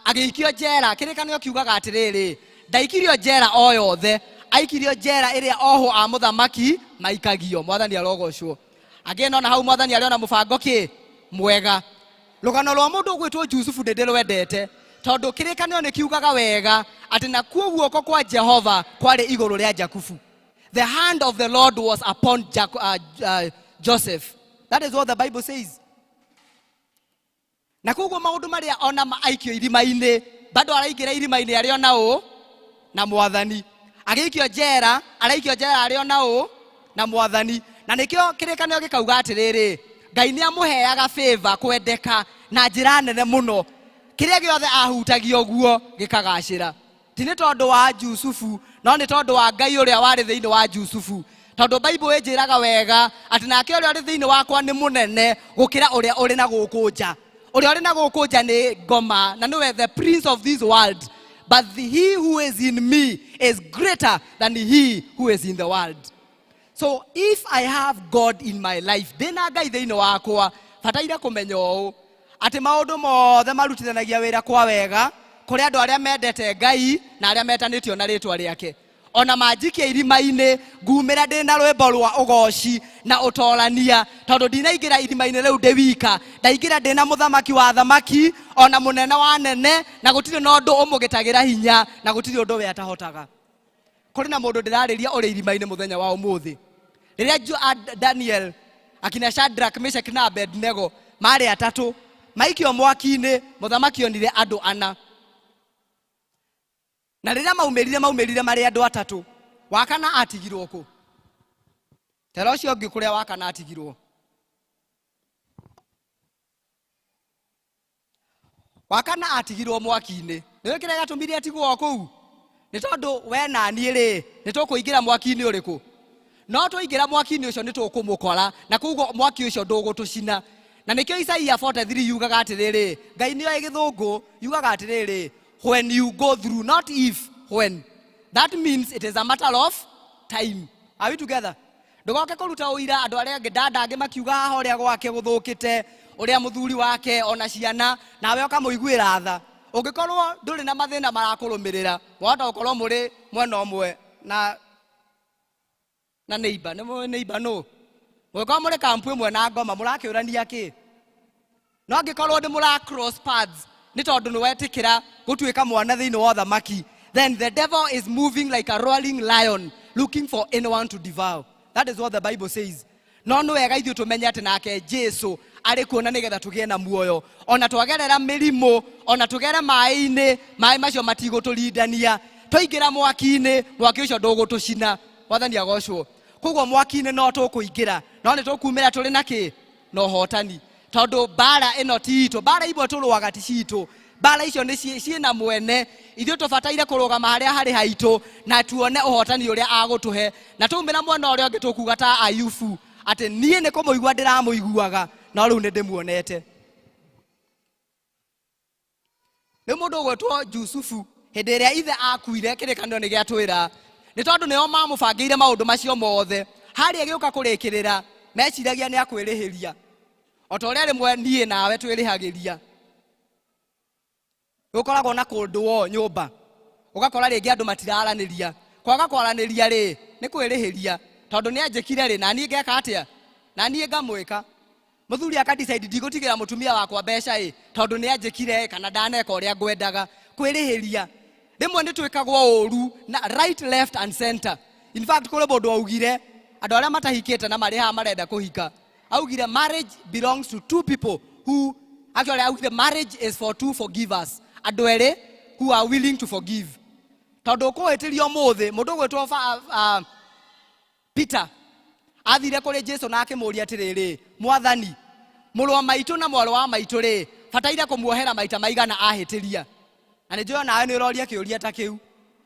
Agĩikio njera. Kĩrĩkanĩro kiugaga atĩrĩrĩ ndaikirio njera o yothe aikirio njera ĩrĩa oho a mũthamaki maikagio. Mwathani arogocwo. Again ona hau Mwathani arĩ ona mũbango kĩ mwega. Rũgano rwa mũndũ ũgwĩtwo Jusufu ndĩrwendete tondũ kĩrĩkanĩro nĩ kiugaga wega atĩ na kuo guoko kwa Jehova kwarĩ igũrũ rĩa Jakubu. The hand of the Lord was upon Joseph. That is what the Bible says. Na koguo maũndũ marĩa ona aikio irima-inĩ bado araingĩra irima-inĩ arĩ ona ũ na Mwathani. Agĩikio njera araikio njera arĩ ona ũ na Mwathani. Na nĩkĩo kĩrĩkanĩro gĩkauga atĩrĩrĩ Ngai nĩamũheaga favor kwendeka na njĩra nene mũno. Kĩrĩa gĩothe ahutagio guo gĩkagacĩra. Ti nĩ tondũ wa Jusufu no nĩ tondũ wa Ngai ũrĩa warĩ thĩinĩ wa Jusufu. Tondũ Bible ĩnjĩraga wega atĩ nake ũrĩa ũrĩ thĩinĩ wakwa nĩ mũnene gũkĩra ũrĩa ũrĩ na gũkũ nja. Ũrĩa ũrĩ na gũkũ nja nĩ ngoma na nĩwe the prince of this world. But he who is in me is greater than he who is in the world. So if I have God in my life, ndĩna Ngai thĩinĩ wakwa bataire kũmenya ũũ atĩ maũndũ mothe marutithanagia wĩra kwa wega kũrĩ andũ arĩa mendete Ngai na arĩa metanĩtio na rĩtwa rĩake. Ona manjikia irima-inĩ ngumĩra ndĩna rwĩmbo rwa ũgoci na ũtorania tondũ ndinaingĩra irima-inĩ rĩu ndĩ wika. Ndaingĩra ndĩna mũthamaki wa thamaki ona mũnene wa nene na gũtirĩ na ũndũ ũmũgĩtagĩra hinya na gũtirĩ ũndũ we atahotaga. Kũrĩ na mũndũ ndĩrarĩria ũrĩ irima-inĩ mũthenya wa ũmũthĩ. Rĩrĩa Daniel akina Shadrach, Meshach na Abednego marĩ atatũ maikio mwaki-inĩ mũthamaki onire andũ ana. Na rĩrĩa maumĩrire marĩ andũ atatũ wa kana atigirwo kũ? Tera ũcio ũngĩ kũrĩa wa kana atigirwo. Wa kana atigirwo mwaki-inĩ. Nĩwe kĩrĩa gĩatũmire atigwo kũu? Nĩ tondũ we na niĩ rĩ nĩtũkũingĩra mwaki-inĩ ũrĩkũ? No tũingĩra mwaki-inĩ ũcio nĩtũkũmũkora na koguo mwaki ũcio ndũgũtũcina. Na nĩkĩo Isaia 43 yugaga atĩrĩrĩ Ngai nĩoĩ gĩthũngũ yugaga atĩrĩrĩ when you go through, not if, when. That means it is a matter of time. Are we together? Ndugoke kũruta ũira andũ arĩa angĩ ndandangĩ makiuga haha ũrĩa gwake gũthũkĩte ũrĩa mũthuri wake ona ciana nawe ũkamũiguĩra tha. Ũngĩkorwo ndũrĩ na mathĩna marakũrũmĩrĩra wahota gũkorwo mũrĩ mwena ũmwe na neighbor. Nĩ neighbor no? Mũngĩkorwo mũrĩ kampu ĩmwe na ngoma mũrakĩũrania kĩ? No angĩkorwo ndĩ mũra cross paths nĩ tondũ nĩwetĩkĩra gũtuĩka mwana thĩinĩ wa thamaki, then the devil is moving like a roaring lion looking for anyone to devour. That is what the Bible says. No nĩ wega ithuĩ tũmenye atĩ nake Jesu arĩ kuona nĩgetha tũgĩe na muoyo. Ona twagerera mĩrimũ, ona tũgere maĩ-inĩ, maĩ macio matigũtũrindania. Twaingĩra mwaki-inĩ, mwaki ũcio ndũgũtũcina. Mwathani agocwo. Koguo mwaki-inĩ no tũkũingĩra, no nĩ tũkumĩra tũrĩ na kĩ? Na ũhotani. Tondũ mbara ĩno ti itũ, mbara imwe tũrũaga ti citũ. Mbara icio nĩ ciĩna mwene, ithuĩ tũbataire kũrũgama harĩa harĩ haitũ na tuone ũhotani ũrĩa agũtũhe. Na tũmĩra mwena ũrĩa ũngĩ tũkuga ta Ayubu, atĩ niĩ nĩ kũmũigua ndĩramũiguaga, no rĩu nĩ ndĩmuonete. Nĩ mũndũ ũgwĩtwo Jusufu, hĩndĩ ĩrĩa ithe akuire, kĩrĩkanĩro nĩ gĩatwĩra, nĩ tondũ nĩo mamũbangĩire maũndũ macio mothe. Harĩa gĩũka kũrĩkĩrĩra, meciragia nĩ akwĩrĩhĩria, o ta ũrĩa rĩmwe niĩ nawe twĩrĩhagĩria. Gũkoragwo na kũndwo nyũmba, ũgakora rĩngĩ andũ matiraranĩria. Kwaga kwaranĩria rĩ, nĩ kwĩrĩhĩria, tondũ nĩ anjĩkire rĩ, na niĩ ngeka atĩa? Na niĩ ngamwĩka. Mũthuri akadecide ndigũtigĩra mũtumia wakwa mbeca ĩ, tondũ nĩ anjĩkire kana ndaneka ũrĩa ngwendaga. Kwĩrĩhĩria. Rĩmwe nĩ twĩkagwo ũru na right, left and center. In fact, kũrĩ mũndũ augire, andũ arĩa matahikĩte na marĩ haha marenda kũhika, augire marriage belongs to two people who, actually augire marriage is for two forgivers. Andũ erĩ who are willing to forgive. Tondũ kũhĩtĩrio mũthĩ, mũndũ ũgwĩtwo Peter athire kũrĩ Jesu na akĩmũria atĩrĩrĩ, Mwathani, mũrũ wa maitũ na mwarĩ wa maitũ rĩ, bataire kũmuohera maita maigana ahĩtĩria. Na nĩ njũĩ nawe nĩ ũroria kĩũria ta kĩu.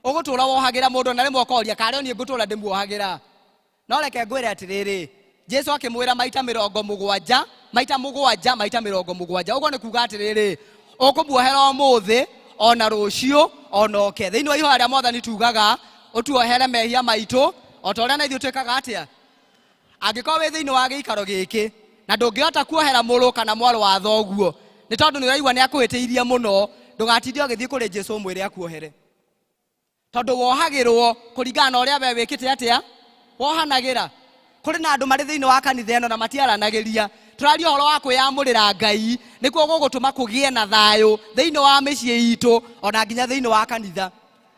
Ũgũtũra wohagĩra mũndũ na rĩmwe ũkoria karĩ niĩ ngũtũra ndĩmuohagĩra. No reke ngwĩre atĩrĩrĩ, Jesu akĩmwĩra maita 70, maita 7, maita 70. Ũguo nĩ kuuga atĩrĩrĩ, ũkũmuohera ũmũthĩ, ona rũciũ, ona oke. Thĩinĩ wa ihoya rĩa Mwathani tugaga, ũtuohere mehia maitũ, o ta ũrĩa na ithuĩ twĩkaga atĩa. Angĩkorwo wĩ thĩinĩ wa gĩikaro gĩkĩ, na ndũngĩhota kuohera mũrũ kana mwarĩ wa thoguo, nĩ tondũ nĩ ũraigua nĩ akũhĩtĩirie mũno, ndũgatinde ũgĩthiĩ kũrĩ Jesu ũmwĩre akuohere. Tondũ wohagĩrwo kũringana na ũrĩa we wĩkĩte atĩa, wohanagĩra. Kũrĩ na andũ marĩ thĩinĩ wa kanitha ĩno na matiaranagĩria. Tũraria ũhoro wa kwĩyamũrĩra Ngai, nĩkuo gũgũtũma kũgĩe na thayũ thĩinĩ wa mĩciĩ itũ, ona nginya thĩinĩ wa kanitha.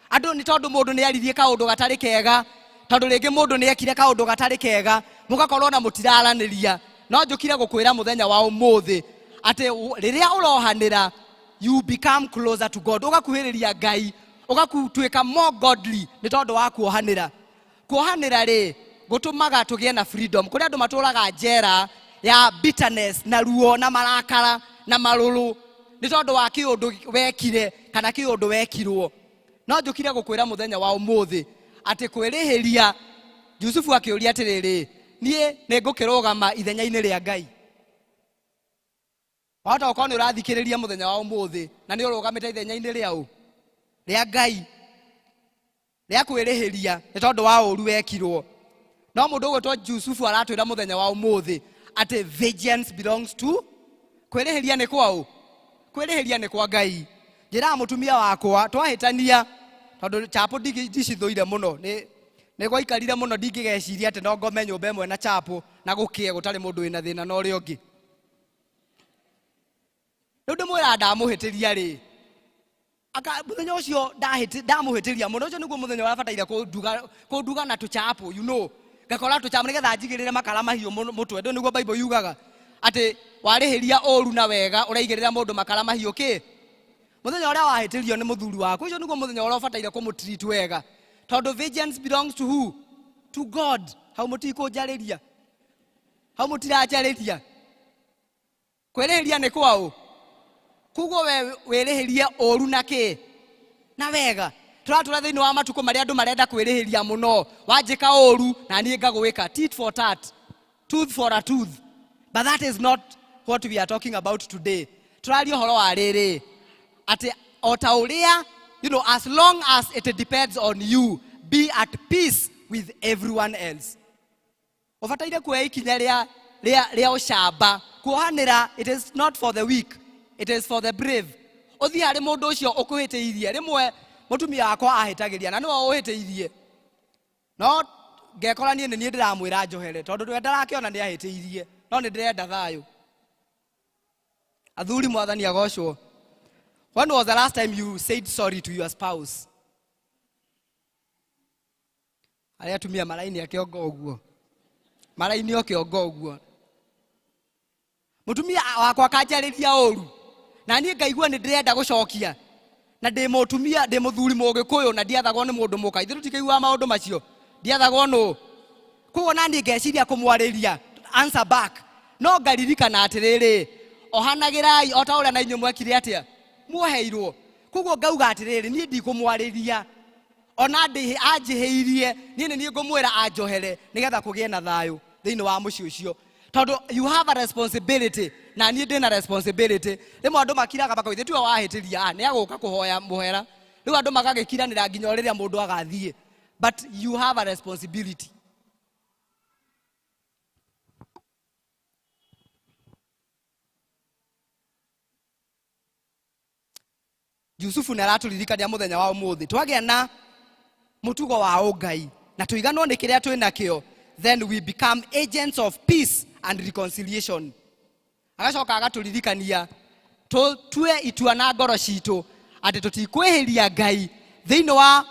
Andũ nĩ tondũ mũndũ nĩ aririe kaũndũ gatarĩ kega, tondũ rĩngĩ mũndũ nĩ ekire kaũndũ gatarĩ kega, mũgakorwo na mũtiraranĩria. No njũkire gũkwĩra mũthenya wa ũmũthĩ atĩ rĩrĩa ũrohanĩra, you become closer to God. Ũgakuhĩrĩria Ngai, ũgatuĩka more godly nĩ tondũ wa kuohanĩra. Kuohanĩra rĩ, gũtũmaga tũgĩe na freedom. Kũrĩ andũ matũraga njera ya bitterness na ruo na marakara na marũrũ nĩ tondũ wa kĩũndũ wekire kana kĩũndũ wekirwo. No njũkire gũkwĩra mũthenya wa ũmũthĩ atĩ kwĩrĩhĩria, Jusufu akĩũria atĩrĩrĩ, niĩ nĩ ngũkĩrũgama ithenya-inĩ rĩa Ngai. Wahota gũkorwo nĩ ũrathikĩrĩria mũthenya wa ũmũthĩ na nĩ ũrũgamĩte ithenya-inĩ rĩa ũ? Rĩa Ngai. Rĩa kwĩrĩhĩria nĩ tondũ wa ũru wekirwo. No mũndũ ũgwĩtwo Jusufu aratwĩra mũthenya wa ũmũthĩ atĩ vengeance belongs to, kwĩrĩhĩria nĩ kwa ũ? Kwĩrĩhĩria nĩ kwa Ngai. Njĩraga mũtumia wakwa twahĩtania, tondũ chapo ndicithũire mũno, nĩ gwaikarire mũno ndingĩgeciria atĩ no ngome nyũmba ĩmwe na chapo na gũkĩe gũtarĩ mũndũ wĩna thĩna na ũrĩa ũngĩ. Rĩu ndĩmwĩra ndamũhĩtĩria rĩ, mũthenya ũcio ndamũhĩtĩria mũno, ũcio nĩguo mũthenya ũrĩa bataire kũnduga na tũchapo, you know, ngakora tũchapo nĩgetha njigĩrĩre makara mahiũ mũtwe. Ndũ nĩguo Bible yugaga atĩ warĩhĩria ũru na wega ũraigĩrĩra mũndũ makara mahiũ kĩ? Mũthenya ũrĩa wahĩtĩrio nĩ mũthuri waku, ũcio nĩguo mũthenya ũrĩa ũbataire kũmũtreat wega, tondũ vengeance belongs to who? To God. Hau mũtikũnjarĩria, hau mũtiranjarĩria. Kwĩrĩhĩria nĩ kwa ũ? Kuguo we wĩrĩhĩrie ũru na kĩ? Na wega. Tũratũra thĩinĩ wa matukũ marĩa andũ marenda kwĩrĩhĩria mũno. Wanjĩka ũru na niĩ ngagwĩka, tit for tat, tooth for a tooth. But that is not what we are talking about today. Tũraria ũhoro wa rĩrĩ atĩ o ta ũrĩa, you know, as long as it depends on you, be at peace with everyone else. Ũbataire kuoya ikinya rĩa ũcamba. Kuohanĩra, it is not for the weak, it is for the brave. Ũthiĩ harĩ mũndũ ũcio ũkũhĩtĩirie. Rĩmwe mũtumia wakwa ahĩtagĩria na nĩwe ũhĩtĩirie, no ngekora niĩ nĩ niĩ ndĩramwĩra njohere, tondũ we ndarakĩona nĩ ahĩtĩirie, no nĩ ndĩrenda thayũ. Athuri, Mwathani agocwo. When was the last time you said sorry to your spouse? Arĩa atumia maraini akĩonga ũguo, maraini okĩonga ũguo. mutumia wakwa kanjariria ũru na niĩ ngaigua nĩ ndĩrenda gũcokia na ndĩ mũtumia ndĩ mũthuri mũgĩkũyũ na ndiathagwo nĩ mũndũ mũka ithuĩ tũtikaiguaga maũndũ macio ndiathagwo nũ koguo na niĩ ngeciria kũmwarĩria answer back no ngaririkana atĩrĩrĩ ohanagĩrai o ta ũrĩa na inyuĩ mwekire atĩa muoheirwo koguo ngauga atĩrĩrĩ niĩ ndikũmwarĩria ona anjĩhĩirie niĩ nĩ niĩ ngũmwĩra anjohere nĩgetha kũgĩe na thayũ thĩinĩ wa mũciĩ ũcio tondũ you have a responsibility na niĩ ndĩna responsibility rĩmwe andũ makiraga makoithe tiwe wahĩtĩria nĩ agũka kũhoya mũhera rĩu andũ magagĩkiranĩra nginya rĩrĩa mũndũ agathiĩ but you have a responsibility. Yusufu nĩ aratũririkania mũthenya wa ũmũthĩ twagĩa na mũtugo wa ũngai na tũiganwo nĩ kĩrĩa twĩ nakĩo then we become agents of peace and reconciliation. Agacoka agatũririkania tue itua na ngoro citũ atĩ tũtikwĩhĩria Ngai thĩinĩ wa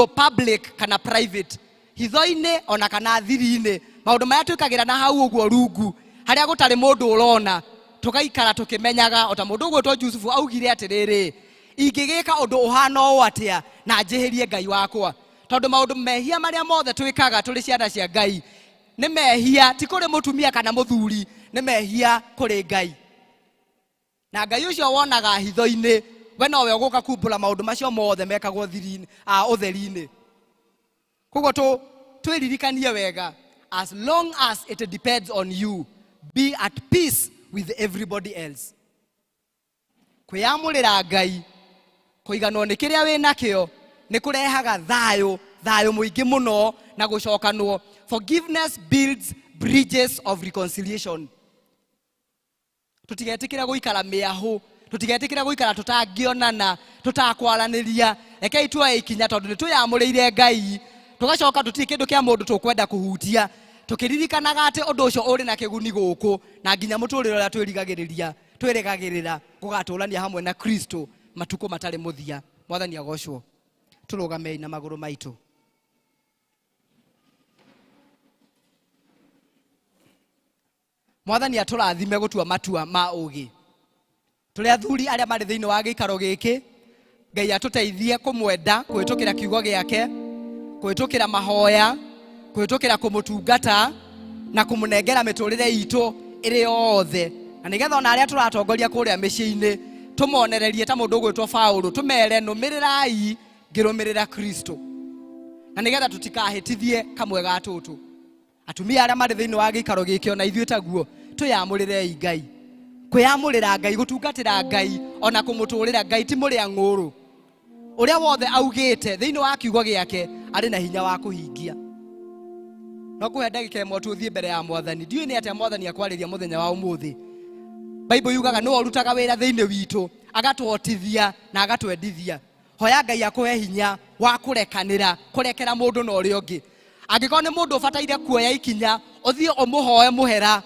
public kana private hitho-inĩ ona kana thiri-inĩ maũndũ marĩa twĩkagĩra na hau ũguo rungu harĩa gũtarĩ mũndũ ũrona tũgaikara tũkĩmenyaga o ta mũndũ ũgwĩtwo Yusufu augire atĩrĩrĩ ingĩgĩka ũndũ ũhana ũũ atĩa na njĩhĩrie Ngai wakwa tondũ maũndũ mehia marĩa mothe twĩkaga tũrĩ ciana cia Ngai nĩ mehia ti kũrĩ mũtumia kana mũthuri nĩ mehia kũrĩ Ngai na Ngai ũcio wonaga hitho-inĩ we nowe ũgũka kumbũra maũndũ macio mothe mekagwo thiri-inĩ ũtheri-inĩ koguo twĩririkanie wega as long as it depends on you be at peace with everybody else. Kwĩyamũrĩra Ngai kũiganwo nĩ kĩrĩa wĩ nakĩo nĩ kũrehaga thayũ mũingĩ mũno na gũcokanwo. Forgiveness builds bridges of reconciliation. Tũtigetĩkĩra gũikara mĩahũ tũtigetĩkĩra gũikara tũtangĩonana tũtakwaranĩria rekei tuoye ikinya tondũ nĩ twĩyamũrĩire Ngai tũgacoka tũtirĩ kĩndũ kĩa mũndũ tũkwenda kũhutia tũkĩririkanaga atĩ ũndũ ũcio ũrĩ na kĩguni gũkũ na nginya mũtũrĩre ũrĩa twĩrĩgagĩrĩra gũgatũrania hamwe na Kristo matukũ matarĩ mũthia. Mwathani agocwo. Tũrũgamei na magũrũ maitũ. Mwathani atũrathime gũtua matua ma ũgĩ. Tũrĩ athuri arĩa marĩ thĩinĩ wa gĩikaro gĩkĩ Ngai atũteithie kũmwenda kũhĩtũkĩra kiugo gĩake kũhĩtũkĩra mahoya kũhĩtũkĩra kũmũtungata na kũmũnengera mĩtũrĩre itũ ĩrĩ yothe na nĩgetha ona arĩa tũratongoria kũrĩa mĩciĩ-inĩ tũmonererie ta mũndũ ũgwĩtwo Paũlũ tũmere nũmĩrĩrai ngĩrũmĩrĩra Kristo na nĩgetha tũtikahĩtithie kamwe ga tũtũ. Atumia arĩa marĩ thĩinĩ wa gĩikaro gĩkĩ ona ithuĩ taguo twĩyamũrĩrei Ngai. Kwĩyamũrĩra Ngai gũtungatĩra Ngai ona kũmũtũrĩra Ngai ti mũrĩa ng'ũrũ ũrĩa wothe augĩte thĩinĩ wa kiugo gĩake arĩ na hinya wa kũhingia. No kũhe ndagĩka ĩmwe tũthiĩ mbere ya Mwathani. Ndiũĩ nĩ atĩa Mwathani akwarĩria mũthenya wa ũmũthĩ. Bible yugaga nĩwe ũrutaga wĩra thĩinĩ witũ agatũhotithia na agatwendithia. Hoya Ngai akũhe hinya wa kũrekanĩra kũrekera mũndũ na ũrĩa ũngĩ. Angĩkorwo nĩ mũndũ ũbataire kuoya ikinya ũthiĩ ũmũhoe mũhera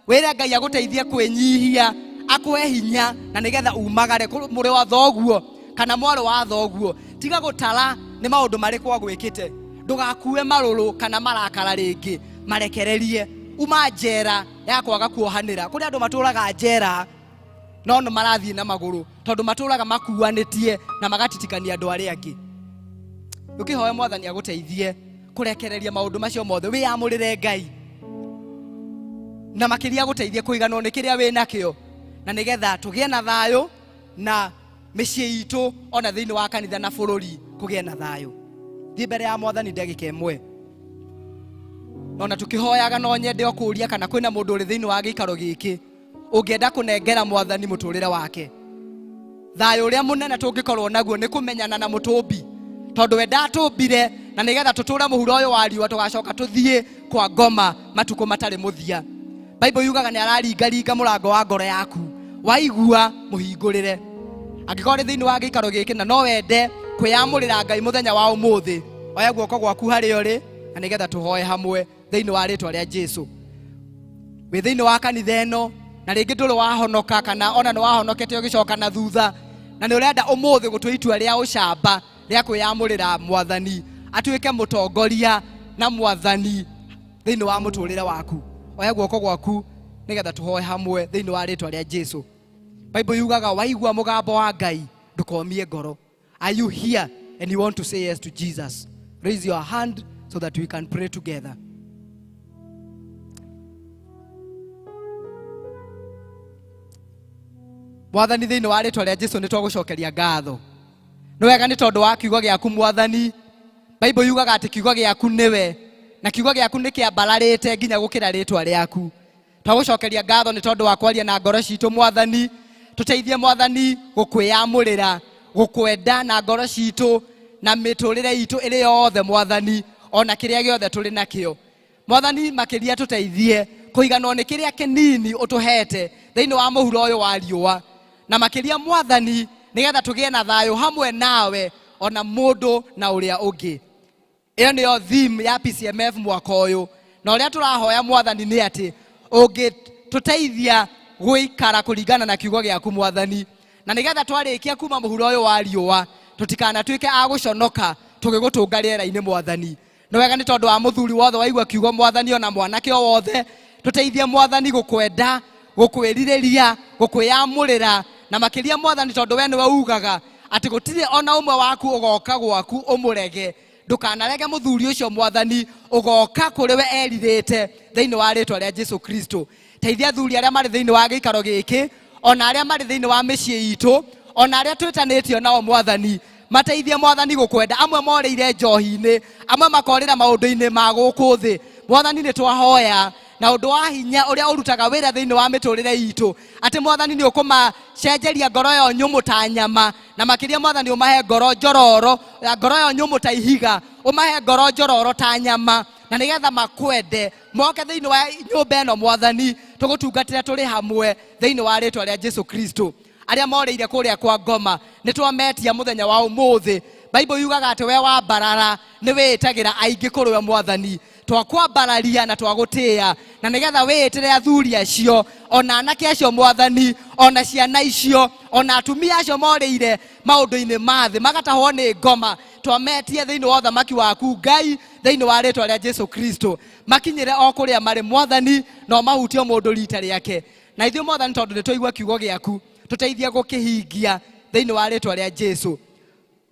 wĩre Ngai agũteithie kwĩnyihia akũhe hinya na nĩgetha umagare mũrĩ wa thoguo kana mwarĩ wa thoguo tiga gũtara nĩ maũndũ marĩkũ agwĩkĩte ndũgakue marũrũ kana marakara rĩngĩ marekererie uma njera ya kwaga kuohanĩra kũrĩ andũ matũraga njera no no marathiĩ na magũrũ tondũ matũraga makuanĩtie na magatitikania andũ arĩa angĩ. Ũkĩhoya Mwathani agũteithie kũrekereria maũndũ macio mothe wĩyamũrĩre Ngai na makĩria gũteithie kũiganwo nĩ kĩrĩa wĩ nakĩo na nĩgetha tũgĩe na thayũ na mĩciĩ itũ ona thĩinĩ wa kanitha na bũrũri kũgĩe na thayũ. Thiĩ mbere ya Mwathani ndagĩka ĩmwe ona tũkĩhoyaga no nyende okũria kana kwĩna mũndũ ũrĩ thĩinĩ wa gĩikaro gĩkĩ ũngĩenda kũnengera Mwathani mũtũrĩre wake. Thayũ ũrĩa mũnene tũngĩkorwo naguo nĩ kũmenyana na mũtũmbi tondũ we ndatũmbire na nĩgetha tũtũre mũhuro ũyũ wa riũa tũgacoka tũthiĩ kwa ngoma matukũ matarĩ mũthia. Bible yugaga nĩ araringaringa mũrango wa ngoro yaku waigua mũhingũrĩre. Angĩkorwo thĩinĩ wa gĩikaro gĩkĩ na no wende kwĩyamũrĩra Ngai mũthenya wa ũmũthĩ oya guoko gwaku harĩa ũrĩ na nĩgetha tũhoe hamwe thĩinĩ wa rĩtwa rĩa Jesũ. Wĩ thĩinĩ wa kanitha ĩno na rĩngĩ ndũrĩ wahonoka kana ona nĩ wahonokete ũgĩcoka na thutha na nĩ ũrenda ũmũthĩ gũtua itua rĩa ũcamba rĩa kwĩyamũrĩra Mwathani atuĩke mũtongoria na Mwathani thĩinĩ wa mũtũrĩre waku. Oya guoko gwaku nigetha tuhoe hamwe thiini wa ritwa ria Jesu. Bible yugaga waigua mugambo wa Ngai ndukomie ngoro. Are you here and you want to say yes to Jesus? Raise your hand so that we can pray together. Mwathani thiini wa ritwa ria Jesu nitwagucokeria ngatho. Ni wega ni tondu wa kiugo giaku Mwathani. Bible yugaga ati kiugo giaku niwe na kiugo giaku nikiambararite nginya gukira ritwa riaku. Twagucokeria ngatho ni tondu wa kwaria na ngoro citu Mwathani. Tuteithie Mwathani gukwiyamurira, gukwenda na ngoro citu na miturire itu iri yothe Mwathani, ona kiria giothe turi nakio. Mwathani makiria tuteithie kuiganwo ni kiria kinini utuhete thiini wa muhuro uyu wa riua, na makiria Mwathani nigetha tugie na thayo hamwe nawe ona mundu na uria ungi. Iyo niyo theme ya PCMF mwaka uyu, na uria turahoya Mwathani ni ati ungi tuteithia guikara kuringana na kiugo giaku Mwathani, na nigetha twarikia kuma muhuro uyu wa riua tutikana tuike aguconoka tugigutunga riera-ini Mwathani. Ni wega ni tondu wa muthuri wothe waigua kiugo Mwathani, ona mwanake o wothe tuteithie Mwathani gukwenda, gukwiririria, gukwiyamurira, na makiria Mwathani tondu we niwe ugaga ati gutire ona umwe waku ugoka gwaku umurege. Ndukanarege muthuri ucio Mwathani ugoka kuri we eririte thiini wa ritwa ria Jesu Kristo. Teithia athuri aria mari thiini wa giikaro giki, ona aria mari thiini wa micii itu, ona aria twitanitio nao Mwathani, mateithie Mwathani gukwenda. Amwe moreire njohi-ini, amwe makorira maundu-ini ma guku thi. Mwathani ni twahoya na undu wa hinya uria urutaga wira thiini wa miturire itu ati Mwathani ni ukumacenjeria ngoro yo nyumu ta nyama, na makiria Mwathani umahe ngoro njororo, ngoro yo nyumu ta ihiga, umahe ngoro njororo ta nyama, na nigetha makwende moke thiini wa nyumba ino Mwathani tugutungatire turi hamwe thiini wa ritwa ria Jesu Kristo. Aria moreire kuria kwa ngoma nitwametia muthenya wa umuthi. Bible yugaga ati we wa barara ni witagira aingi kuruwe Mwathani, twakwambararia na twagutia, na nigetha witire athuri acio, ona anake acio Mwathani, ona ciana icio, ona atumia acio moreire maundu-ini mathi magatahwo ni ngoma, twametie thiini wa uthamaki waku Ngai thiini wa ritwa ria Jesu Kristo. Makinyire o kuria mari Mwathani, no mahutio mundu rita riake. Na ithuĩ Mwathani tondu nitwaigua kiugo giaku tuteithie gukihingia thiini wa ritwa ria Jesu.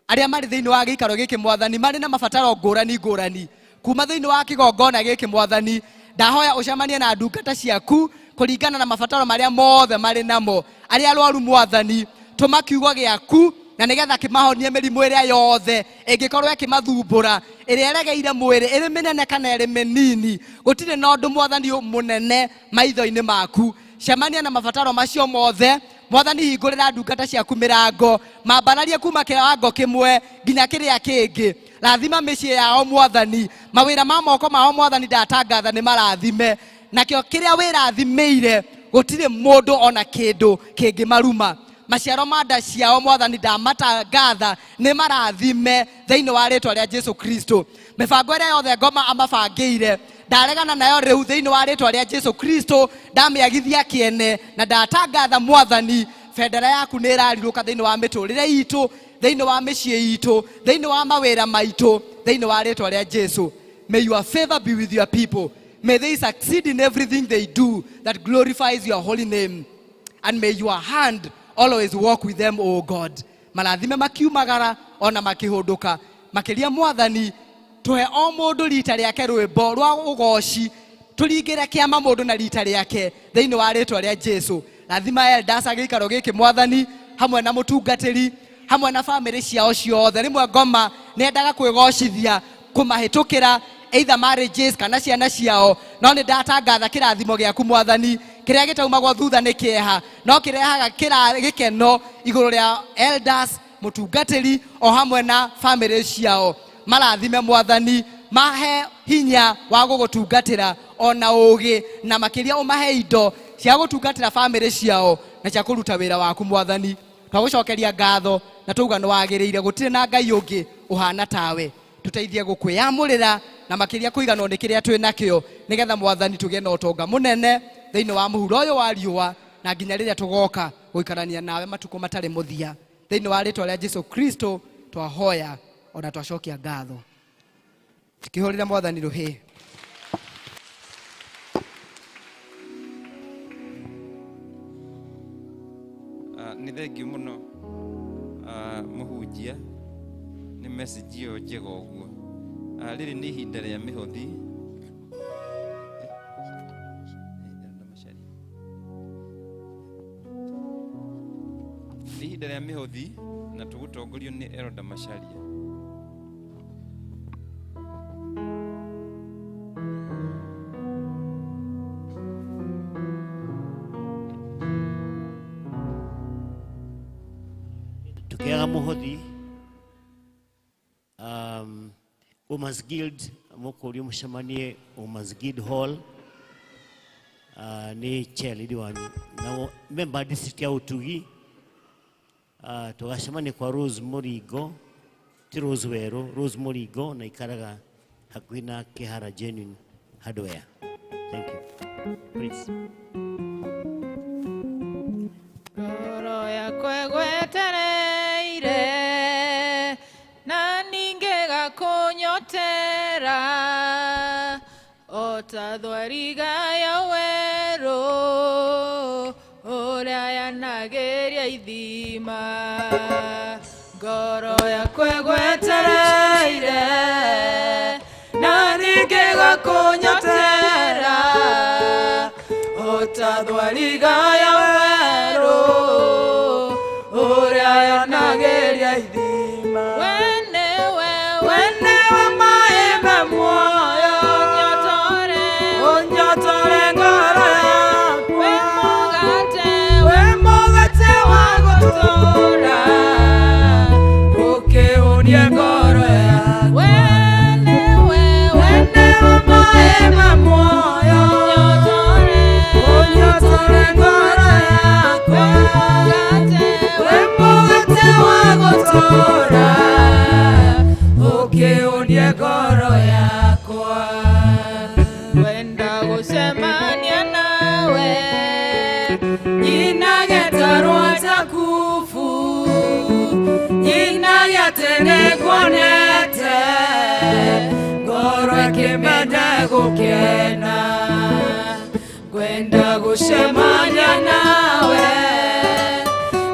Aria mari thiini wa giikaro giki Mwathani mari na mabataro ngurani ngurani kuma thiini wa kigongona giki Mwathani, ndahoya ucemanie na ndungata ciaku kuringana na mabataro maria mothe mari namo. Aria arwaru Mwathani tuma kiugo giaku na nigetha kimahonie mirimu iria yothe ingikorwo ikimathumbura, iria eregeire mwiri iri minene kana iri minini. Gutire na undu Mwathani munene maitho-ini maku. Cemania na mabataro macio mothe Mwathani, hingurira ndungata ciaku mirango, mambararie kuma kiwango kimwe nginya kiria kingi. Rathima micii yao Mwathani, mawira ma moko mao Mwathani ndatangatha ni marathime, nakio kiria wirathimeire gutire mundu ona kindu kingi maruma. Maciaro ma nda ciao Mwathani ndamatangatha ni marathime thiini wa ritwa ria Jesu Kristo. Mibango iria yothe ngoma amabangire ndaregana nayo riu thiini wa ritwa ria Jesu Kristo, ndamiagithia kiene na ndatangatha Mwathani bendera yaku ni irariruka thiini wa miturire itu, thiini wa micii itu, thiini wa mawira maitu thiini wa ritwa ria Jesu. May your favor be with your people. May they succeed in everything they do that glorifies your holy name, and may your hand always walk with them, O God. Marathime makiumagara ona makihunduka. Makiria Mwathani tuhe o mundu rita riake rwimbo rwa ugoci, turingire kiama mundu na rita riake thiini wa ritwa ria Jesu. Rathima elders agikaro giki Mwathani, hamwe na mutungatiri, hamwe na family ciao ciothe. Rimwe ngoma nendaga kwigocithia kumahitukira either marriages kana ciana ciao, no ni ndatangatha kirathimo giaku Mwathani, kiria gitaumagwo thutha ni kieha, no kirehaga gikeno iguru ria elders, mutungatiri o hamwe na family ciao. Marathime Mwathani, mahe hinya wa gugutungatira ona ugi, na makiria umahe indo cia gutungatira family ciao na cia kuruta wira waku Mwathani. Twagucokeria ngatho na tuuga ni wagiriire, gutire na Ngai ungi uhana tawe. Tuteithie gukwiyamurira na makiria kuiganwo ni kiria twi nakio, nigetha Mwathani tugie na utonga munene thiini wa muhuro uyu wa riua, na nginya riria tugoka guikarania nawe matuko matari muthia. Thiini wa ritwa ria Jesu Kristo twahoya ona twacokia ngatho. Tukihurira Mwathani ruhi. thengiũ mũno mũhunjia nĩ message ĩyo njega ũguo. Rĩrĩ nĩ ihinda rĩa mĩhothi ihinda rĩa mĩhothi na tũgũtongorio nĩ Elder Macharia. Tukiaga muhothi Women's Guild mukurio mucemanie Women's Guild Hall ni chairleader wanyu na member district ya Utugi tugacemania kwa Rose Murigo ti Rose Wero, Rose Murigo na ikaraga hakuhi na Kihara Genuine Hardware. Thank you. Please. Ngoro yakwa gwetereire na ningega kunyotera ota thwariga ya weru uria yanageria ithima. Ngoro yakwa gwetereire na ningega kunyotera ota thwariga ya weru uria yanageria ithima. Wenewe maembe muoyo unyotore ngoro yakwa. We mugate wa gutura ukiunie ngoro yakwa. Wenewe maembe muoyo unyotore ngoro yakwa. We mugate wa gutura ukiunie ngoro yakwa. Wenda gucemania nawe nyina getarwo takubu nyina getene kuonete ngoro ikimende gukena. Gwenda gucemania nawe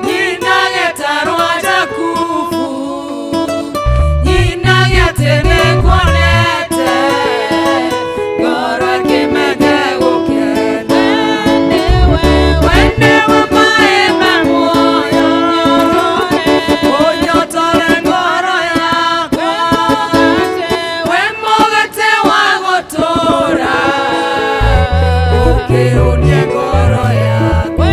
nyina getarwo takubu nyina getene kuonete ngoro ikimende gukena. Wenewe maembe muoyo unyotore ngoro yakwa. We mugate wa gutura ukiunie ngoro yakwa.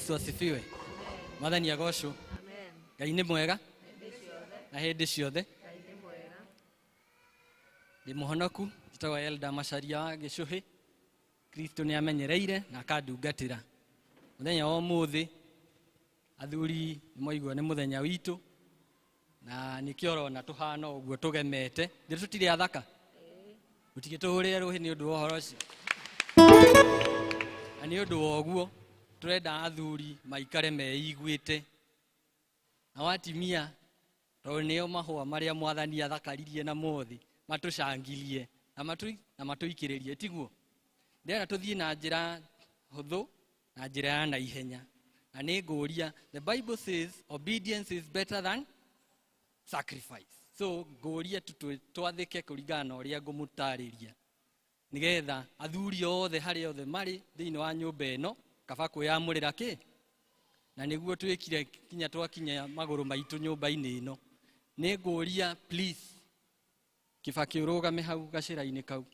Yesu asifiwe. Mwathani agocwo. Ngai nĩ mwega na hĩndĩ ciothe. Ndĩ mũhonoku njĩtagwo Elda Macharia wa Gĩcũhĩ. Kristo nĩ amenyereire na akandungatĩra. Mũthenya wa ũmũthĩ athuri moigua nĩ mũthenya witũ na nĩkĩo ũrona tũhana ũguo tũgemete. Ndĩ tũtirĩ athaka. Tũtigĩtũhũrĩre rũhĩ nĩ ũndũ wa ũhoro ũcio. Na nĩ ũndũ wa ũguo tũrenda athuri maikare meiguĩte. Na watimia tondũ nĩo mahũa marĩa Mwathani athakaririe na mothi matũcangirie na matũikĩrĩrie tiguo. Ndĩrenda tũthiĩ na njĩra hũthũ na njĩra ya naihenya. Na nĩ ngũria, the Bible says obedience is better than sacrifice. So ngũria twathĩke kũringana na ũrĩa ngũmũtarĩria. Nĩgetha athuri othe harĩa othe marĩ thĩinĩ wa nyũmba ĩno kaba kwĩyamũrĩra kĩ? Na nĩguo twĩkire kinya twakinya magũrũ maitũ nyũmba-inĩ ĩno. Nĩ ngũria please Kibaki ũrũgame hau gacĩra-inĩ kau.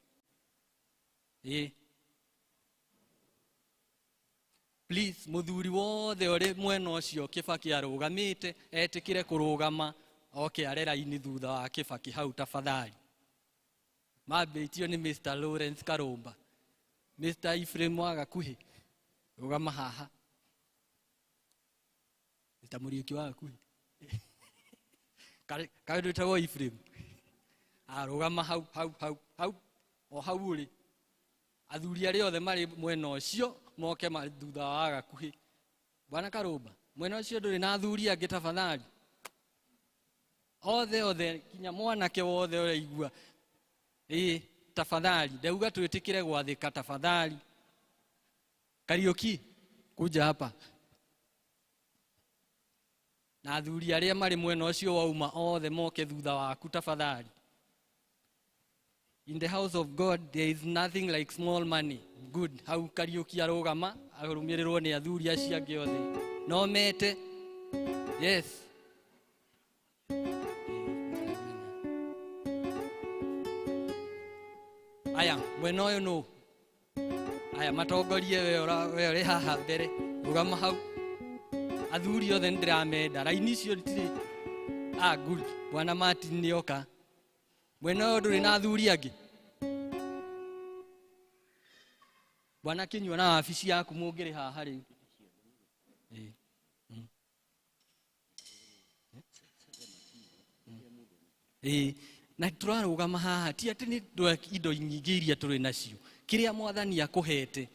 Please mũthuri wothe ũrĩ mwena ũcio Kibaki arũgamĩte etĩkĩre kũrũgama oke arera-inĩ thutha wa Kibaki hau tafadhali. Mambĩtio nĩ Mr. Lawrence Karũmba. Mr. Ephraim wa Gakuhĩ rũgama haha. Mr. Mũriũki wa Gakuhĩ. Kaĩ ndwĩtagwo Ephraim? Arũgama hau o hau ũrĩ. Athuri arĩa othe marĩ mwena ũcio moke thutha wa Gakuhĩ. Bwana Karũmba, mwena ũcio ndũrĩ na athuri angĩ tafadhali. Othe kinya mwanake wothe ũraigua. Tafadhali, ndauga twĩtĩkĩre gwathĩka tafadhali. Kariũki, kuja hapa. Na athuri arĩa marĩ mwena ũcio wauma othe moke thutha waku tafadhali. In the house of God there is nothing like small money. Good. Hau Kariũki arũgama arũmĩrĩrwo nĩ athuri acio angĩ othe. No mete. Yes. Aya, mwena ũyũ nũ? Aya matongorie we ũrĩ haha mbere. Rũgama hau. Athuri othe nĩndĩramenda. Raini icio itirĩ. Good. Bwana Martin nĩoka. Mwena ũyũ ndũrĩ na athuri angĩ. Bwana Kinyua na wabici yaku mũngĩrĩ haha rĩu. Na tũrarũgama haha ti atĩ nĩ indo nyingĩ iria tũrĩ nacio. Kĩrĩa Mwathani akũhete